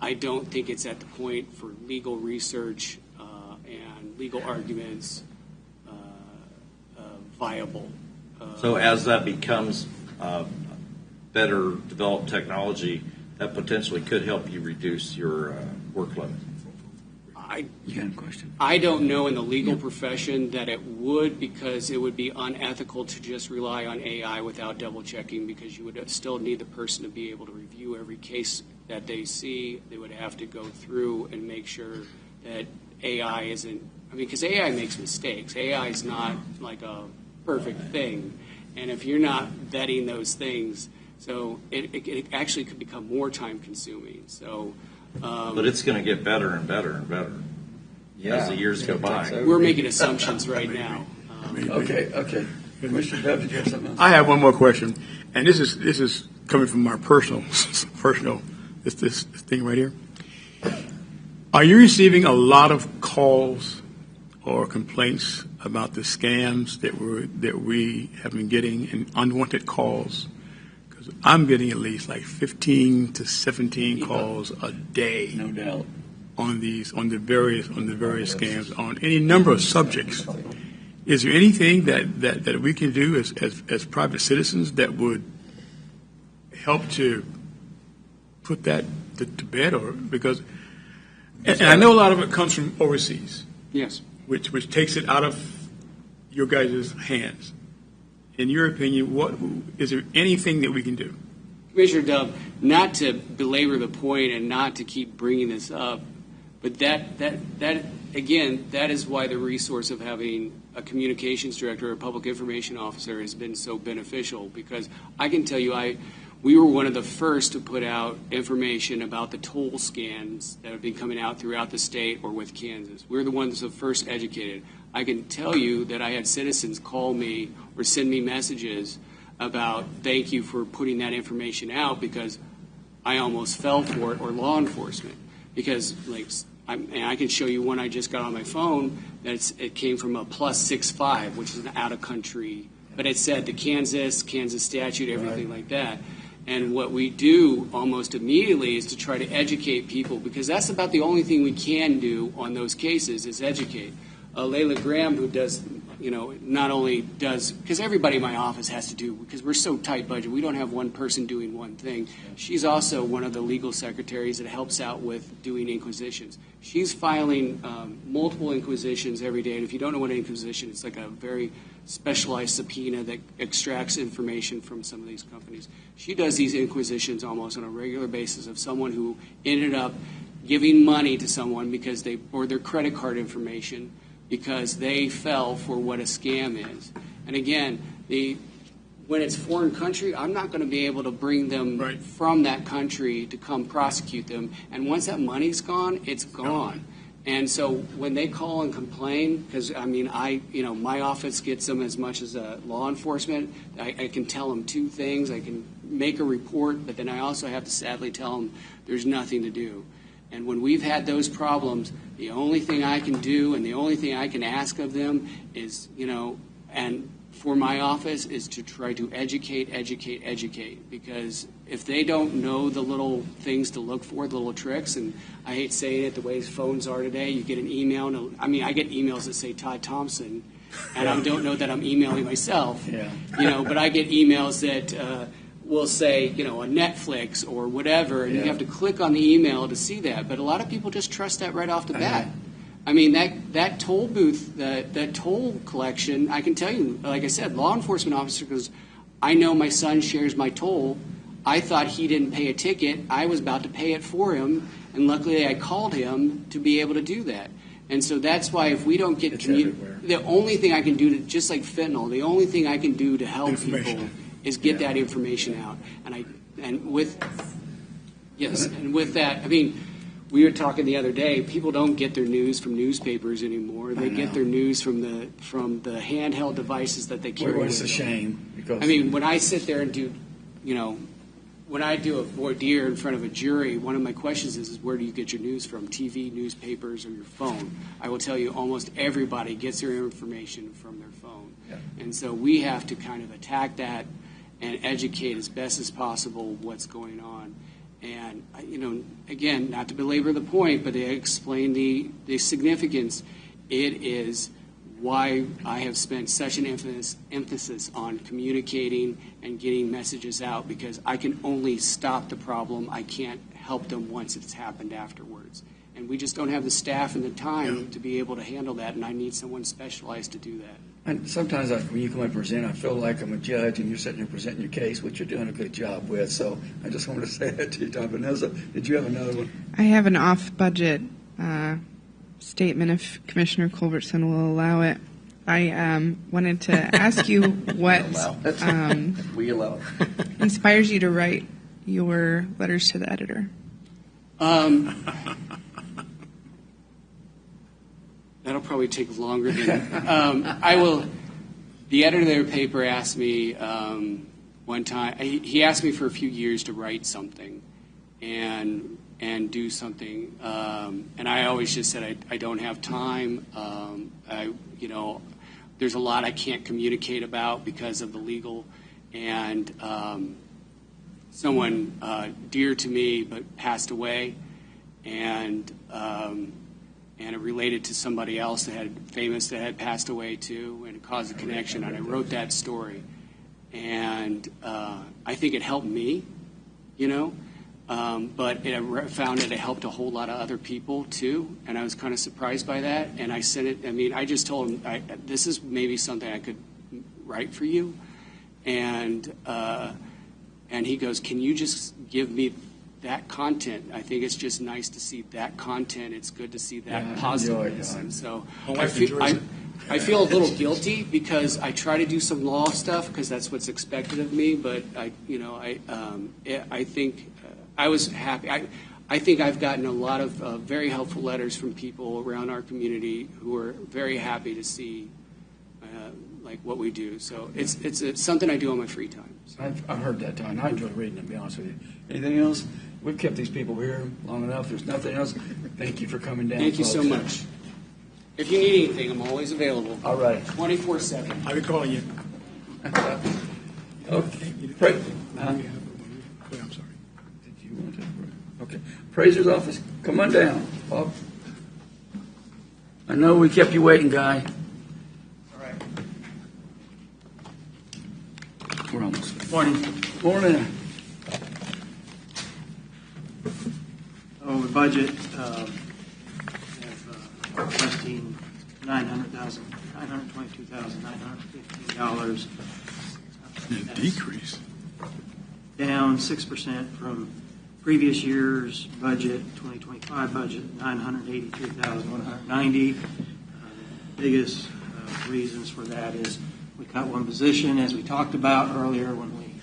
I don't think it's at the point for legal research and legal arguments viable. So as that becomes better developed technology, that potentially could help you reduce your workload. You got a question? I don't know in the legal profession that it would, because it would be unethical to just rely on AI without double checking, because you would still need the person to be able to review every case that they see. They would have to go through and make sure that AI isn't, because AI makes mistakes. AI is not like a perfect thing. And if you're not vetting those things, so it actually could become more time consuming. So, But it's going to get better and better and better as the years go by. we're making assumptions right now. Okay. Commissioner Dove, did you have something else? I have one more question, and this is coming from my personal this thing right here. Are you receiving a lot of calls or complaints about the scams that we have been getting and unwanted calls? Because I'm getting at least like 15 to 17 calls a day. No doubt. On the various scams on any number of subjects. Is there anything that we can do as private citizens that would help to put that to bed, or because and I know a lot of it comes from overseas, Yes. which takes it out of your guys' hands. In your opinion, what is there anything that we can do? Commissioner Dove, not to belabor the point and not to keep bringing this up, but that again, that is why the resource of having a communications director or a public information officer has been so beneficial, because I can tell you we were one of the first to put out information about the toll scans that have been coming out throughout the state or with Kansas. We're the ones that first educated. I can tell you that I had citizens call me or send me messages about thank you for putting that information out, because I almost fell for it, or law enforcement. Because and I can show you one I just got on my phone that it came from a +65, which is an out of country, but it said the Kansas statute, everything like that. And what we do almost immediately is to try to educate people, because that's about the only thing we can do on those cases is educate. Layla Graham, who does, not only does, because everybody in my office has to do, because we're so tight budget, we don't have one person doing one thing. She's also one of the legal secretaries that helps out with doing inquisitions. She's filing multiple inquisitions every day, and if you don't know what an inquisition, it's like a very specialized subpoena that extracts information from some of these companies. She does these inquisitions almost on a regular basis of someone who ended up giving money to someone or their credit card information, because they fell for what a scam is. And again, when it's foreign country, I'm not going to be able to bring them from that country to come prosecute them. And once that money's gone, it's gone. And so when they call and complain, because my office gets them as much as law enforcement. I can tell them two things. I can make a report, but then I also have to sadly tell them there's nothing to do. And when we've had those problems, the only thing I can do and the only thing I can ask of them is, and for my office is to try to educate, because if they don't know the little things to look for, the little tricks, and I hate saying it the way phones are today, you get an email, I get emails that say Todd Thompson, and I don't know that I'm emailing myself, but I get emails that will say, a Netflix or whatever, and you have to click on the email to see that. But a lot of people just trust that right off the bat. That toll booth, that toll collection, I can tell you, like I said, law enforcement officer goes, I know my son shares my toll. I thought he didn't pay a ticket. I was about to pay it for him, and luckily I called him to be able to do that. And so that's why if we don't get the only thing I can do just like fentanyl, the only thing I can do to help people is get that information out. And And with that, I mean, we were talking the other day. People don't get their news from newspapers anymore. They get their news from the handheld devices that they carry. Well, it's a shame because I mean, when I sit there and do, when I do a voir dire in front of a jury, one of my questions is where do you get your news from? TV, newspapers, or your phone? I will tell you, almost everybody gets their information from their phone, and so we have to kind of attack that and educate as best as possible what's going on. And, again, not to belabor the point, but to explain the significance, it is why I have spent such an emphasis on communicating and getting messages out, because I can only stop the problem. I can't help them once it's happened afterwards. And we just don't have the staff and the time to be able to handle that, and I need someone specialized to do that. And sometimes when you come up and present, I feel like I'm a judge and you're sitting there presenting your case, which you're doing a good job with. So I just wanted to say that to you, Tom. Vanessa, did you have another one? I have an off-budget statement, if Commissioner Culbertson will allow it. I wanted to ask you what We allow it. inspires you to write your letters to the editor. That'll probably take longer than I will. The editor of their paper asked me one time. He asked me for a few years to write something and do something, and I always just said I don't have time. There's a lot I can't communicate about because of the legal, and someone dear to me but passed away, and it related to somebody else that had passed away too, and it caused a connection. And I wrote that story, and I think it helped me, but I found that it helped a whole lot of other people too, and I was kind of surprised by that. And I sent it. I mean, I just told him this is maybe something I could write for you, and he goes, "Can you just give me that content? I think it's just nice to see that content. It's good to see that positiveness." And so I feel a little guilty because I try to do some law stuff because that's what's expected of me. But I think I was happy. I think I've gotten a lot of very helpful letters from people around our community who are very happy to see like what we do. So it's something I do on my free time. So. I've heard that, Tom. I enjoy reading it, to be honest with you. Anything else? We've kept these people here long enough. There's nothing else. Thank you for coming down. Thank you so much. If you need anything, I'm always available. All right. 24/7. I'll be calling you. Okay. I'm sorry. Did you want to? Okay. Appraiser's office, come on down, Bob. I know we kept you waiting, Guy. All right. We're almost. Morning. Morning. The budget have requesting $922,915. Decrease. Down 6% from previous year's budget, 2025 budget, $983,190. The biggest reasons for that is we cut one position, as we talked about earlier when we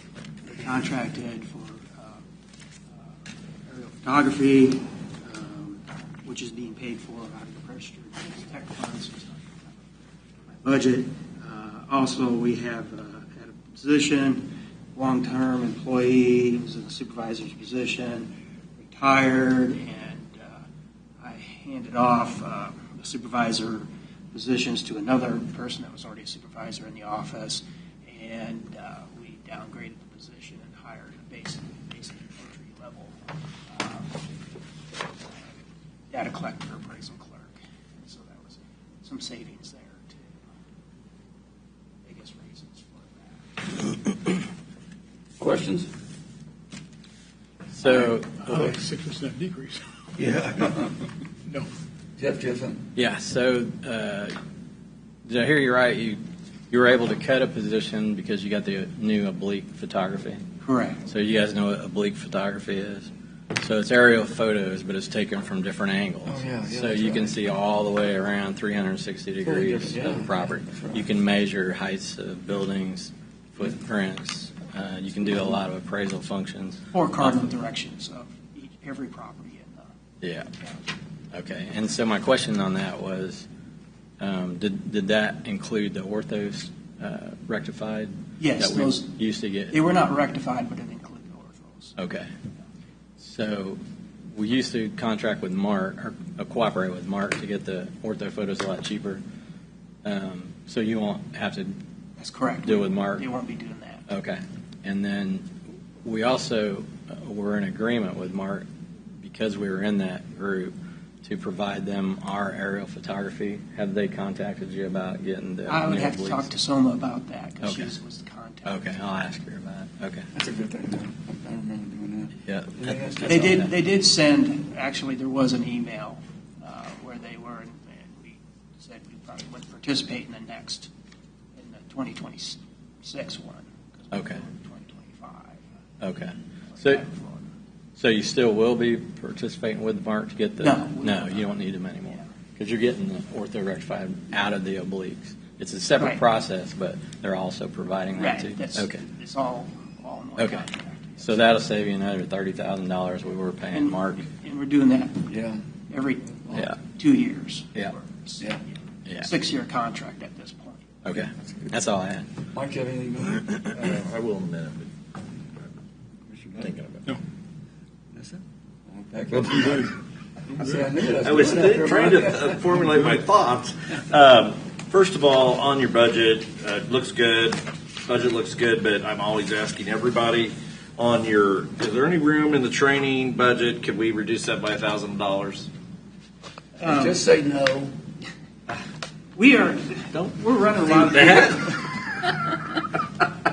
contracted for aerial photography, which is being paid for out of the registered tech funds. So it's not my budget. Also, we have had a position, long-term employee, who was in a supervisor's position, retired, and I handed off the supervisor positions to another person that was already a supervisor in the office, and we downgraded the position and hired a basic entry-level data collector, appraisal clerk. So that was some savings there, too. Biggest reasons for that. Questions? So, 6% decrease. Yeah. No. Jeff, do you have something? yeah, so did I hear you right? You were able to cut a position because you got the new oblique photography? Correct. So you guys know what oblique photography is? So it's aerial photos, but it's taken from different angles. Oh, yeah, so that's you can right. see all the way around 360 degrees different, yeah. of the property. That's right. You can measure heights of buildings, footprints, You can do a lot of appraisal functions. Or cardinal directions of every property in the Yeah. county. Okay. And so my question on that was, did that include the orthos rectified? Yes, that we those used to get. they were not rectified, but it included orthos. Okay. So we used to contract with Mark, or cooperate with Mark to get the ortho photos a lot cheaper. So you won't have to That's correct. deal with Mark? They won't be doing that. Okay. And then we also were in agreement with Mark, because we were in that group, to provide them our aerial photography. Have they contacted you about getting the I would new have to obliques? talk to Soma about that because Okay. she was the contact. Okay, I'll ask her about it. Okay. That's a good thing. I remember doing Yeah. That's They did. They did send. Actually, there was an email where they were, and we said we probably wouldn't participate in the 2026 one. 'Cause we're Okay. in 2025. Okay. So, so you still will be participating with Mark to get the? No. No, you don't need them anymore. Yeah. Because you're getting the ortho rectified out of the obliques. It's a separate Right. process, but they're also providing that Right. too? That's, Okay. It's all in one Okay. contract. So that'll save you another $30,000 we were paying And Mark. And we're doing that Yeah. every Yeah. 2 years. Yeah. It's Yeah. Yeah. 6-year contract at this point. Okay. That's all I had. Mike, you have anything more? I will in a minute. Thinking about it. That's it? I'll back up. I said, I knew it. I was doing that for trying Mike. to formulate my thoughts. First of all, on your budget, it looks good. Budget looks good, but I'm always asking everybody on your, is there any room in the training budget? Could we reduce that by $1,000? Just say no. We're running a lot of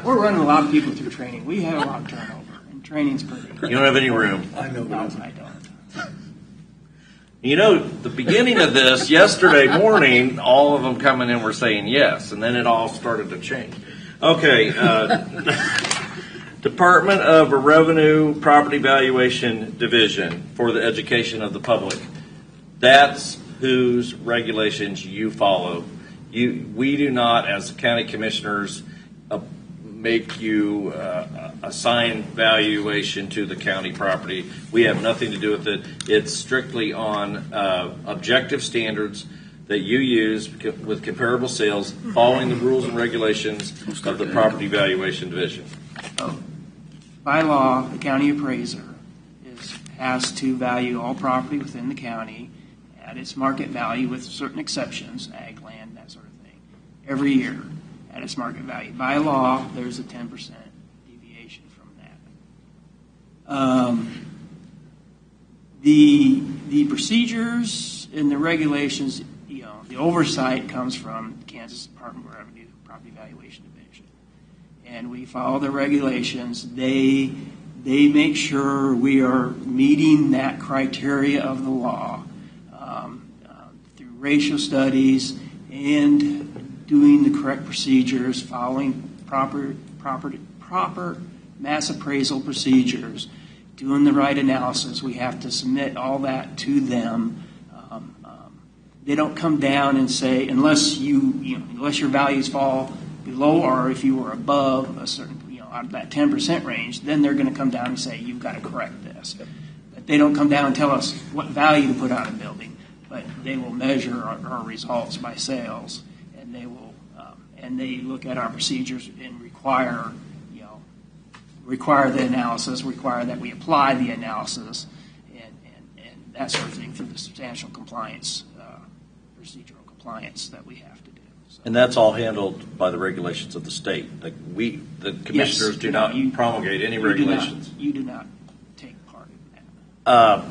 we're running a lot of people through training. We have a lot of turnover, and training's pretty. You don't have any room. I know, No, but I don't. You know, the beginning of this, yesterday morning, all of them coming in were saying yes, and then it all started to change. Okay, Department of Revenue Property Valuation Division for the education of the public. That's whose regulations you follow. We do not, as county commissioners, make you assign valuation to the county property. We have nothing to do with it. It's strictly on objective standards that you use with comparable sales, following the rules and regulations of the Property Valuation Division. By law, the county appraiser has to value all property within the county at its market value, with certain exceptions, ag land, that sort of thing, every year at its market value. By law, there's a 10% deviation from that. The procedures and the regulations, the oversight comes from Kansas Department of Revenue Property Valuation Division, and we follow the regulations. They make sure we are meeting that criteria of the law through ratio studies and doing the correct procedures, following proper mass appraisal procedures, doing the right analysis. We have to submit all that to them. They don't come down and say, unless your values fall below, or if you were above a certain, out of that 10% range, then they're going to come down and say, you've got to correct this. But they don't come down and tell us what value to put on a building, but they will measure our results by sales, and they will, and they look at our procedures and require the analysis, require that we apply the analysis, and that sort of thing through the substantial compliance, procedural compliance that we have to do. So. And that's all handled by the regulations of the state. Like the commissioners Yes, do not promulgate any regulations. You do not take part in that.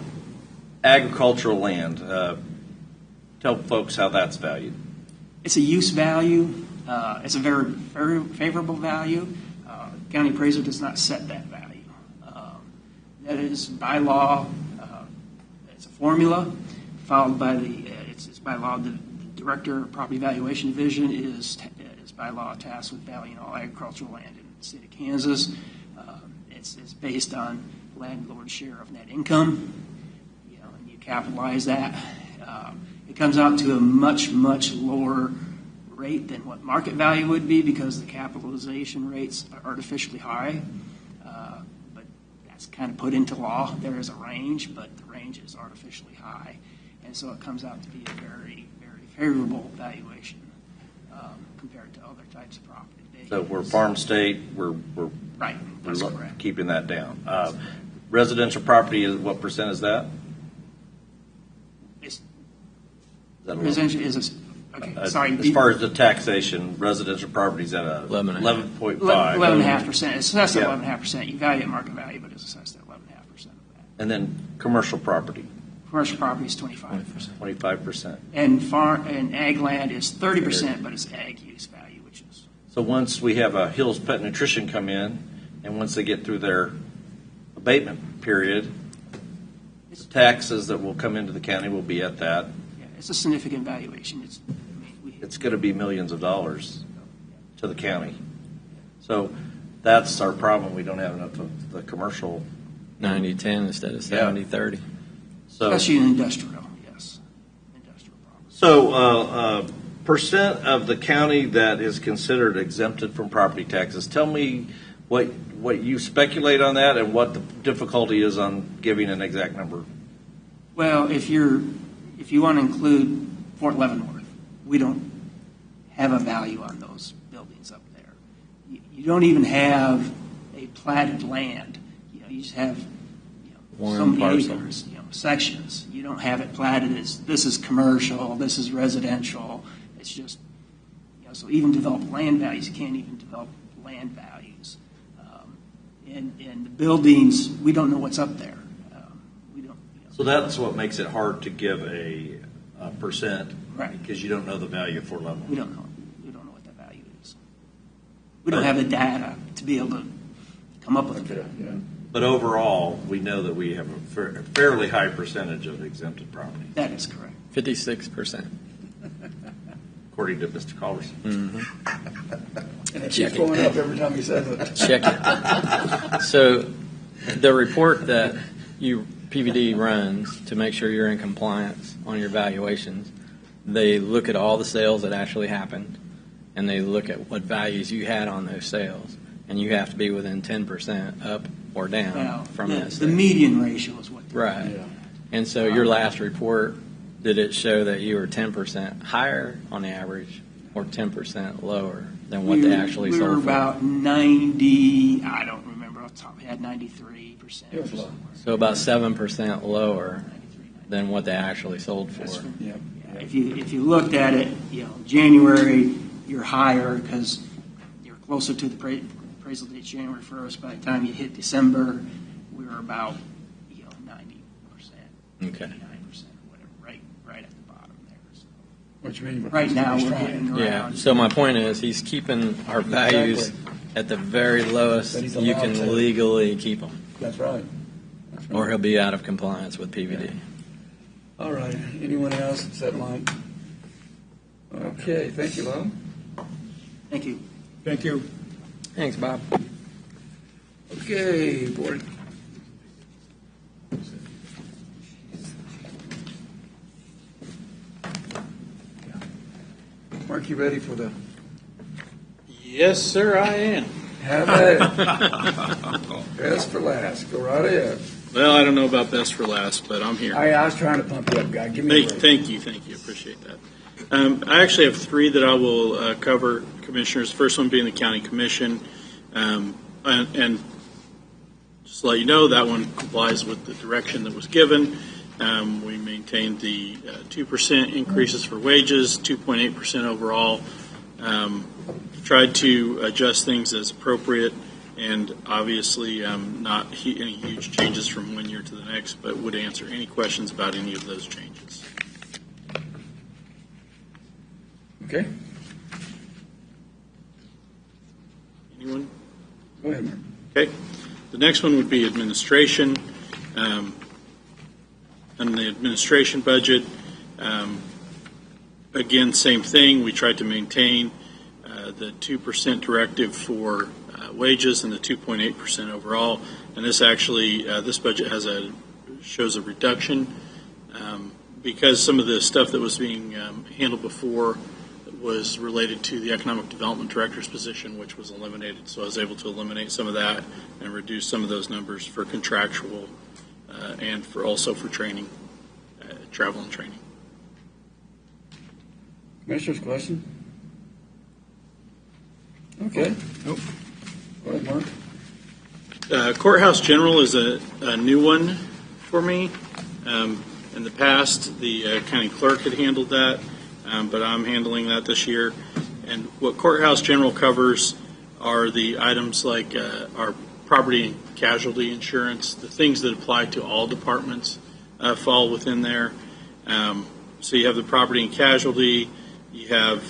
Agricultural land. Tell folks how that's valued. It's a use value. It's a very, very favorable value. County appraiser does not set that value. That is by law. It's a formula followed by it's by law. The director of Property Valuation Division is by law tasked with valuing all agricultural land in the state of Kansas. It's based on landlord's share of net income. And you capitalize that. It comes out to a much, much lower rate than what market value would be because the capitalization rates are artificially high. But that's kind of put into law. There is a range, but the range is artificially high. And so it comes out to be a very, very favorable valuation compared to other types of property. So we're farm state, we're Right, that's correct. keeping that down. Residential property, what percent is that? It's, Is that a residential is sorry. As far as the taxation, residential properties at a 11.5. 11.5%. It's assessed at Yeah. 11.5%. You value at market value, but it's assessed at 11.5% of that. And then commercial property, Commercial property is 25%. 25%. And ag land is 30%, but it's ag use value, which is So once we have a Hills Pet Nutrition come in, and once they get through their abatement period, the taxes that will come into the county will be at that. yeah, it's a significant valuation. It's going to be millions of dollars to the county. So that's our problem. We don't have enough of the commercial. 90-10 instead of 70-30. So, Especially in industrial, yes. Industrial property. so percent of the county that is considered exempted from property taxes. Tell me what you speculate on that and what the difficulty is on giving an exact number. Well, if you want to include Fort Leavenworth, we don't have a value on those buildings up there. You don't even have a platted land. You just have One so many parcel. acres, sections. You don't have it platted as this is commercial, this is residential. It's just so even develop land values, you can't even develop land values. And the buildings, we don't know what's up there. We don't. So that's what makes it hard to give a percent, Right. Because you don't know the value of Fort Leavenworth. We don't know. We don't know what that value is. We don't have the data to be able to come up with it. But overall, we know that we have a fairly high percentage of exempted property, That is correct. 56%. according to Mr. Culverson. And it keeps going up every time he says it. Check it. So the report that PVD runs to make sure you're in compliance on your valuations, they look at all the sales that actually happened, and they look at what values you had on those sales, and you have to be within 10% up or down Now, from the, that. the median ratio is what. Right. Yeah. And so your last report, did it show that you were 10% higher on the average or 10% lower than what they actually we sold were for? about 90, I don't remember off the top of my head, 93%. It was low. So about 7% lower than what they actually sold for. That's right. Yep. Yeah, if you looked at it, January, you're higher because you're closer to the appraisal date, January 1st. By the time you hit December, we were about 90%, Okay. 89%, whatever, right at the bottom there. So What you mean? right now, we're hitting around. Yeah. So my point is, he's keeping our values at the very lowest That he's you allowed can to. legally keep them, That's right. That's right. or he'll be out of compliance with PVD. All right. Anyone else except Mike? Okay. Thank you, Lon. Thank you. Thank you. Thanks, Bob. Okay, board. Mark, you ready for the? Yes, sir, I am. Have at it. Best for last. Go right ahead. Well, I don't know about best for last, but I'm here. I was trying to pump you up, guy. Give me a break. Thank you. Appreciate that. I actually have three that I will cover, Commissioners. First one being the County Commission. And just to let you know, that one complies with the direction that was given. We maintained the 2% increases for wages, 2.8% overall. Tried to adjust things as appropriate, and obviously not any huge changes from one year to the next, but would answer any questions about any of those changes. Okay. Anyone? Go ahead, Mark. Okay. The next one would be administration. And the administration budget, again, same thing. We tried to maintain the 2% directive for wages and the 2.8% overall. And this actually, this budget shows a reduction because some of the stuff that was being handled before was related to the economic development director's position, which was eliminated. So I was able to eliminate some of that and reduce some of those numbers for contractual and also for training, travel and training. Commissioner's question? Okay. Nope. Go ahead, Mark. Courthouse General is a new one for me. In the past, the county clerk had handled that, but I'm handling that this year. And what Courthouse General covers are the items like our property and casualty insurance, the things that apply to all departments fall within there. So you have the property and casualty, you have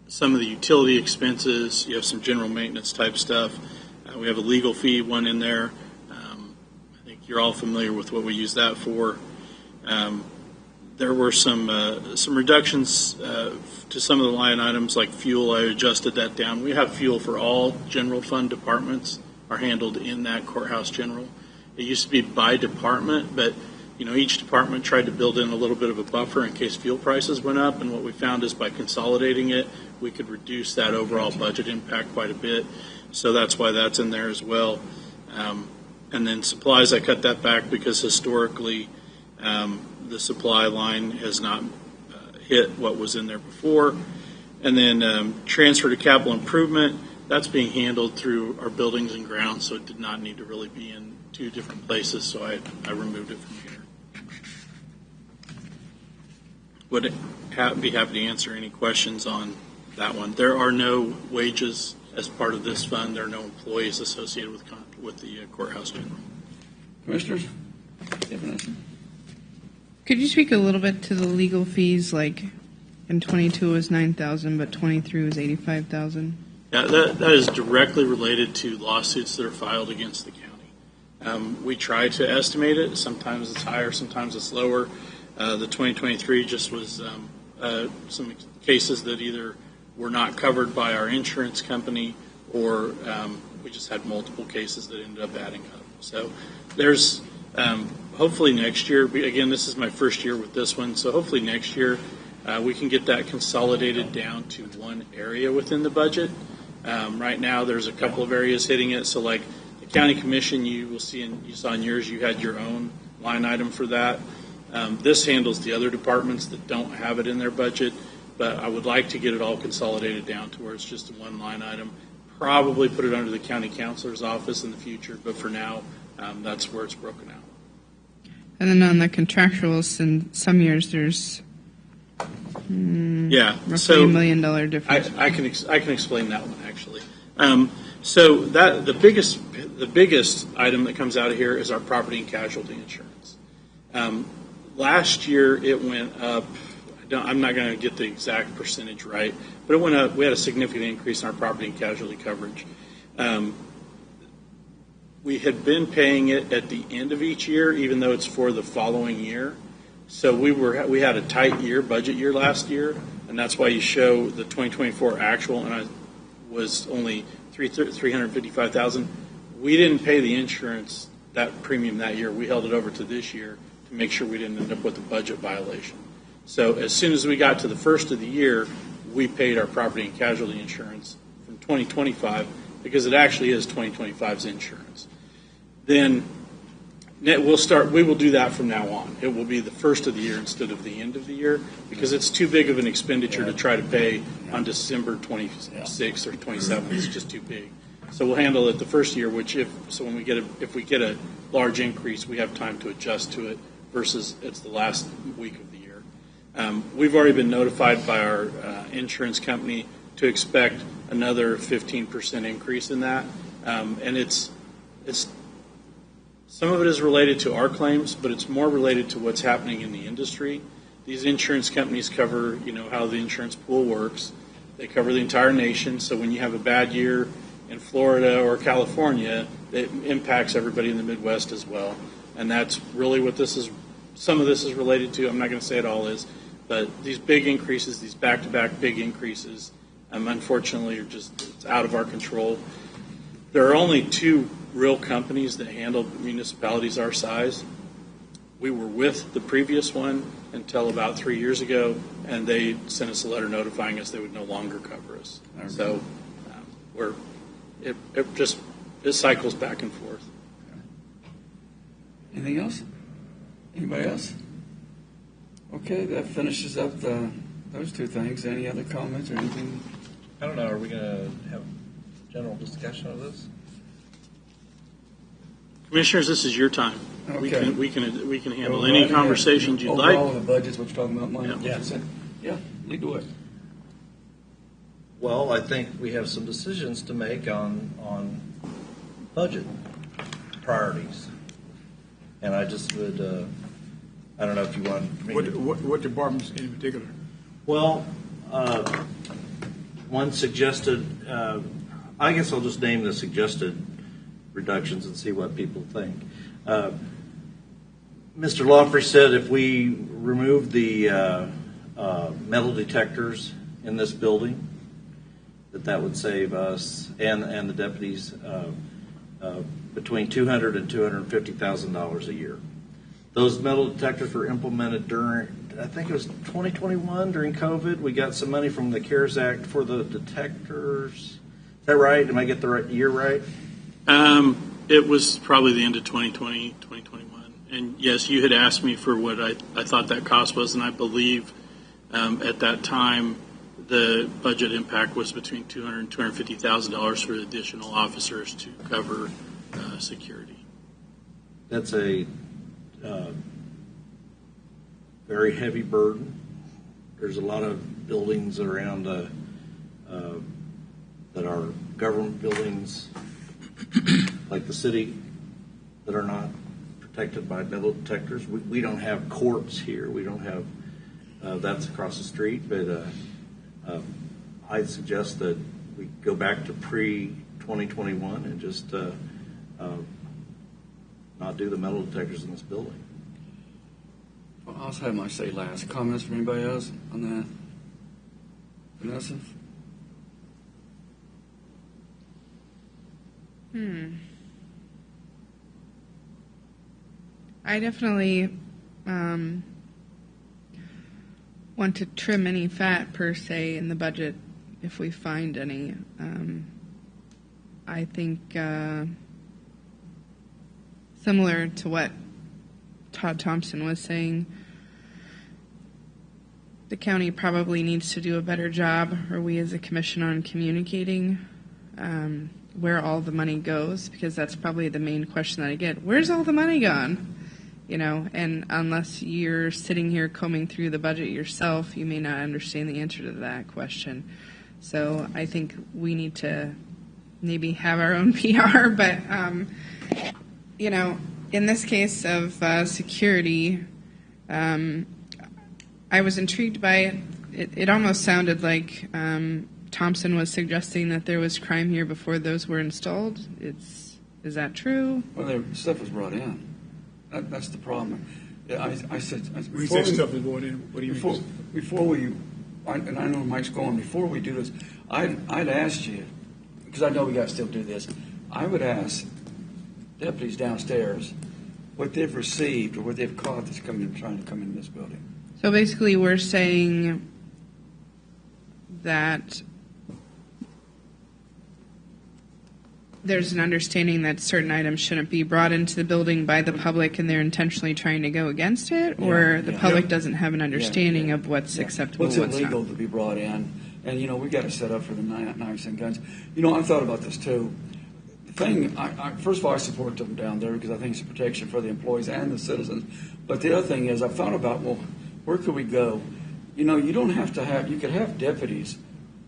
some of the utility expenses, you have some general maintenance type stuff. We have a legal fee one in there. I think you're all familiar with what we use that for. There were some reductions to some of the line items like fuel. I adjusted that down. We have fuel for all general fund departments are handled in that Courthouse General. It used to be by department, but each department tried to build in a little bit of a buffer in case fuel prices went up, and what we found is by consolidating it, we could reduce that overall budget impact quite a bit. So that's why that's in there as well. And then supplies, I cut that back because historically the supply line has not hit what was in there before. And then transfer to capital improvement, that's being handled through our buildings and grounds, so it did not need to really be in two different places, so I removed it from here. Would be happy to answer any questions on that one. There are no wages as part of this fund. There are no employees associated with the Courthouse General. Commissioners? Definition. Could you speak a little bit to the legal fees? Like in 22 it was 9,000, but 23 was 85,000. Yeah, that is directly related to lawsuits that are filed against the county. We try to estimate it. Sometimes it's higher, sometimes it's lower. The 2023 just was some cases that either were not covered by our insurance company or we just had multiple cases that ended up adding up. So there's hopefully next year, again, this is my first year with this one, so hopefully next year we can get that consolidated down to one area within the budget. Right now there's a couple of areas hitting it, so like the county commission, you will see, you saw in yours, you had your own line item for that. This handles the other departments that don't have it in their budget, but I would like to get it all consolidated down to where it's just one line item. Probably put it under the county counselor's office in the future, but for now, that's where it's broken out. And then on the contractuals, in some years there's roughly $1 million difference. I can explain that one actually. So that the biggest item that comes out of here is our property and casualty insurance. Last year it went up. I'm not going to get the exact percentage right, but it went up. We had a significant increase in our property and casualty coverage. We had been paying it at the end of each year, even though it's for the following year. So we had a tight budget year last year, and that's why you show the 2024 actual, and I was only $355,000. We didn't pay the insurance, that premium that year. We held it over to this year to make sure we didn't end up with a budget violation. So as soon as we got to the first of the year, we paid our property and casualty insurance from 2025 because it actually is 2025's insurance. Then we will do that from now on. It will be the first of the year instead of the end of the year because it's too big of an expenditure to try to pay on December 26th or 27th. It's just too big. So we'll handle it the first year, if we get a large increase, we have time to adjust to it versus it's the last week of the year. We've already been notified by our insurance company to expect another 15% increase in that, and it's some of it is related to our claims, but it's more related to what's happening in the industry. These insurance companies cover, how the insurance pool works. They cover the entire nation, so when you have a bad year in Florida or California, it impacts everybody in the Midwest as well. And that's really what some of this is related to. I'm not going to say it all is, but these big increases, these back-to-back big increases, unfortunately, it's out of our control. There are only two real companies that handle municipalities our size. We were with the previous one until about 3 years ago, and they sent us a letter notifying us they would no longer cover us. So it cycles back and forth. Anything else? Anybody else? Okay, that finishes up those two things. Any other comments or anything? I don't know, are we going to have a general discussion of this? Commissioners, this is your time. Okay. We can handle Go any right conversations ahead. you'd like. Overall, the budget's what you're talking about, Mike? Yeah. Yeah, you do it. Well, I think we have some decisions to make on budget priorities. And I just would, I don't know if you want me to. What departments in particular? Well, one suggested, I guess I'll just name the suggested reductions and see what people think. Mr. Lawfrey said if we remove the metal detectors in this building, that would save us and the deputies between $200,000 and $250,000 a year. Those metal detectors were implemented during, I think it was 2021 during COVID. We got some money from the CARES Act for the detectors. Is that right? Am I get the right year right? It was probably the end of 2020, 2021. And yes, you had asked me for what I thought that cost was, and I believe at that time the budget impact was between $200,000 and $250,000 for additional officers to cover security. That's a very heavy burden. There's a lot of buildings around that are government buildings, like the city, that are not protected by metal detectors. We don't have courts here. We don't have that's across the street. But I'd suggest that we go back to pre-2021 and just not do the metal detectors in this building. Well, I'll have my say last. Comments from anybody else on that? Vanessa? I definitely want to trim any fat, per se, in the budget if we find any. I think similar to what Todd Thompson was saying, the county probably needs to do a better job, or we as a commission, on communicating where all the money goes, because that's probably the main question that I get. Where's all the money gone? You know, and unless you're sitting here combing through the budget yourself, you may not understand the answer to that question. So I think we need to maybe have our own PR, but, you know, in this case of security, I was intrigued by it. It almost sounded like Thompson was suggesting that there was crime here before those were installed. Is that true? Well, the stuff was brought in. That's the problem. I said When you say stuff is going in, what do you mean? Before we, and I know Mike's going, before we do this, I'd asked you, because I know we got to still do this, I would ask deputies downstairs what they've received or what they've caught that's trying to come into this building. So basically we're saying that there's an understanding that certain items shouldn't be brought into the building by the public and they're intentionally trying to go against it, or the public doesn't have an understanding of what's acceptable, What's what's illegal not. to be brought in. And, you know, we got to set up for the knives and guns. You know, I thought about this, too. The thing, first of all, I support them down there because I think it's a protection for the employees and the citizens. But the other thing is, I thought about, well, where could we go? You know, you don't have to have, you could have deputies,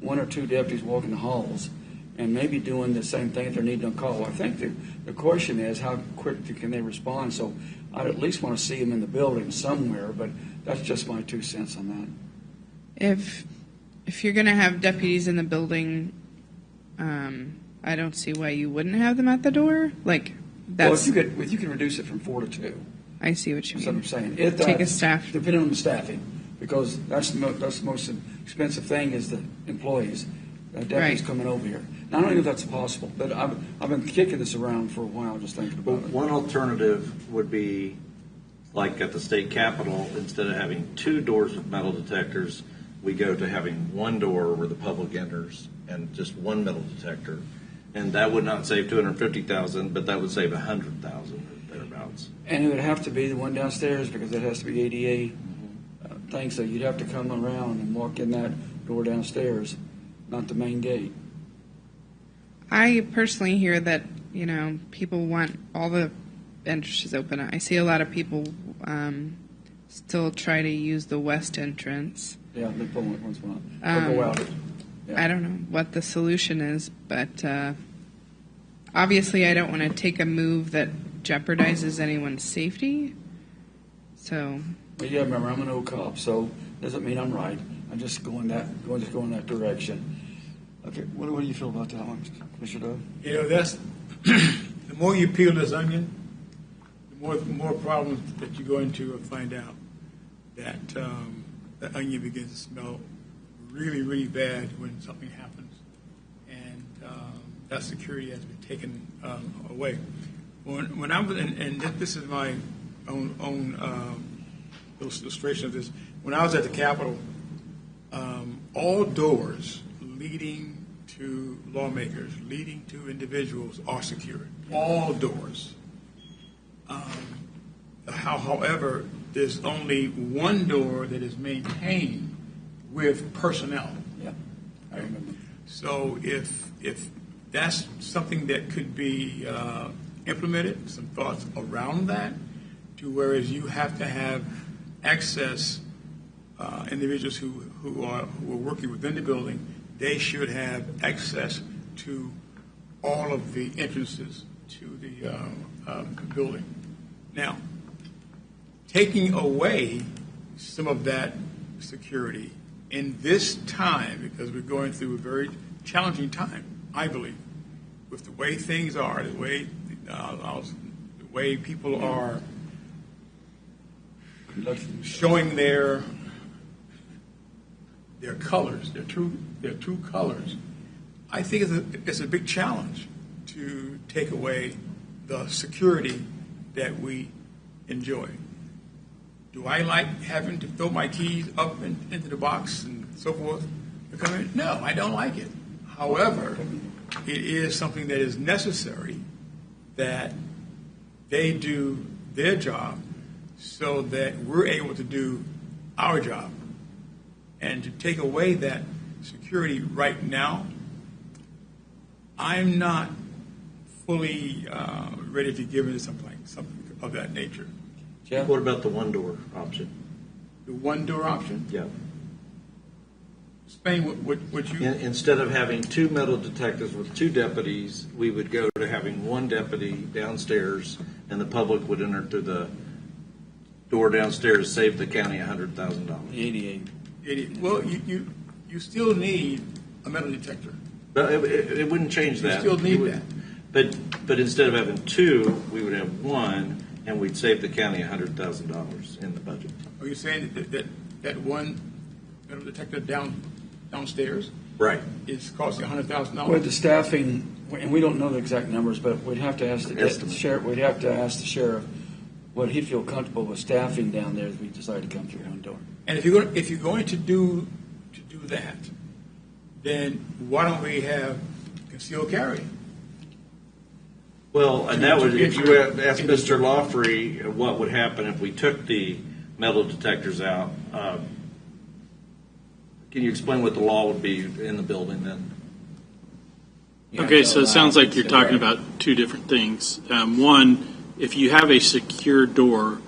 one or two deputies walking the halls and maybe doing the same thing if they're needing a call. I think the question is, how quick can they respond? So I'd at least want to see them in the building somewhere, but that's just my 2 cents on that. If you're going to have deputies in the building, I don't see why you wouldn't have them at the door. Like, that's. Well, if you could reduce it from 4 to 2. I see what you mean. That's what I'm saying. Take a staff. Depending on the staffing, because that's the most expensive thing is the employees. Deputies coming over here. Now, I don't know if that's possible, but I've been kicking this around for a while, just thinking about it. One alternative would be like at the state capitol, instead of having 2 doors with metal detectors, we go to having 1 door where the public enters and just 1 metal detector. And that would not save $250,000, but that would save $100,000 or thereabouts. And it would have to be the one downstairs because it has to be ADA thing, so you'd have to come around and walk in that door downstairs, not the main gate. I personally hear that, people want all the entrances open. I see a lot of people still try to use the west entrance. Yeah, they pull it once in a while. Or go out. Yeah. I don't know what the solution is, but obviously I don't want to take a move that jeopardizes anyone's safety. So. But yeah, remember, I'm an old cop, so doesn't mean I'm right. I'm just going that direction. Okay, what do you feel about that one, Mr. Doug? That's the more you peel this onion, the more problems that you go into and find out that the onion begins to smell really, really bad when something happens, and that security has been taken away. When I was, and this is my own illustration of this. When I was at the Capitol, all doors leading to lawmakers, leading to individuals are secured. All doors. However, there's only 1 door that is maintained with personnel. Yeah, I remember. So if that's something that could be implemented, some thoughts around that, to whereas you have to have access, individuals who are working within the building, they should have access to all of the entrances to the building. Now, taking away some of that security in this time, because we're going through a very challenging time, I believe, with the way things are, the way people are showing their colors, their true colors. I think it's a big challenge to take away the security that we enjoy. Do I like having to throw my keys up into the box and so forth to come in? No, I don't like it. However, it is something that is necessary that they do their job so that we're able to do our job. And to take away that security right now, I'm not fully ready to give it something of that nature. Jeff? What about the 1 door option? The 1 door option? Yeah. Explain what you... Instead of having 2 metal detectors with 2 deputies, we would go to having 1 deputy downstairs, and the public would enter through the door downstairs, save the county $100,000. 88. Well, you still need a metal detector. But it wouldn't change that. You still need that. But instead of having 2, we would have 1, and we'd save the county $100,000 in the budget. Are you saying that 1 metal detector downstairs Right. is costing $100,000? With the staffing, and we don't know the exact numbers, but we'd have to ask the sheriff. We'd have to ask the sheriff what he'd feel comfortable with staffing down there if we decide to come through 1 door. And if you're going to do that, then why don't we have concealed carry? Well, and that would, if you asked Mr. Lawfrey what would happen if we took the metal detectors out, can you explain what the law would be in the building then? Okay, so it sounds like you're talking about 2 different things. One, if you have a secure door,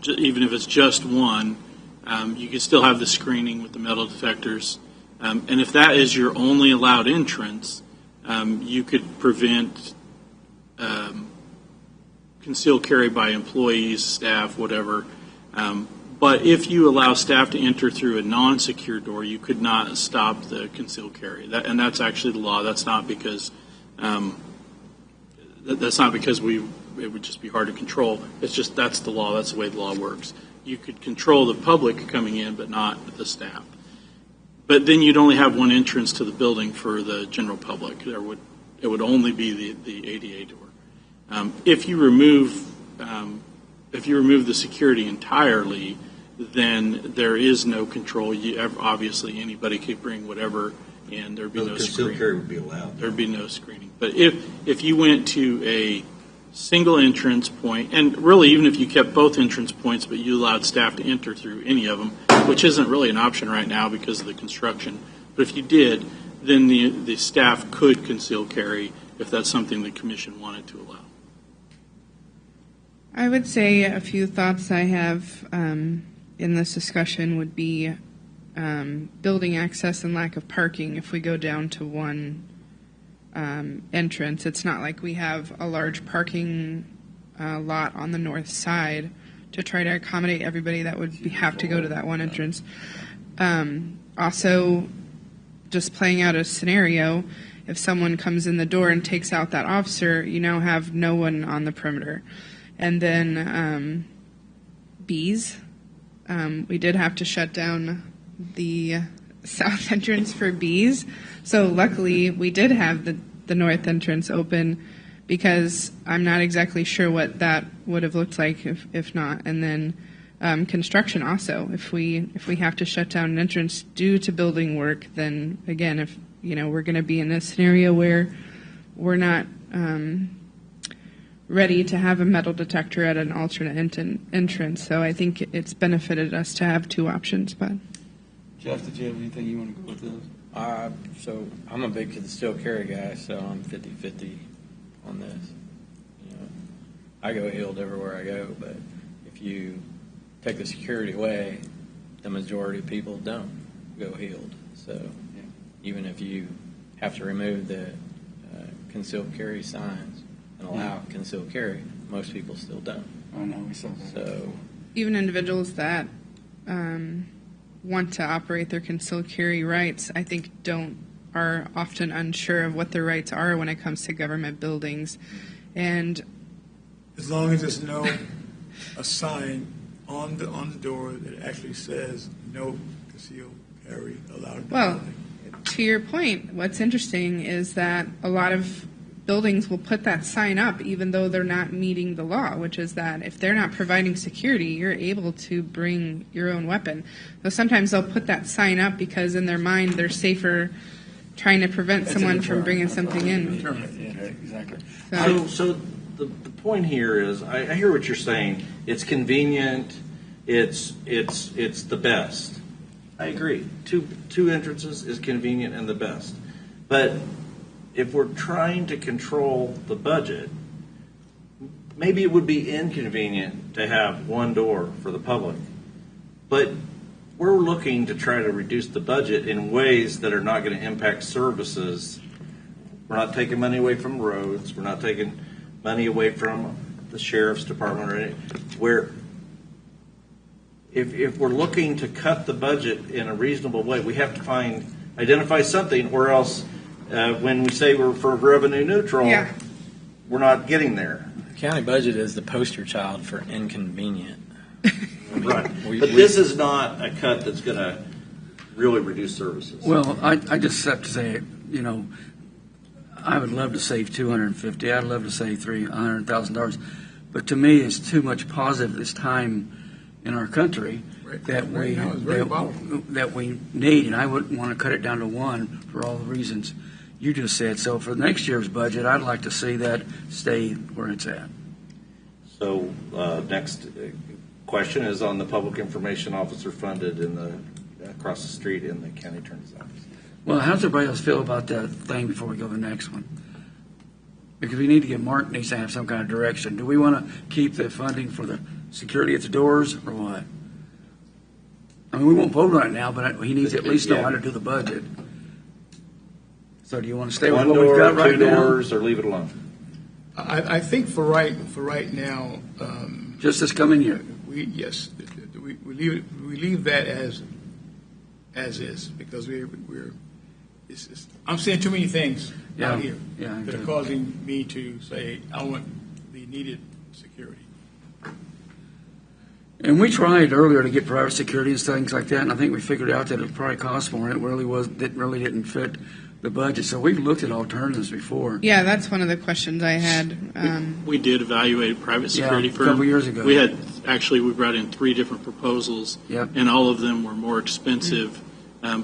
even if it's just 1, you can still have the screening with the metal detectors. And if that is your only allowed entrance, you could prevent concealed carry by employees, staff, whatever. But if you allow staff to enter through a non-secure door, you could not stop the concealed carry. And that's actually the law. That's not because it would just be hard to control. It's just that's the law. That's the way the law works. You could control the public coming in, but not the staff. But then you'd only have 1 entrance to the building for the general public. It would only be the ADA door. If you remove if you remove the security entirely, then there is no control. Obviously, anybody could bring whatever, and there'd be no Concealed screening. carry would be allowed. There'd be no screening. But if you went to a single entrance point, and really even if you kept both entrance points, but you allowed staff to enter through any of them, which isn't really an option right now because of the construction, but if you did, then the staff could conceal carry if that's something the commission wanted to allow. I would say a few thoughts I have in this discussion would be building access and lack of parking. If we go down to one entrance, it's not like we have a large parking lot on the north side to try to accommodate everybody that would have to go to that one entrance. Also, just playing out a scenario, if someone comes in the door and takes out that officer, you now have no one on the perimeter. And then bees. We did have to shut down the south entrance for bees. So luckily we did have the north entrance open, because I'm not exactly sure what that would have looked like if not. And then construction also. If we have to shut down an entrance due to building work, then again, if we're going to be in a scenario where we're not ready to have a metal detector at an alternate entrance. So I think it's benefited us to have two options. But Jeff, did you have anything you want to go with this? So I'm a big concealed carry guy, so I'm 50-50 on this. I go healed everywhere I go, but if you take the security away, the majority of people don't go healed. So even if you have to remove the concealed carry signs and allow concealed carry, most people still don't. I know, we saw that. So even individuals that want to operate their concealed carry rights, I think are often unsure of what their rights are when it comes to government buildings. And As long as there's a sign on the door that actually says no concealed carry allowed in the well, building. to your point, what's interesting is that a lot of buildings will put that sign up even though they're not meeting the law, which is that if they're not providing security, you're able to bring your own weapon. So sometimes they'll put that sign up because in their mind they're safer trying to prevent someone from bringing something in. Yeah, exactly. So the point here is, I hear what you're saying. It's convenient. It's the best. I agree. Two entrances is convenient and the best. But if we're trying to control the budget, maybe it would be inconvenient to have one door for the public. But we're looking to try to reduce the budget in ways that are not going to impact services. We're not taking money away from roads. We're not taking money away from the sheriff's department or anything. Where if we're looking to cut the budget in a reasonable way, we have to identify something, or else when we say we're for revenue neutral, we're not getting there. the county budget is the poster child for inconvenient. Right. But this is not a cut that's going to really reduce services. Well, I just have to say, I would love to save $250. I'd love to save $300,000. But to me, it's too much positive this time in our country that we need, and I wouldn't want to cut it down to one for all the reasons you just said. So for next year's budget, I'd like to see that stay where it's at. So next question is on the public information officer funded across the street in the county attorney's office. Well, how does everybody else feel about that thing before we go to the next one? Because we need to get Mark needs to have some kind of direction. Do we want to keep the funding for the security at the doors or what? I mean, we won't vote on it now, but he needs to at least know how to do the budget. So do you want to stay with what we've got right now? 1 door, 2 doors, or leave it alone? I think for right now, Just this coming year? we leave that as is, because I'm seeing too many things out here that are causing me to say I want the needed security. And we tried earlier to get private security and things like that, and I think we figured out that it would probably cost more, and it really didn't fit the budget. So we've looked at alternatives before. Yeah, that's one of the questions I had. We did evaluate a private security a firm. couple years ago. We brought in 3 different proposals, Yep. and all of them were more expensive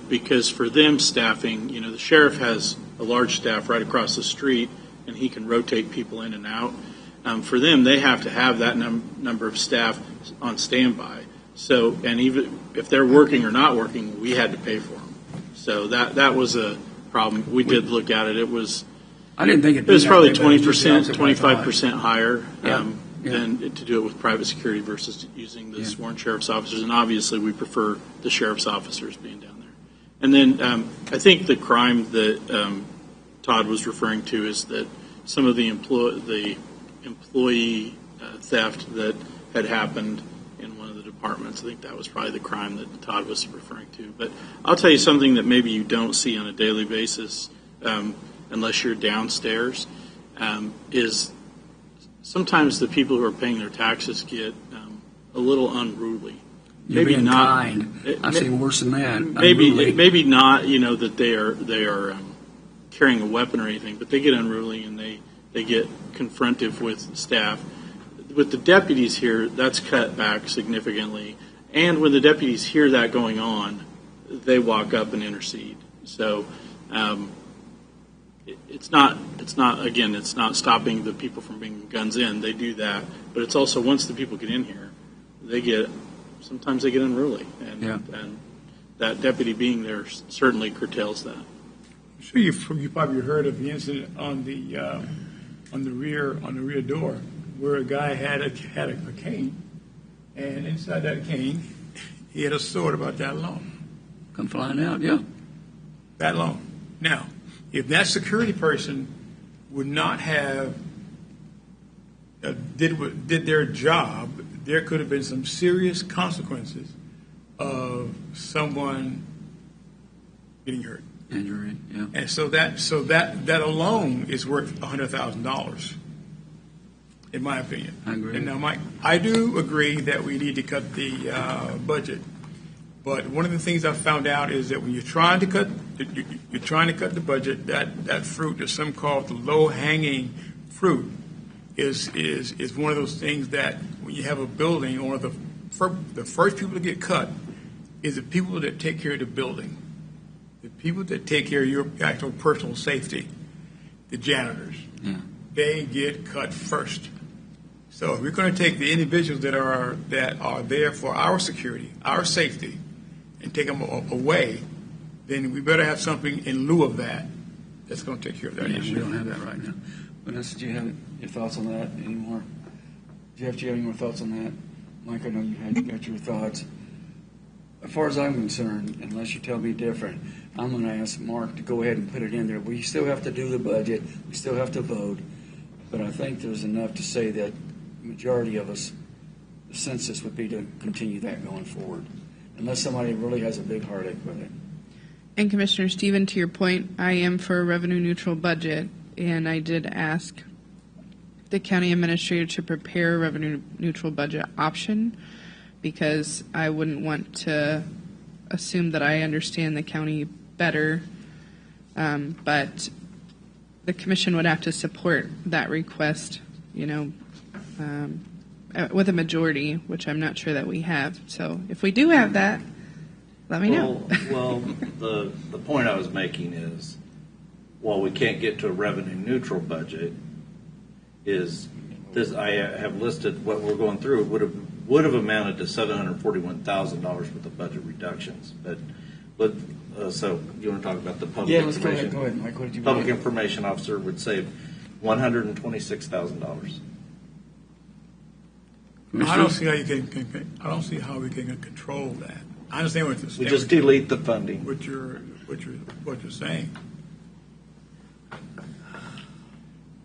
because for them staffing, the sheriff has a large staff right across the street, and he can rotate people in and out. For them, they have to have that number of staff on standby. So, and even if they're working or not working, we had to pay for them. So that was a problem. We did look at it. It was. I didn't think It was probably 20%, just 25% higher Yeah. than to do it with private security versus using the sworn sheriff's officers. And obviously, we prefer the sheriff's officers being down there. And then I think the crime that Todd was referring to is that some of the employee theft that had happened in one of the departments. I think that was probably the crime that Todd was referring to. But I'll tell you something that maybe you don't see on a daily basis unless you're downstairs, is sometimes the people who are paying their taxes get a little unruly. You're Maybe being not. kind. I've seen worse than that. Maybe not. That they are carrying a weapon or anything, but they get unruly and they get confrontive with staff. With the deputies here, that's cut back significantly. And when the deputies hear that going on, they walk up and intercede. So it's not stopping the people from bringing guns in. They do that, but it's also once the people get in here, sometimes they get unruly, and that deputy being there certainly curtails that. I'm sure you probably heard of the incident on the rear door where a guy had a cane, and inside that cane he had a sword about that long. Come flying out, yeah. That long. Now, if that security person would not have did their job, there could have been some serious consequences of someone getting hurt. Injury, yeah. And so that alone is worth $100,000, in my opinion. I agree. And now, Mike, I do agree that we need to cut the budget. But one of the things I've found out is that when you're trying to cut the budget, that fruit, that some call the low-hanging fruit, is one of those things that when you have a building, one of the first people to get cut is the people that take care of the building, the people that take care of your actual personal safety, the janitors. Yeah. They get cut first. So if we're going to take the individuals that are there for our security, our safety, and take them away, then we better have something in lieu of that that's going to take care of that issue. We don't have that right now. Vanessa, do you have your thoughts on that anymore? Jeff, do you have any more thoughts on that? Mike, I know you got your thoughts. As far as I'm concerned, unless you tell me different, I'm going to ask Mark to go ahead and put it in there. We still have to do the budget. We still have to vote. But I think there's enough to say that the majority of us, the census would be to continue that going forward, unless somebody really has a big heartache with it. And Commissioner Stephen, to your point, I am for a revenue-neutral budget, and I did ask the county administrator to prepare a revenue-neutral budget option because I wouldn't want to assume that I understand the county better, but the commission would have to support that request, with a majority, which I'm not sure that we have. So if we do have that, let me know. Well, the point I was making is, while we can't get to a revenue neutral budget, is this I have listed what we're going through would have amounted to $741,000 worth of budget reductions. But so you want to talk about the public information? Go ahead, Mike. What did you Public information officer would save $126,000. I don't see how you can. I don't see how we can control that. I understand what you're saying. We just delete the funding. What you're saying.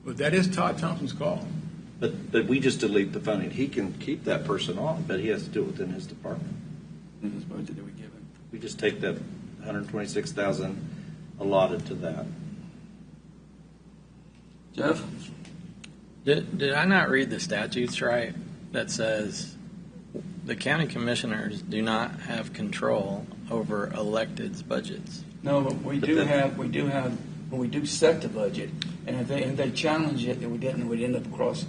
But that is Todd Thompson's call. But we just delete the funding. He can keep that person on, but he has to do it within his department. In his budget that we give him. We just take that $126,000 allotted to that. Jeff? Did I not read the statutes right that says the county commissioners do not have control over electeds' budgets? No, but we do have, when we do set the budget, and if they challenge it, then we didn't, we'd end up across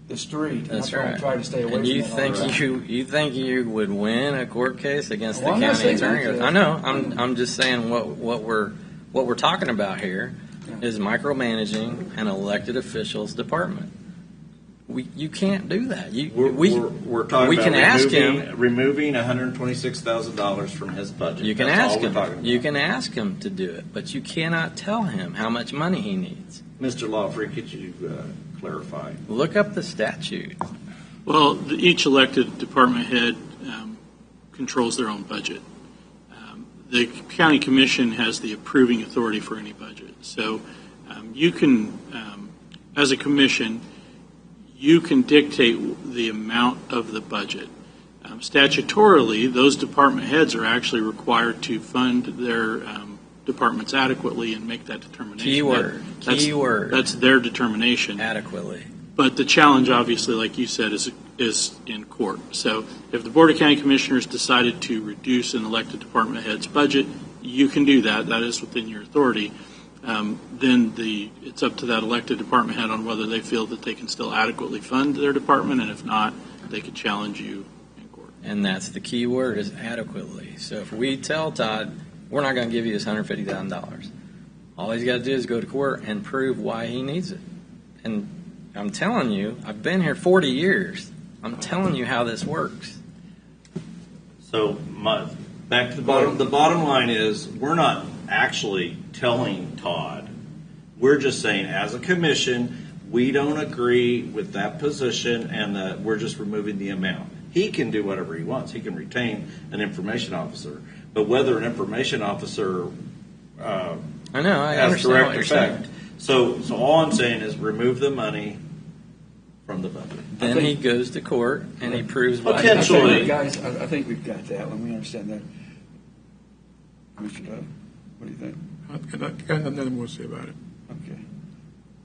the street. And That's why right. we try to stay away And from you that. think all the time. you think you would win a court case against Well, I'm the not county saying attorney? that, I know. I'm just saying what we're talking about here is micromanaging an elected official's department. You can't do that. We're talking we about can ask him. removing $126,000 from his budget. You can That's ask all we're him. talking about. You can ask him to do it, but you cannot tell him how much money he needs. Mr. Lawfrey, could you clarify? Look up the statute. Well, each elected department head controls their own budget. The county commission has the approving authority for any budget. So you can, as a commission, you can dictate the amount of the budget. Statutorily, those department heads are actually required to fund their departments adequately and make that determination. Keyword. That's their determination. Adequately. But the challenge, obviously, like you said, is in court. So if the Board of County Commissioners decided to reduce an elected department head's budget, you can do that. That is within your authority. Then it's up to that elected department head on whether they feel that they can still adequately fund their department, and if not, they could challenge you in court. And that's the key word, is adequately. So if we tell Todd, we're not going to give you this $150,000, all he's got to do is go to court and prove why he needs it. And I'm telling you, I've been here 40 years. I'm telling you how this works. So back to the bottom. The bottom line is we're not actually telling Todd. We're just saying, as a commission, we don't agree with that position, and we're just removing the amount. He can do whatever he wants. He can retain an information officer, but whether an information officer I know. I has understand direct what you're effect. saying. So all I'm saying is remove the money from the budget. Then he goes to court and he proves why. Potentially. Guys, I think we've got that one. We understand that. Commissioner Dove, what do you think? I got nothing more to say about it. Okay.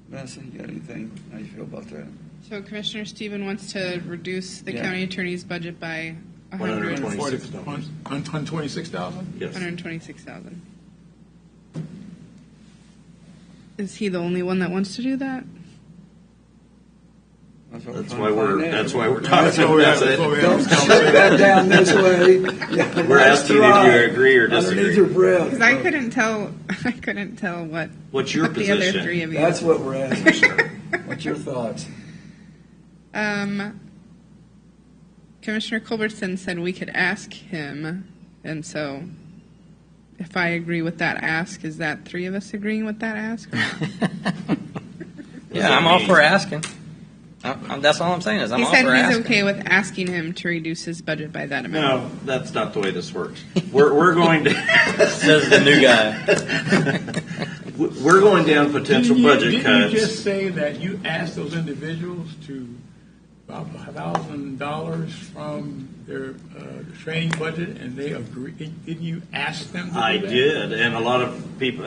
Vanessa, you got anything? How you feel about that? So Commissioner Stephen wants to reduce the county attorney's budget by $126,000. $126,000? Yes. $126,000. Is he the only one that wants to do that? That's why we're talking about it. Don't shut that down this way. We're asking if you agree or disagree. Underneath your breath. Because I couldn't tell What's your what the other position? three of you. That's what we're asking. What's your thoughts? Commissioner Culbertson said we could ask him, and so if I agree with that ask, is that three of us agreeing with that ask? Yeah, I'm all for asking. That's all I'm saying is I'm He all said for he's asking. okay with asking him to reduce his budget by that amount. No, that's not the way this works. We're going to Says the new guy. we're going down potential budget Didn't cuts. you just say that you asked those individuals to about $1,000 from their training budget, and they agreed? Didn't you ask them to do I that? did, and a lot of people,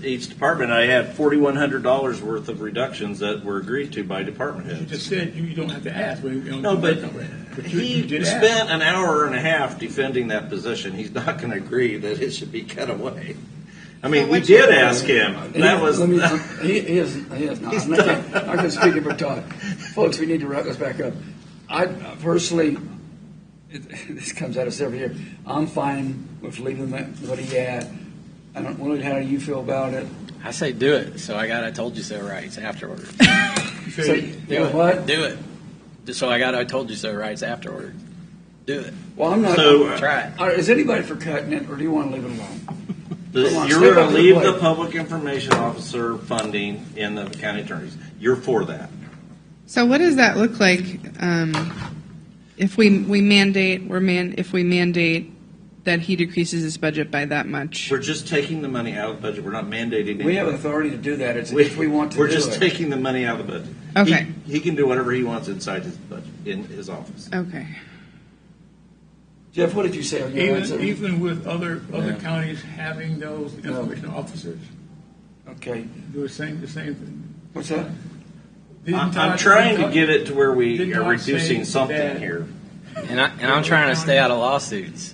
each department, I had $4,100 worth of reductions that were agreed to by department You heads. just said you don't have to ask. No, but you he did ask. spent an hour and a half defending that position. He's not going to agree that it should be cut away. I mean, we did ask him. That was. He is not. I'm not going to speak for Todd. Folks, we need to wrap this back up. I personally, this comes out of every year. I'm fine with leaving that what he had. I don't know how you feel about it. I say do it. So I got I told you so rights afterwards. So, you know what? Do it. So I got I told you so rights afterwards. Do it. Well, I'm not. So, Try it. Is anybody for cutting it, or do you want to leave it alone? You're going to leave the public information officer funding in the county attorneys. You're for that. So what does that look like if we mandate that he decreases his budget by that much? We're just taking the money out of the budget. We're not mandating We have anything. authority to do that. It's if we want to We're do just it. taking the money out of the budget. Okay. He can do whatever he wants inside his budget, in his office. Okay. Jeff, what did you say? Even with other counties having those information officers, Okay. do the same thing. What's that? I'm trying to get it to where we Did are not reducing say something that. here. And I'm trying to stay out of lawsuits.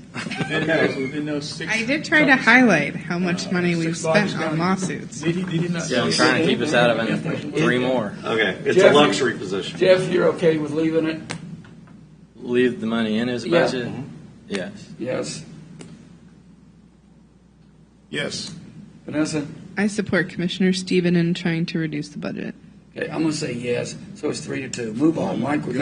Within those 6. I did try to highlight how much money we've spent on lawsuits. Did he not? Yeah, I'm trying to keep us out of it. 3 more. Okay, it's Jeff, a luxury position. Jeff, you're okay with leaving it? Leave the money in his Yeah. budget? Yes. Yes. Yes. Vanessa? I support Commissioner Stephen in trying to reduce the budget. Okay, I'm going to say yes, so it's 3-2. Move on, Mike. Would you?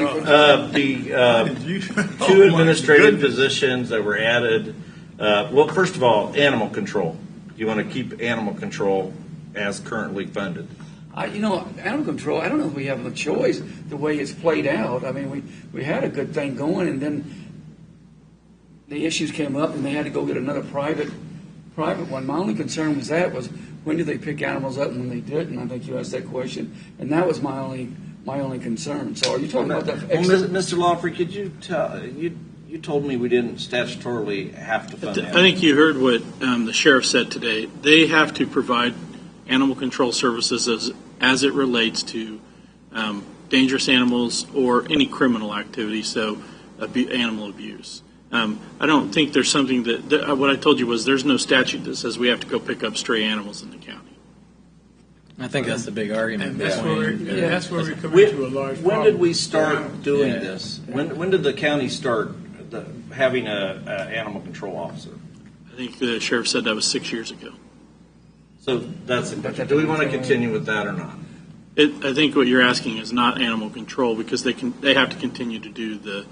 Did you? Two administrative positions that were added. Well, first of all, animal control. You want to keep animal control as currently funded. Animal control, I don't know if we have a choice the way it's played out. I mean, we had a good thing going, and then the issues came up, and they had to go get another private one. My only concern was when did they pick animals up and when they didn't? I think you asked that question, and that was my only concern. So are you talking about that? Well, Mr. Lawfrey, could you tell you told me we didn't statutorily have to fund I think you heard what the sheriff said today. They have to provide animal control services as it relates to dangerous animals or any criminal activity, so animal abuse. I don't think there's something that what I told you was there's no statute that says we have to go pick up stray animals in the county. I think that's the big argument. And that's where we come When, into a large when problem. did we start doing Yeah. this? When did the county start having a animal control officer? I think the sheriff said that was 6 years ago. So that's the question. Do we want to continue with that or not? I think what you're asking is not animal control because they have to continue to do the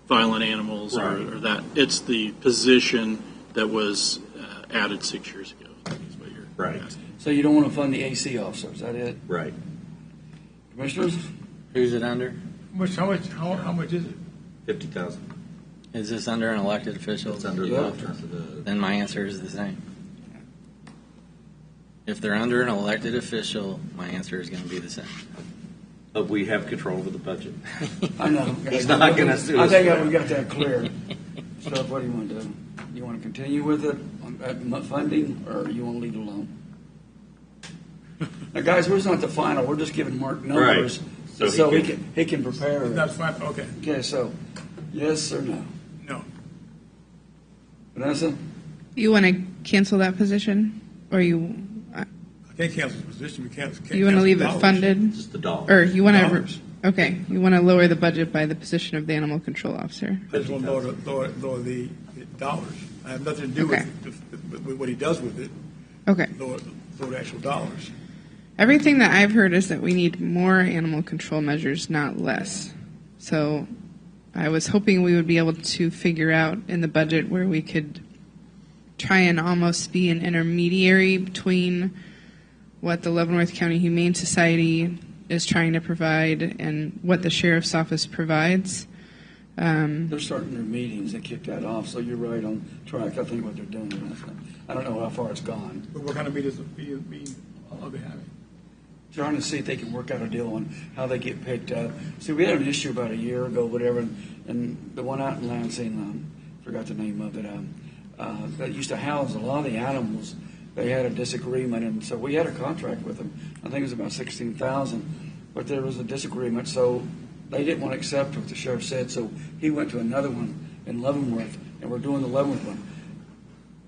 violent animals Right. or that. It's the position that was added 6 years ago. Is what you're Right. asking. So you don't want to fund the AC officer, is that it? Right. Commissioners? Who's it under? How much is it? 50,000. Is this under an elected official? It's under Yeah. the. Then my answer is the same. If they're under an elected official, my answer is going to be the same. But we have control over the budget. I know. He's not going to sue I us. think we got that clear. So what do you want to do? You want to continue with it, funding, or you want to leave it alone? Now, guys, we're not the final. We're just giving Mark numbers Right. so he can prepare. It's not fine. Okay. Okay, so yes or no? No. Vanessa? You want to cancel that position, or you I can't cancel the position. We can't. you want to leave it funded, Just the dollar. or you want Dollars. to? Okay, you want to lower the budget by the position of the animal control officer. I just want to lower the dollars. I have nothing to do Okay. with what he does with it. Okay. Lower the actual dollars. Everything that I've heard is that we need more animal control measures, not less. So I was hoping we would be able to figure out in the budget where we could try and almost be an intermediary between what the Leavenworth County Humane Society is trying to provide and what the Sheriff's Office provides. They're starting their meetings. They kicked that off, so you're right on track. I think what they're doing. I don't know how far it's gone. But what kind of meetings are they having? Trying to see if they can work out a deal on how they get picked up. See, we had an issue about a year ago, whatever, and the one out in Lansing, forgot the name of it, that used to house a lot of the animals. They had a disagreement, and so we had a contract with them. I think it was about $16,000, but there was a disagreement, so they didn't want to accept what the sheriff said, so he went to another one in Leavenworth, and we're doing the Leavenworth one.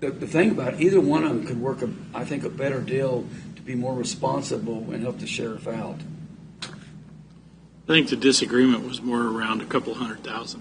The thing about it, either one of them could work, I think, a better deal to be more responsible and help the sheriff out. I think the disagreement was more around a couple $100,000.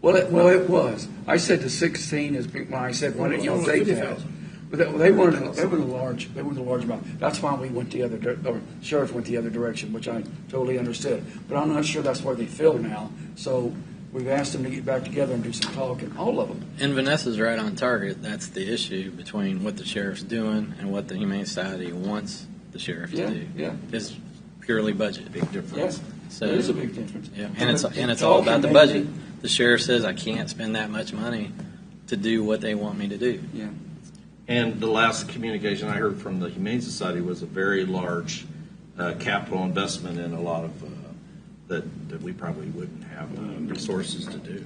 Well, it was. I said the 16 is when I said, why didn't y'all take that? 50,000. But they wanted the large amount. That's why we went or sheriff went the other direction, which I totally understood. But I'm not sure that's where they feel now. So we've asked them to get back together and do some talking, all of them. And Vanessa's right on target. That's the issue between what the sheriff's doing and what the Humane Society wants the sheriff to do. Yeah. It's purely budget. Big difference. Yes, So there is a big difference. yeah, and it's all about the budget. The sheriff says I can't spend that much money to do what they want me to do. Yeah. And the last communication I heard from the Humane Society was a very large capital investment in a lot of that we probably wouldn't have resources to do.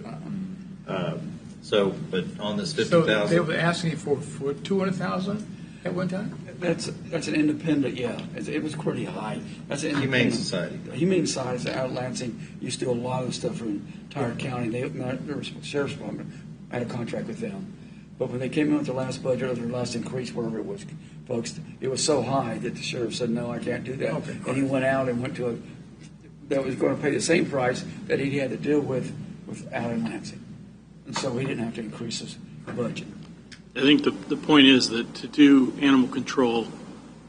But on this So 50,000, they were asking for 200,000 at one time. That's an independent, yeah. It was pretty high. That's an Humane independent. Society. Humane Society out of Lansing used to do a lot of stuff for entire county. They were sheriff's department. I had a contract with them. But when they came in with their last budget or their last increase, wherever it was, folks, it was so high that the sheriff said, no, I can't do that. Okay. And he went out and went to a, that was going to pay the same price that he had to deal with Allen Lansing. And so he didn't have to increase his budget. I think the point is that to do animal control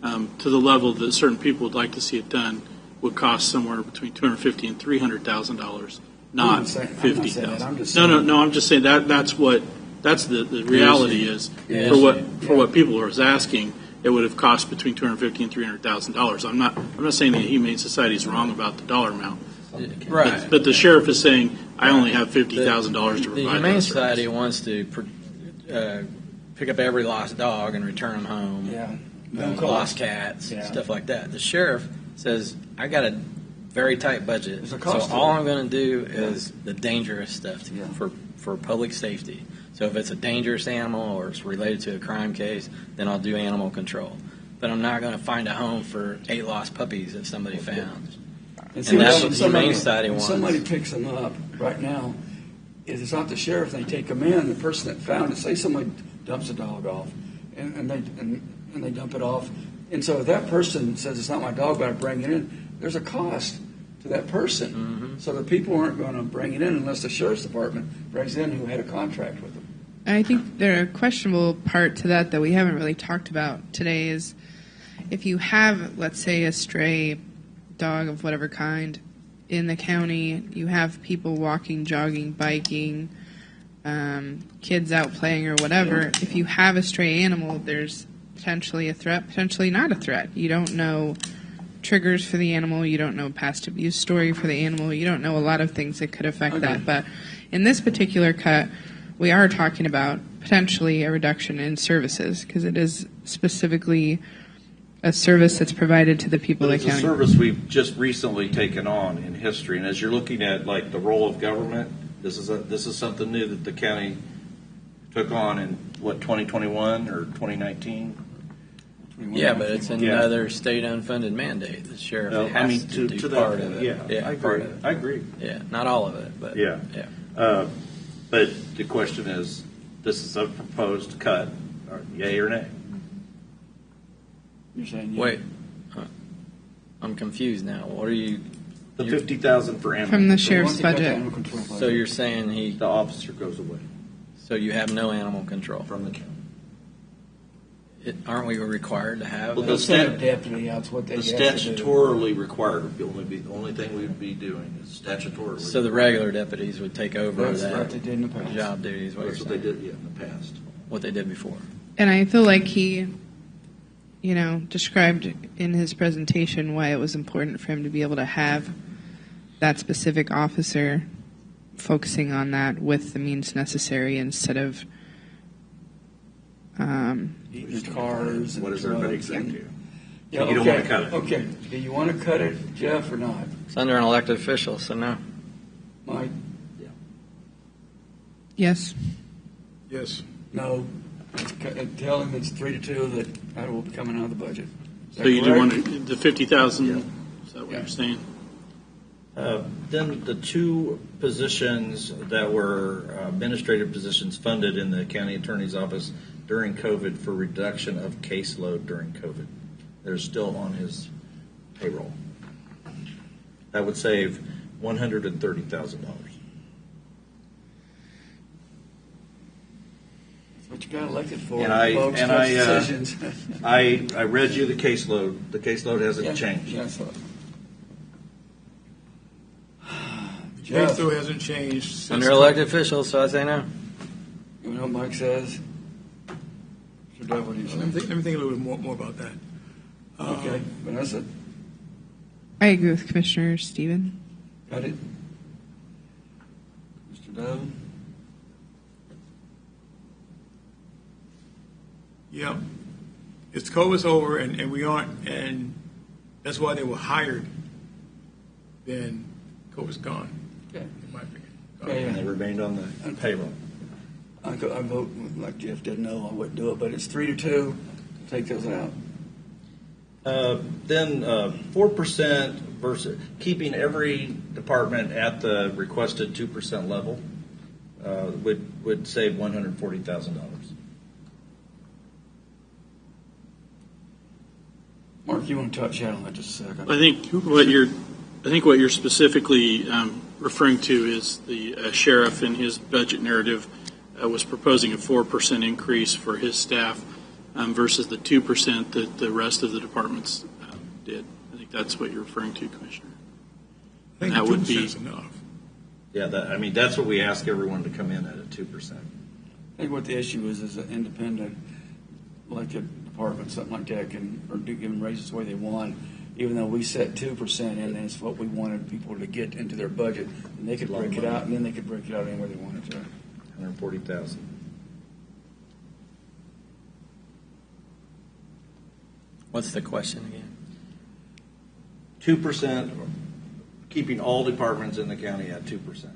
to the level that certain people would like to see it done would cost somewhere between $250,000 and $300,000, not $50,000. No. I'm just saying that's the reality is for what people are asking. It would have cost between $250,000 and $300,000. I'm not saying the Humane Society is wrong about the dollar amount. Right. But the sheriff is saying I only have $50,000 to provide. The Humane Society wants to pick up every lost dog and return them home. Yeah. Lost cats, stuff like that. The sheriff says, I got a very tight budget, so all I'm going to do is the dangerous stuff for public safety. So if it's a dangerous animal or it's related to a crime case, then I'll do animal control. But I'm not going to find a home for 8 lost puppies that somebody found. And that's what the Humane Society wants. Somebody picks them up right now. If it's not the sheriff, they take them in. The person that found it, say somebody dumps a dog off, and they dump it off. And so if that person says, it's not my dog, but I bring it in, there's a cost to that person. Mm-hmm. So the people aren't going to bring it in unless the sheriff's department brings it in who had a contract with them. I think the questionable part to that we haven't really talked about today is if you have, let's say, a stray dog of whatever kind in the county, you have people walking, jogging, biking, kids out playing or whatever. If you have a stray animal, there's potentially a threat, potentially not a threat. You don't know triggers for the animal. You don't know past abuse story for the animal. You don't know a lot of things that could affect that. But in this particular cut, we are talking about potentially a reduction in services because it is specifically a service that's provided to the people of the county. It's a service we've just recently taken on in history. And as you're looking at like the role of government, this is something new that the county took on in 2021 or 2019. Yeah, but it's another state unfunded mandate. The sheriff has to do part of it. Yeah, I agree. Yeah, not all of it, but yeah. But the question is, this is a proposed cut, or yay or nay? You're saying yeah. Wait, I'm confused now. What are you? The $50,000 for animal from the control. sheriff's budget. So you're saying the officer goes away. So you have no animal control from the county. Aren't we required to have? Well, deputy. That's what they. The statutorily required would be the only thing we would be doing is statutorily. So the regular deputies would take over That's what they did in the past. Job duties. That's what they did in the past. What they did before. And I feel like he, described in his presentation why it was important for him to be able to have that specific officer focusing on that with the means necessary instead of eating cars. What does everybody think here? Yeah, you don't want to cut it. Okay. Do you want to cut it, Jeff, or not? It's under an elected official, so no. Mike? Yeah. Yes. Yes. No. Tell him it's 3-2 that will be coming out of the budget. So you do want the $50,000? Yeah. Is that what you're saying? Then the 2 positions that were administrative positions funded in the county attorney's office during COVID for reduction of caseload during COVID. They're still on his payroll. That would save $130,000. That's what you got elected for. Decisions. I read you the caseload. The caseload hasn't changed. Yes. Caseload hasn't changed since under elected officials, so I say no. You know what Mike says? Let me think a little bit more about that. Okay, Vanessa? I agree with Commissioner Stephen. Got it? Mr. Dove? Yep. It's COVID's over, and we aren't, and that's why they were hired. Then COVID's gone. Okay. In my opinion. Okay, and they remained on the payroll. I vote like Jeff didn't know I wouldn't do it, but it's 3-2. Take those out. Then 4% versus keeping every department at the requested 2% level. would save $140,000. Mark, you want to touch on that just a second? I think what you're specifically referring to is the sheriff in his budget narrative was proposing a 4% increase for his staff versus the 2% that the rest of the departments did. I think that's what you're referring to, Commissioner. I think That would 2% be- is enough. Yeah, that's what we ask everyone to come in at 2%. I think what the issue is an independent elected department, something like that, or do give them raises the way they want, even though we set 2% and that's what we wanted people to get into their budget, and they could break it out, and then they could break it out any way they wanted to. 140,000. What's the question again? 2%, keeping all departments in the county at 2%.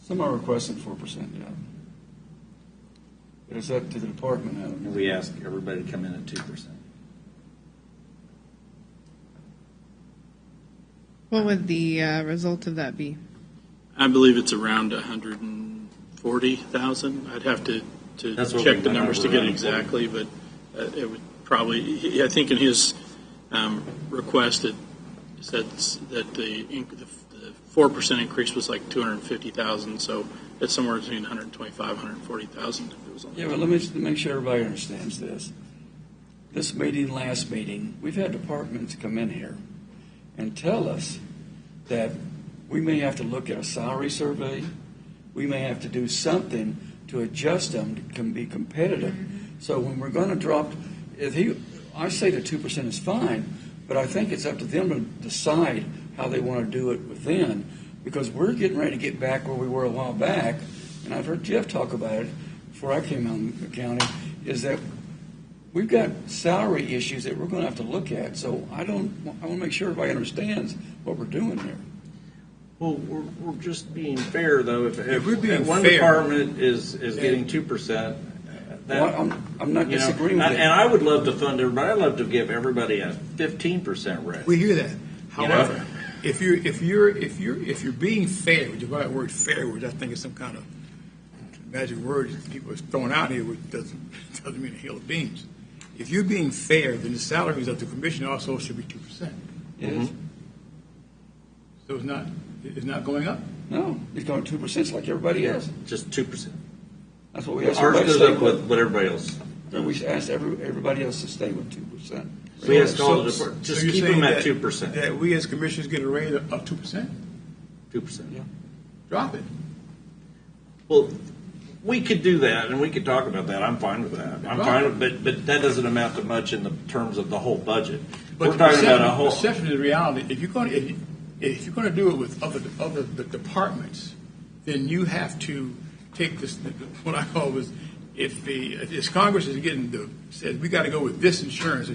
Some are requesting 4%, yeah. But it's up to the department. And we ask everybody to come in at 2%. What would the result of that be? I believe it's around 140,000. I'd have to That's what check we the went numbers over, to get around exactly, but it would probably, I think in his request, it said that the 4% increase was like 250,000, so it's somewhere between 125, 140,000 if it was on. Yeah, but let me just make sure everybody understands this. This meeting, last meeting, we've had departments come in here and tell us that we may have to look at a salary survey, we may have to do something to adjust them to be competitive. So when we're going to drop, I say the 2% is fine, but I think it's up to them to decide how they want to do it within, because we're getting ready to get back where we were a while back, and I've heard Jeff talk about it before I came on the county, is that we've got salary issues that we're going to have to look at. So I want to make sure everybody understands what we're doing here. Well, we're just being fair, though. If we're being one fair, department is getting 2%, Well, I'm not disagreeing with and it. I would love to fund everybody. I'd love to give everybody a 15% raise. We hear that. However, if you're being fair, which is the right word, fair, which I think is some kind of magic word that people are throwing out here, which doesn't mean a hill of beans. If you're being fair, then the salaries of the commission also should be 2%. Yes. So it's not going up. No, it's going 2% like everybody else. Just 2%. That's what we asked Ours everybody to goes stay up with. with what everybody else. We asked everybody else to stay with 2%. We asked all the departments, just you're keep saying them at that- 2%. That we as commissioners get a raise of 2%? 2%. Yeah. Drop it. Well, we could do that, and we could talk about that. I'm fine with that. I'm fine with, but that doesn't amount to much in the terms of the whole budget. But We're talking about a whole. perception is reality. If you're going to do it with other departments, then you have to take this. What I call was, if Congress is says we got to go with this insurance,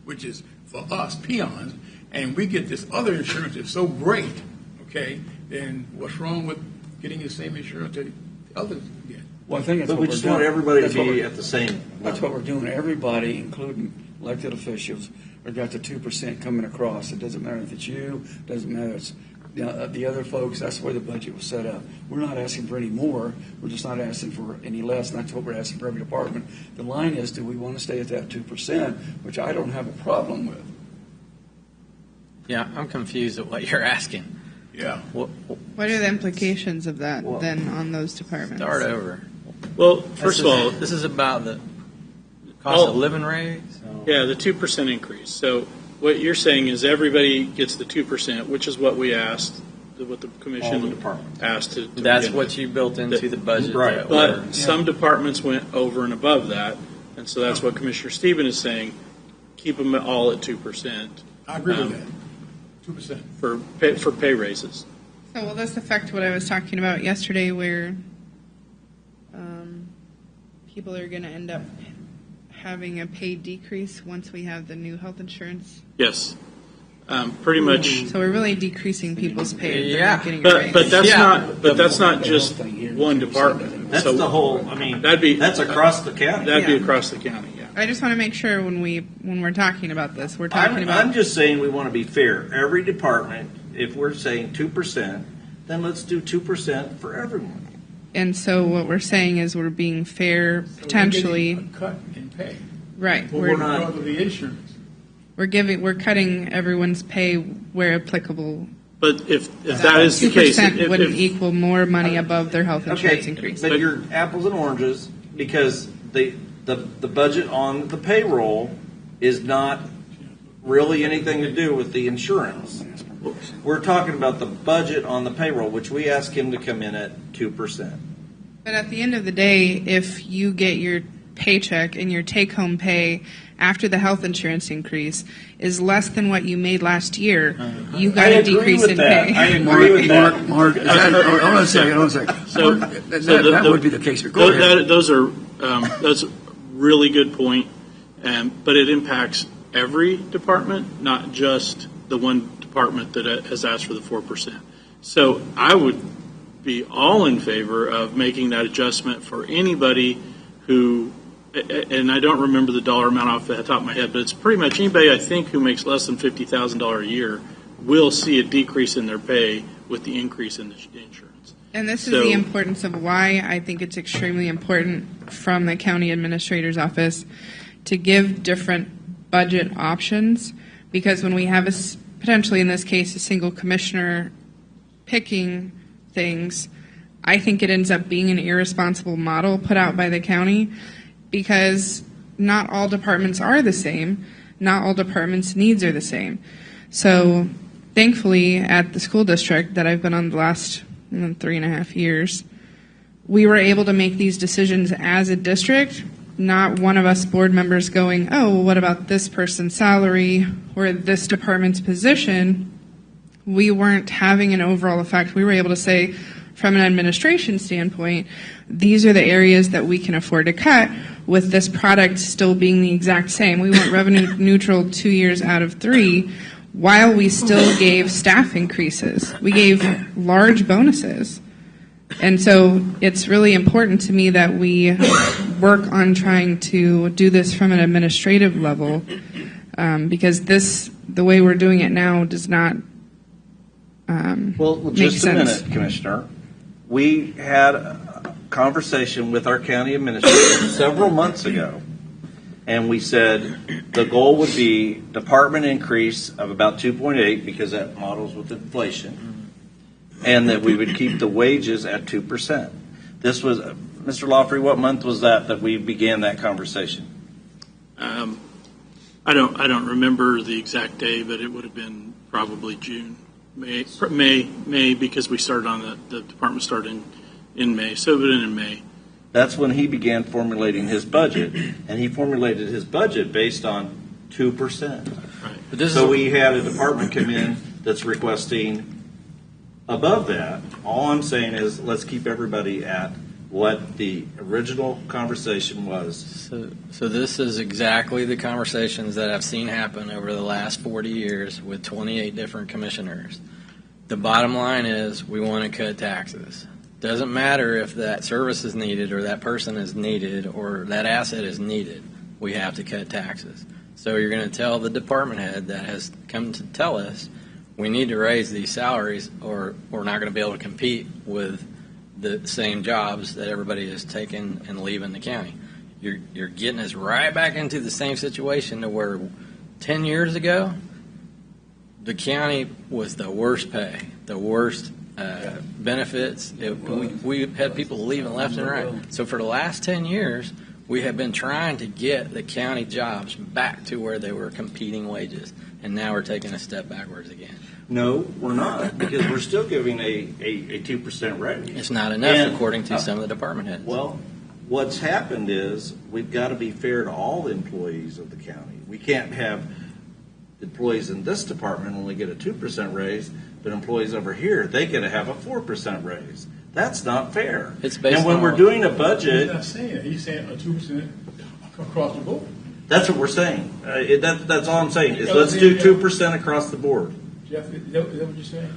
which is for us peons, and we get this other insurance that's so great, okay, then what's wrong with getting the same insurance that the others get? Well, I think that's But what we we're just doing. want everybody to That's what be we're- at the same That's level. what we're doing. Everybody, including elected officials, have got the 2% coming across. It doesn't matter if it's you, doesn't matter if it's the other folks. That's the way the budget was set up. We're not asking for any more. We're just not asking for any less, and that's what we're asking for every department. The line is, do we want to stay at that 2%, which I don't have a problem with. Yeah, I'm confused at what you're asking. Yeah. What, What are the implications of that then on those departments? start over. Well, first of all, This is about the cost of living raise? yeah, the 2% increase. So what you're saying is everybody gets the 2%, which is what we asked, what the All the commission departments. asked to That's begin what with. you built into the budget. Right. that But were- some departments went over and above that, and so that's what Commissioner Stephen is saying, keep them all at 2%. I agree with that. 2%. for pay raises. So will this affect what I was talking about yesterday, where people are going to end up having a pay decrease once we have the new health insurance? Yes, pretty much. So we're really decreasing people's pay. They're Yeah. not getting a raise. But that's Yeah. not. But that's not just one department. That's So the whole. I mean, That'd that's across the county. That'd be Yeah. across the county. Yeah. I just want to make sure when we're talking about this, we're talking about. I'm just saying we want to be fair. Every department, if we're saying 2%, then let's do 2% for everyone. And so what we're saying is we're being fair, potentially. So we're getting a cut in pay. Right. But we're not because of the insurance. We're cutting everyone's pay where applicable. But if that is the case, 2% wouldn't equal more money above their health insurance increase. But you're apples and oranges because the budget on the payroll is not really anything to do with the insurance. We're talking about the budget on the payroll, which we asked him to come in at 2%. But at the end of the day, if you get your paycheck and your take-home pay after the health insurance increase is less than what you made last year, you got a decrease in pay. I agree with that. Mark, hold on a second. So, That would be the case. Go ahead. those are that's a really good point, but it impacts every department, not just the one department that has asked for the 4%. So I would be all in favor of making that adjustment for anybody who, and I don't remember the dollar amount off the top of my head, but it's pretty much anybody I think who makes less than $50,000 a year will see a decrease in their pay with the increase in the insurance. And this is the importance of why I think it's extremely important from the county administrator's office to give different budget options, because when we have potentially in this case a single commissioner picking things, I think it ends up being an irresponsible model put out by the county, because not all departments are the same. Not all departments' needs are the same. So thankfully at the school district that I've been on the last 3.5 years, we were able to make these decisions as a district, not one of us board members going, oh, well, what about this person's salary or this department's position? We weren't having an overall effect. We were able to say, from an administration standpoint, these are the areas that we can afford to cut, with this product still being the exact same. We went revenue neutral 2 years out of 3, while we still gave staff increases. We gave large bonuses. And so it's really important to me that we work on trying to do this from an administrative level, because the way we're doing it now does not Well, make just a sense. minute, Commissioner. We had a conversation with our county administrator several months ago, and we said the goal would be department increase of about 2.8 because that models with inflation, and that we would keep the wages at 2%. This was, Mr. Lawfrey, what month was that we began that conversation? I don't remember the exact day, but it would have been probably June, May, because we started on the department started in May, so it would have been in May. That's when he began formulating his budget, and he formulated his budget based on 2%. Right. So we had a department come in that's requesting above that. All I'm saying is let's keep everybody at what the original conversation was. So this is exactly the conversations that I've seen happen over the last 40 years with 28 different commissioners. The bottom line is we want to cut taxes. Doesn't matter if that service is needed or that person is needed or that asset is needed. We have to cut taxes. So you're going to tell the department head that has come to tell us we need to raise these salaries or we're not going to be able to compete with the same jobs that everybody is taking and leaving the county. You're getting us right back into the same situation to where 10 years ago, the county was the worst pay, the worst benefits. We had people leaving left and right. So for the last 10 years, we have been trying to get the county jobs back to where they were competing wages. And now we're taking a step backwards again. No, we're not, because we're still giving a 2% raise. It's not enough, according to some of the department heads. Well, what's happened is we've got to be fair to all employees of the county. We can't have employees in this department only get a 2% raise, but employees over here, they get to have a 4% raise. That's not fair. It's based and when on we're doing a budget, He's not saying that. He's saying a 2% across the board. that's what we're saying. That's all I'm saying is let's do 2% across the board. Jeff, is that what you're saying?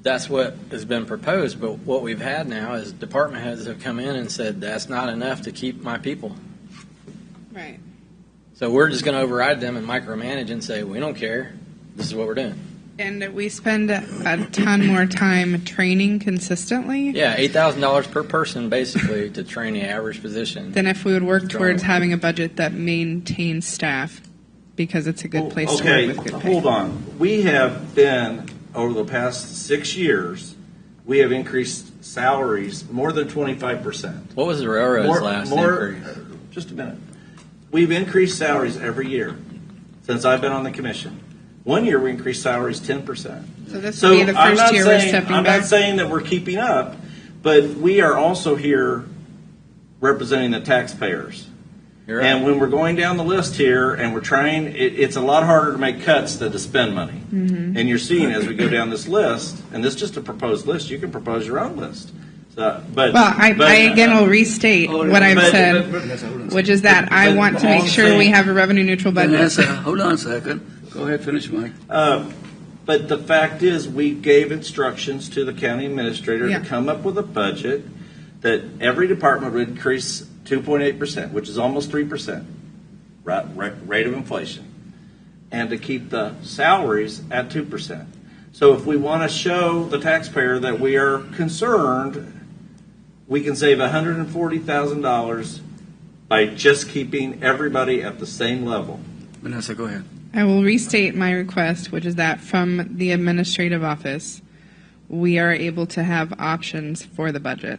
That's what has been proposed, but what we've had now is department heads have come in and said that's not enough to keep my people. Right. So we're just going to override them and micromanage and say we don't care. This is what we're doing. And we spend a ton more time training consistently Yeah, $8,000 per person basically to train the average physician. than if we would work towards having a budget that maintains staff because it's a good place to Okay, work with good pay. hold on. We have been, over the past 6 years, we have increased salaries more than 25%. What was the railroad's last increase? Just a minute. We've increased salaries every year since I've been on the commission. 1 year we increased salaries 10%. So this will be the first year we're stepping I'm back. not saying that we're keeping up, but we are also here representing the taxpayers. You're right. And when we're going down the list here and we're trying, it's a lot harder to make cuts than to spend money. Mm-hmm. And you're seeing as we go down this list, and this is just a proposed list, you can propose your own list. So, but Well, I again will restate Oh, what I've but- said, Vanessa, hold on a which is that I but want to all make I'm sure we saying- have a revenue neutral budget. Vanessa, hold on a second. Go ahead, finish, Mike. But the fact is, we gave instructions to the county administrator Yeah. to come up with a budget that every department would increase 2.8%, which is almost 3%, rate of inflation, and to keep the salaries at 2%. So if we want to show the taxpayer that we are concerned, we can save $140,000 by just keeping everybody at the same level. Vanessa, go ahead. I will restate my request, which is that from the administrative office, we are able to have options for the budget.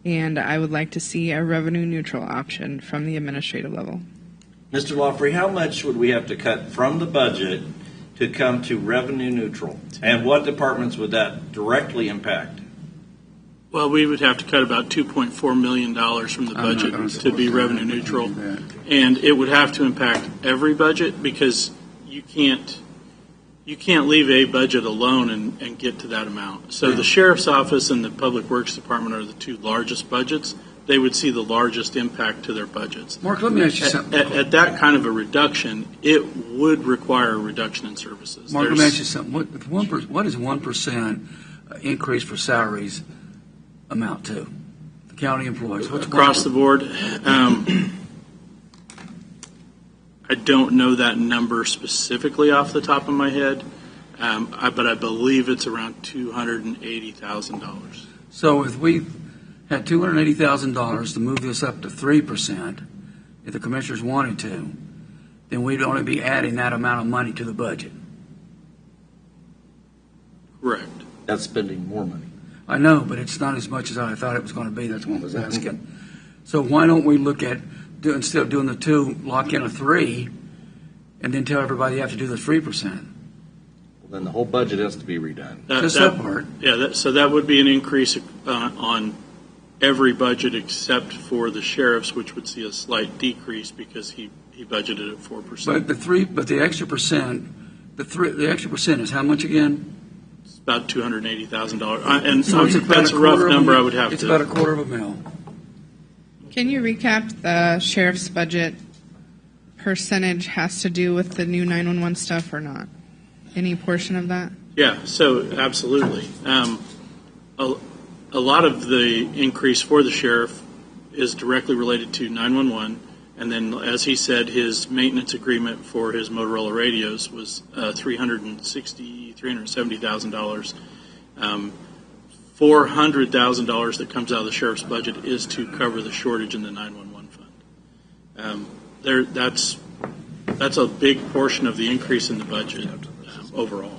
And I would like to see a revenue neutral option from the administrative level. Mr. Lawfrey, how much would we have to cut from the budget to come to revenue neutral? And what departments would that directly impact? Well, we would have to cut about $2.4 million from the I'm not budget gonna to support be that. revenue I can't neutral. do that. And it would have to impact every budget because you can't leave a budget alone and get to that amount. So the sheriff's office and the public works department are the two largest budgets. They would see the largest impact to their budgets. Mark, let me ask you something. At that kind of a reduction, it would require a reduction in services. Mark, let me There's- ask you something. What is 1% increase for salaries amount to? The county employees. What's across the board. I don't know that number specifically off the top of my head, but I believe it's around $280,000. So if we had $280,000 to move this up to 3%, if the commissioners wanted to, then we'd only be adding that amount of money to the budget. Correct. That's spending more money. I know, but it's not as much as I thought it was going to be. That's what I was asking. So why don't we look at, instead of doing the 2, lock in a 3, and then tell everybody you have to do the 3%? Then the whole budget has to be redone. Just that part. Yeah, so that would be an increase on every budget except for the sheriff's, which would see a slight decrease because he budgeted at 4%. But the extra percent, the extra percent is how much again? It's about $280,000. And So it's about that's a rough quarter of number I would have It's to. about a $250,000. Can you recap the sheriff's budget percentage has to do with the new 911 stuff or not? Any portion of that? Yeah, so absolutely. A lot of the increase for the sheriff is directly related to 911, and then, as he said, his maintenance agreement for his Motorola radios was $370,000. $400,000 that comes out of the sheriff's budget is to cover the shortage in the 911 fund. That's a big portion of the increase in the budget overall.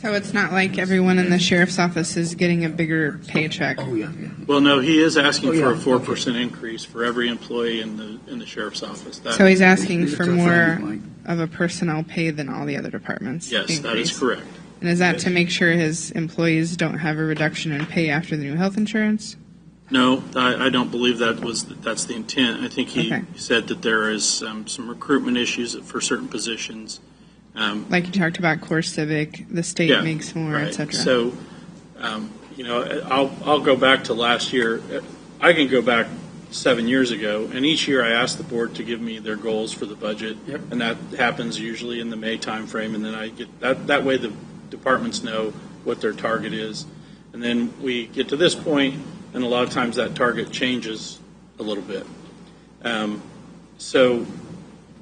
So it's not like everyone in the sheriff's office is getting a bigger paycheck. Oh, yeah. Well, no, he is asking Oh, for a yeah, 4% increase for every employee in the sheriff's office. So he's asking These are for tough more things, Mike. of a personnel pay than all the other departments. Yes, that is increase. correct. And is that to make sure his employees don't have a reduction in pay after the new health insurance? No, I don't believe that's the intent. I think he Okay. said that there is some recruitment issues for certain positions. Like you talked about core civic, the state Yeah, makes more, right. et cetera. So, I'll go back to last year. I can go back 7 years ago, and each year I ask the board to give me their goals for the budget, and that happens usually in the May timeframe, and then I get that way the departments know what their target is, and then we get to this point, and a lot of times that target changes a little bit. So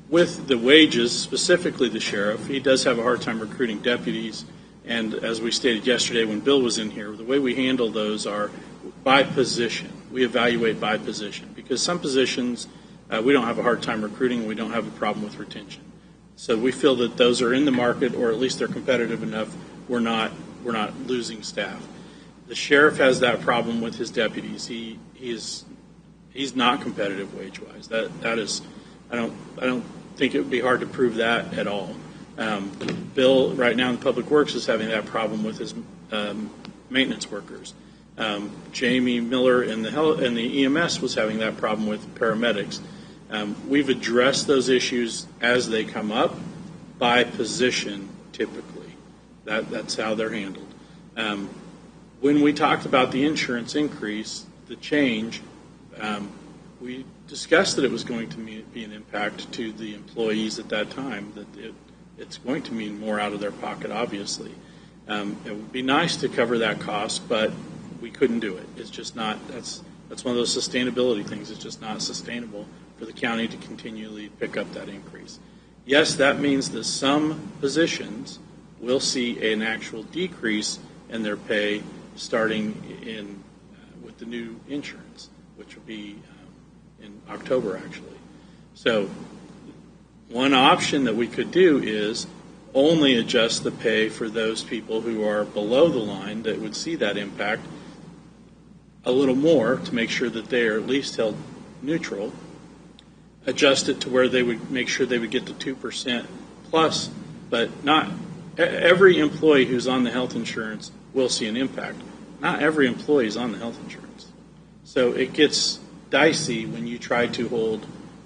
with the wages, specifically the sheriff, he does have a hard time recruiting deputies. And as we stated yesterday when Bill was in here, the way we handle those are by position. We evaluate by position because some positions we don't have a hard time recruiting. We don't have a problem with retention. So we feel that those are in the market, or at least they're competitive enough. We're not losing staff. The sheriff has that problem with his deputies. He's not competitive wage-wise. That is, I don't think it would be hard to prove that at all. Bill, right now in Public Works, is having that problem with his maintenance workers. Jamie Miller in the EMS was having that problem with paramedics. We've addressed those issues as they come up by position, typically. That's how they're handled. When we talked about the insurance increase, the change, we discussed that it was going to be an impact to the employees at that time, that it's going to mean more out of their pocket, obviously. It would be nice to cover that cost, but we couldn't do it. It's just not, that's one of those sustainability things. It's just not sustainable for the county to continually pick up that increase. Yes, that means that some positions will see an actual decrease in their pay starting with the new insurance, which will be in October, actually. So one option that we could do is only adjust the pay for those people who are below the line that would see that impact a little more to make sure that they are at least held neutral, adjust it to where they would make sure they would get the 2% plus, but not every employee who's on the health insurance will see an impact. Not every employee is on the health insurance. So it gets dicey when you try to hold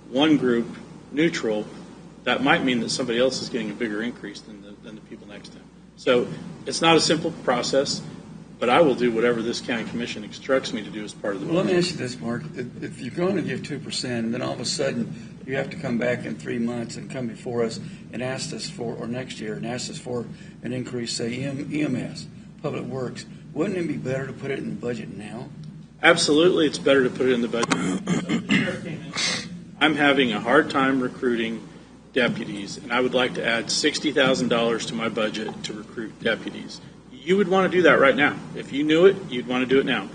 one group neutral. That might mean that somebody else is getting a bigger increase than the people next to them. So it's not a simple process, but I will do whatever this county commission instructs me to do as part of the Well, let me ask you this, Mark. If you're going to give 2%, then all of a sudden you have to come back in 3 months and come before us and ask us for, or next year, and ask us for an increase, say, EMS, Public Works. Wouldn't it be better to put it in the budget now? Absolutely, it's better to put it in the budget. I'm having a hard time recruiting deputies, and I would like to add $60,000 to my budget to recruit deputies. You would want to do that right now. If you knew it, you'd want to do it now.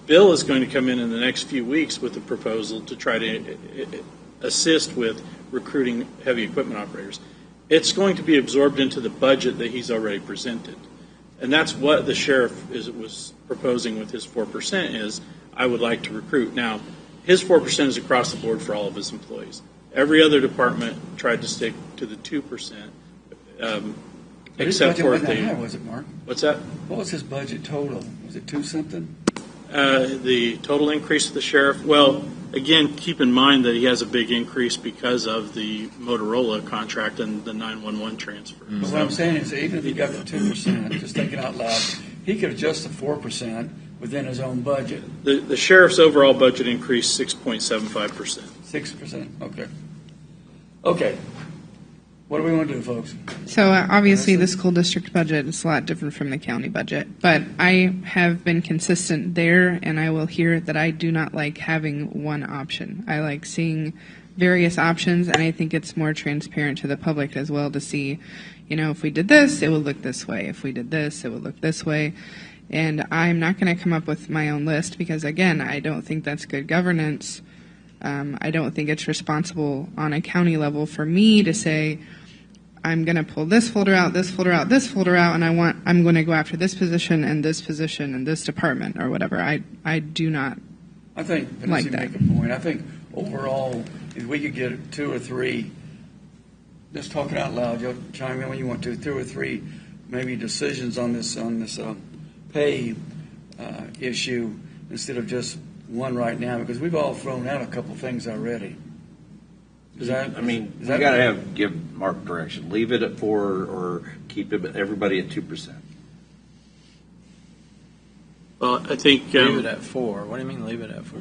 Bill is going to come in the next few weeks with a proposal to try to assist with recruiting heavy equipment operators. It's going to be absorbed into the budget that he's already presented. And that's what the sheriff was proposing with his 4% is, I would like to recruit. Now, his 4% is across the board for all of his employees. Every other department tried to stick to the 2%. Except for wasn't that high, was it, Mark? What's that? What was his budget total? Was it 2 something? The total increase of the sheriff, well, again, keep in mind that he has a big increase because of the Motorola contract and the 911 transfer. Mm-hmm. But what I'm saying is, even if he got the 2%, just thinking out loud, he could adjust the 4% within his own budget. The sheriff's overall budget increased 6.75%. 6%? Okay. Okay. What do we want to do, folks? So obviously the school district budget is a lot different from the county budget, but I have been consistent there, and I will hear that I do not like having one option. I like seeing various options, and I think it's more transparent to the public as well to see, if we did this, it would look this way. If we did this, it would look this way. And I'm not going to come up with my own list because, again, I don't think that's good governance. I don't think it's responsible on a county level for me to say, I'm going to pull this folder out, this folder out, this folder out, and I'm going to go after this position and this department or whatever. I do not. I think like you that. make a point. I think overall, if we could get 2 or 3, just talking out loud, you'll chime in when you want to, 2 or 3 maybe decisions on this pay issue instead of just one right now, because we've all thrown out a couple things already. We got to give Mark direction. Leave it at 4 or keep everybody at 2%. Well, I think leave it at 4. What do you mean leave it at 4?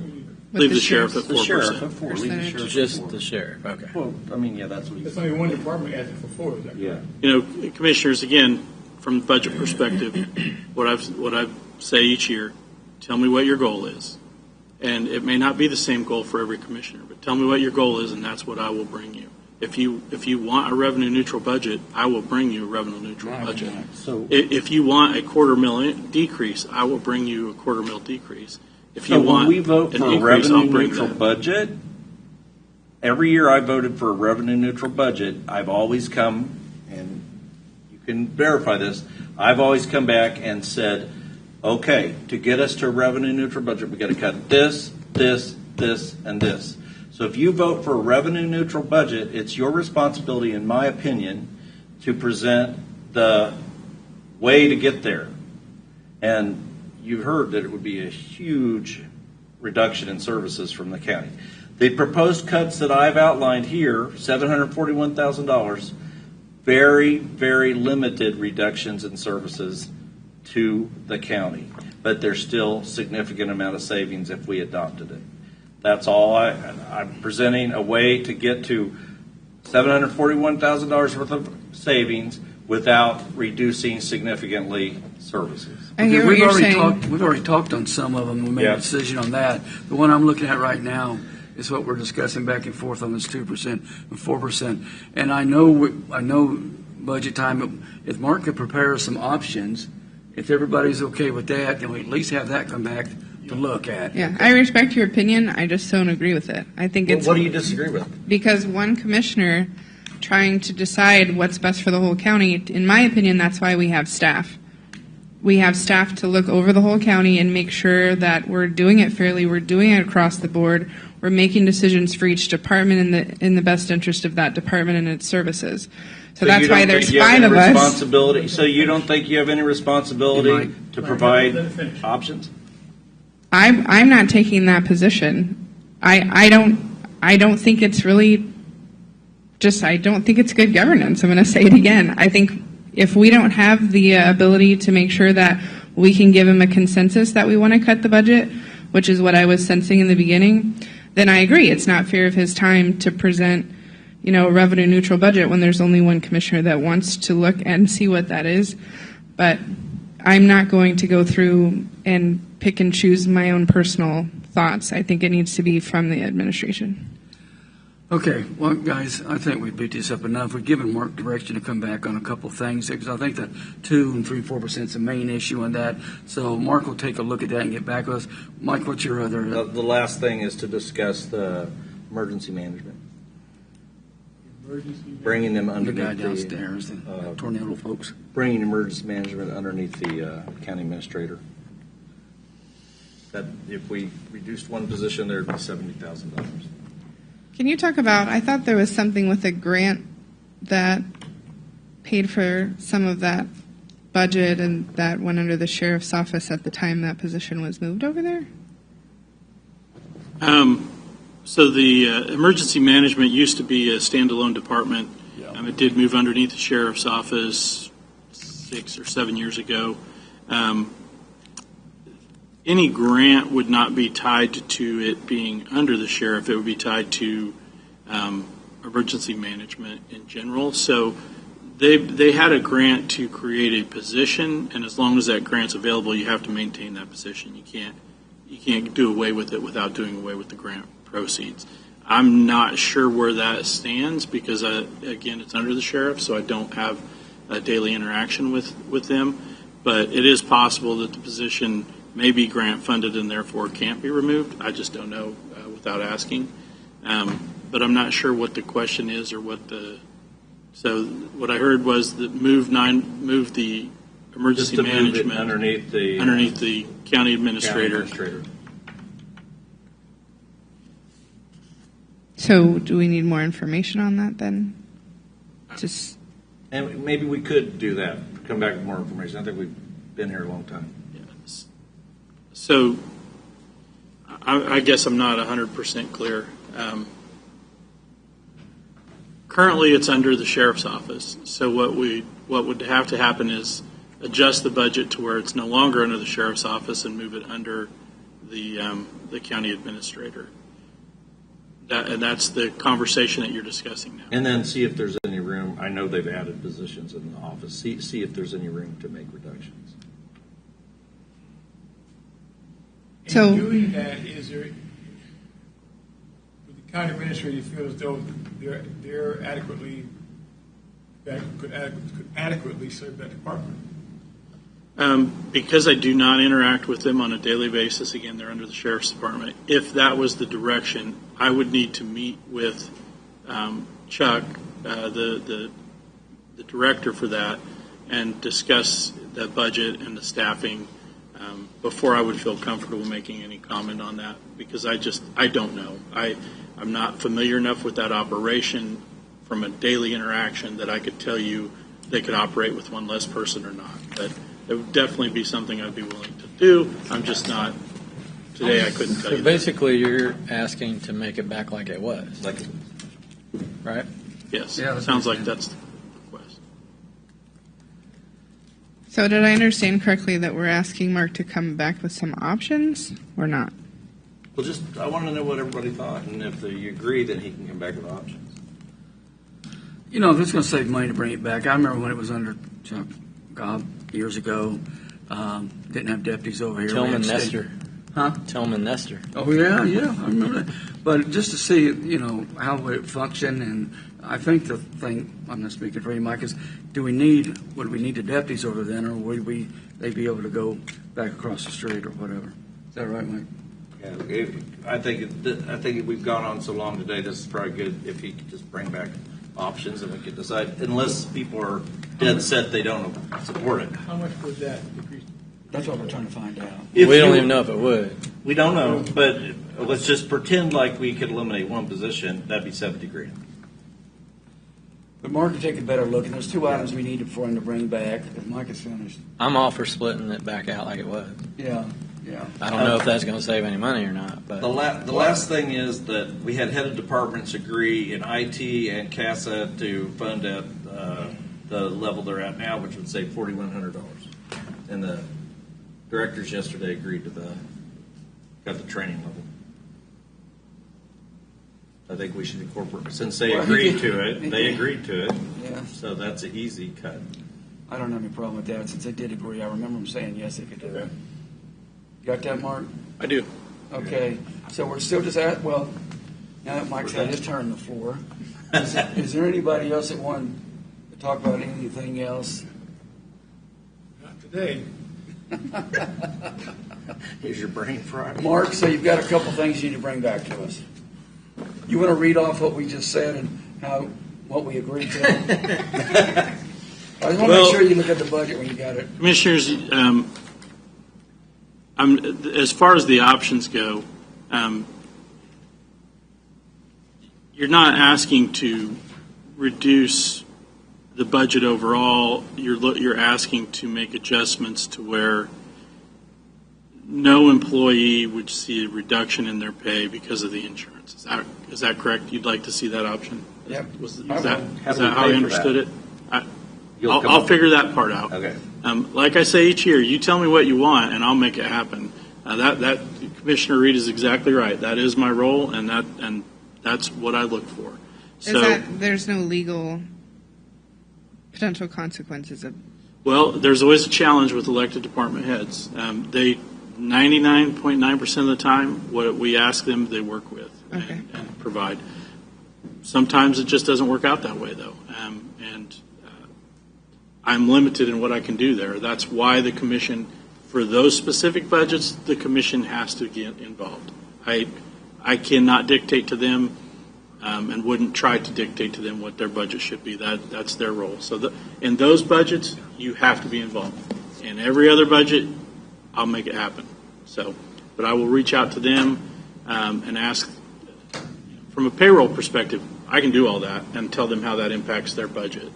Leave the sheriff at 4%. The sheriff at 4. Leave the sheriff Just at 4. the sheriff. Okay. Well, that's what There's only one department asking for 4. Is that Yeah. Commissioners, again, from the budget perspective, what I say each year, tell me what your goal is. And it may not be the same goal for every commissioner, but tell me what your goal is, and that's what I will bring you. If you want a revenue neutral budget, I will bring you a revenue neutral budget. So, If you want a $250,000 decrease, I will bring you a $250,000 decrease. If you so when want we vote an for a increase, I'll revenue bring neutral that. budget, every year I voted for a revenue neutral budget, I've always come, and you can verify this, I've always come back and said, okay, to get us to a revenue neutral budget, we got to cut this, this, this, and this. So if you vote for a revenue neutral budget, it's your responsibility, in my opinion, to present the way to get there. And you've heard that it would be a huge reduction in services from the county. The proposed cuts that I've outlined here, $741,000, very, very limited reductions in services to the county. But there's still significant amount of savings if we adopted it. That's all I'm presenting a way to get to $741,000 worth of savings without reducing significantly services. I hear what we've you're already saying. we've already talked on some of them. We made Yeah. a decision on that. The one I'm looking at right now is what we're discussing back and forth on this 2% and 4%. And I know budget time. If Mark could prepare some options, if everybody's okay with that, then we at least have that come back to look at. Yeah, I respect your opinion. I just don't agree with it. I think it's What do you disagree with? because one commissioner trying to decide what's best for the whole county. In my opinion, that's why we have staff. We have staff to look over the whole county and make sure that we're doing it fairly. We're doing it across the board. We're making decisions for each department in the best interest of that department and its services. So that's you why don't there's think you have 5 any of us. responsibility. So you don't think you have any You responsibility might. to provide options? I'm not taking that position. I don't think it's really just, I don't think it's good governance. I'm going to say it again. I think if we don't have the ability to make sure that we can give him a consensus that we want to cut the budget, which is what I was sensing in the beginning, then I agree. It's not fair of his time to present, a revenue neutral budget when there's only one commissioner that wants to look and see what that is. But I'm not going to go through and pick and choose my own personal thoughts. I think it needs to be from the administration. Okay, well, guys, I think we beat this up enough. We've given Mark direction to come back on a couple of things because I think that 2 and 3-4% is the main issue on that. So Mark will take a look at that and get back with us. Mike, what's your other? The last thing is to discuss the emergency management. Bringing them The guy underneath downstairs, the tornado folks. bringing emergency management underneath the county administrator. That if we reduced one position, there'd be $70,000. Can you talk about, I thought there was something with a grant that paid for some of that budget and that went under the sheriff's office at the time that position was moved over there? So the emergency management used to be a standalone department. It did move underneath the sheriff's office 6 or 7 years ago. Any grant would not be tied to it being under the sheriff. It would be tied to emergency management in general. So they had a grant to create a position, and as long as that grant's available, you have to maintain that position. You can't do away with it without doing away with the grant proceeds. I'm not sure where that stands because, again, it's under the sheriff, so I don't have a daily interaction with them. But it is possible that the position may be grant funded and therefore can't be removed. I just don't know without asking. But I'm not sure what the question is or what the. So what I heard was that move the emergency Just to move it management underneath the county administrator. So do we need more information on that then? Just And maybe we could do that, come back with more information. I think we've been here a long time. Yes. So I guess I'm not 100% clear. Currently, it's under the sheriff's office. So what would have to happen is adjust the budget to where it's no longer under the sheriff's office and move it under the county administrator. And that's the conversation that you're discussing now. And then see if there's any room. I know they've added positions in the office. See if there's any room to make reductions. So- In doing that, is there, with the county administrator feel as though they're adequately, that could adequately serve that department? Because I do not interact with them on a daily basis, again, they're under the sheriff's department. If that was the direction, I would need to meet with Chuck, the director for that, and discuss the budget and the staffing before I would feel comfortable making any comment on that, because I don't know. I'm not familiar enough with that operation from a daily interaction that I could tell you they could operate with one less person or not. But it would definitely be something I'd be willing to do. I'm just not, today I couldn't tell you. So basically, you're asking to make it back like it was, right? Yes, Yeah, sounds like that's the request. So did I understand correctly that we're asking Mark to come back with some options or not? Well, I want to know what everybody thought, and if you agree, then he can come back with options. You know, if it's going to save money to bring it back, I remember when it was under Chuck Gobb years ago. Didn't have deputies over here. Tillman Nestor. Huh? Tillman Nestor. Oh, yeah, I remember that. But just to see, how would it function, and I think the thing, I'm not speaking for you, Mike, is would we need the deputies over then, or would they be able to go back across the street or whatever? Is that right, Mike? Yeah, I think we've gone on so long today, this is probably good if he could just bring back options and we could decide, unless people are dead set they don't support it. How much would that decrease? That's what we're trying to find out. We don't even know if it would. We don't know, but let's just pretend like we could eliminate one position. That'd be $70,000. But Mark could take a better look, and there's two items we need for him to bring back, if Mike is finished. I'm all for splitting it back out like it was. Yeah. I don't know if that's going to save any money or not. But The last thing is that we had head of departments agree in IT and CASA to fund at the level they're at now, which would save $4,100. And the directors yesterday agreed to got the training level. I think we should incorporate, since they agreed to it, they agreed to it. Yeah. So that's an easy cut. I don't have any problem with that, since they did agree. I remember them saying yes, they could do it. Got that, Mark? I do. Okay, so we're still just now that Mike's had his turn on the floor, is there anybody else that wanted to talk about anything else? Not today. Is your brain fried? Mark, so you've got a couple things you need to bring back to us. You want to read off what we just said and what we agreed to? I just want to make sure you look at the budget when you got it. Commissioners, as far as the options go, you're not asking to reduce the budget overall. You're asking to make adjustments to where no employee would see a reduction in their pay because of the insurance. Is that correct? You'd like to see that option? Yep. Is that How do we how pay I for understood it? You'll I'll figure that part out. Okay. Like I say each year, you tell me what you want, and I'll make it happen. That Commissioner Reed is exactly right. That is my role, and that's what I look for. There's no legal potential consequences of? Well, there's always a challenge with elected department heads. They 99.9% of the time, what we ask them, they work with and provide. Sometimes it just doesn't work out that way, though, and I'm limited in what I can do there. That's why the commission, for those specific budgets, the commission has to get involved. I cannot dictate to them and wouldn't try to dictate to them what their budget should be. That's their role. So in those budgets, you have to be involved. In every other budget, I'll make it happen. But I will reach out to them and ask, from a payroll perspective, I can do all that and tell them how that impacts their budget.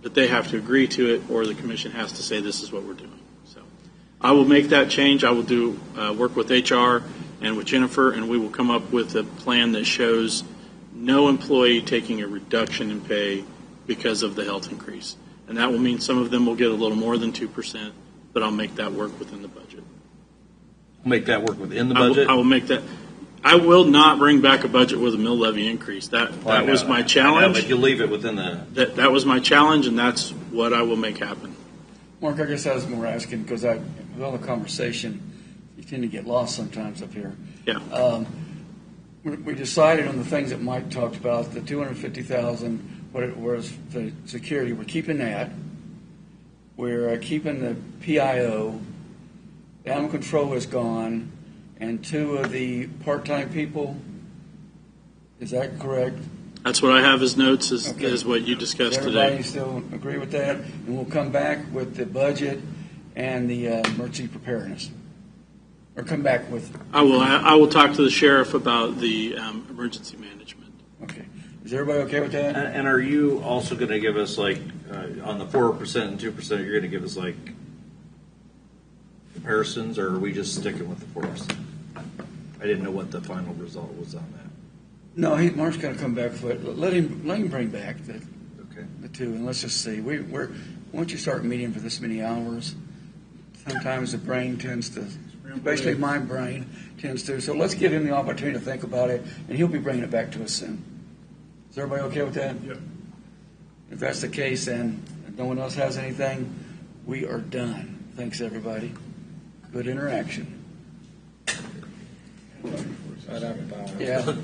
But they have to agree to it, or the commission has to say this is what we're doing. So I will make that change. I will do work with HR and with Jennifer, and we will come up with a plan that shows no employee taking a reduction in pay because of the health increase. And that will mean some of them will get a little more than 2%, but I'll make that work within the budget. Make that work within the budget? I will make that. I will not bring back a budget with a mill levy increase. That was my challenge. But you'll leave it within the... That was my challenge, and that's what I will make happen. Mark, I guess I was more asking because with all the conversation, you tend to get lost sometimes up here. Yeah. we decided on the things that Mike talked about, the 250,000, what it was, the security, we're keeping that. We're keeping the PIO. Animal control is gone, and 2 of the part-time people, is that correct? That's what I have as notes, is, Okay. is what you discussed Does everybody today. still agree with that? And we'll come back with the budget and the emergency preparedness. Or come back with, I will talk to the sheriff about the emergency management. okay. Is everybody okay with that? And are you also going to give us like on the 4% and 2%? You're going to give us like comparisons, or are we just sticking with the 4%? I didn't know what the final result was on that. No, Mark's going to come back with it. Let him bring back Okay. the 2, and let's just see. Once you start meeting for this many hours, sometimes the brain tends to, especially my brain tends to. So let's give him the opportunity to think about it, and he'll be bringing it back to us soon. Is everybody okay with that? Yep. If that's the case, then if no one else has anything, we are done. Thanks, everybody. Good interaction. Yeah.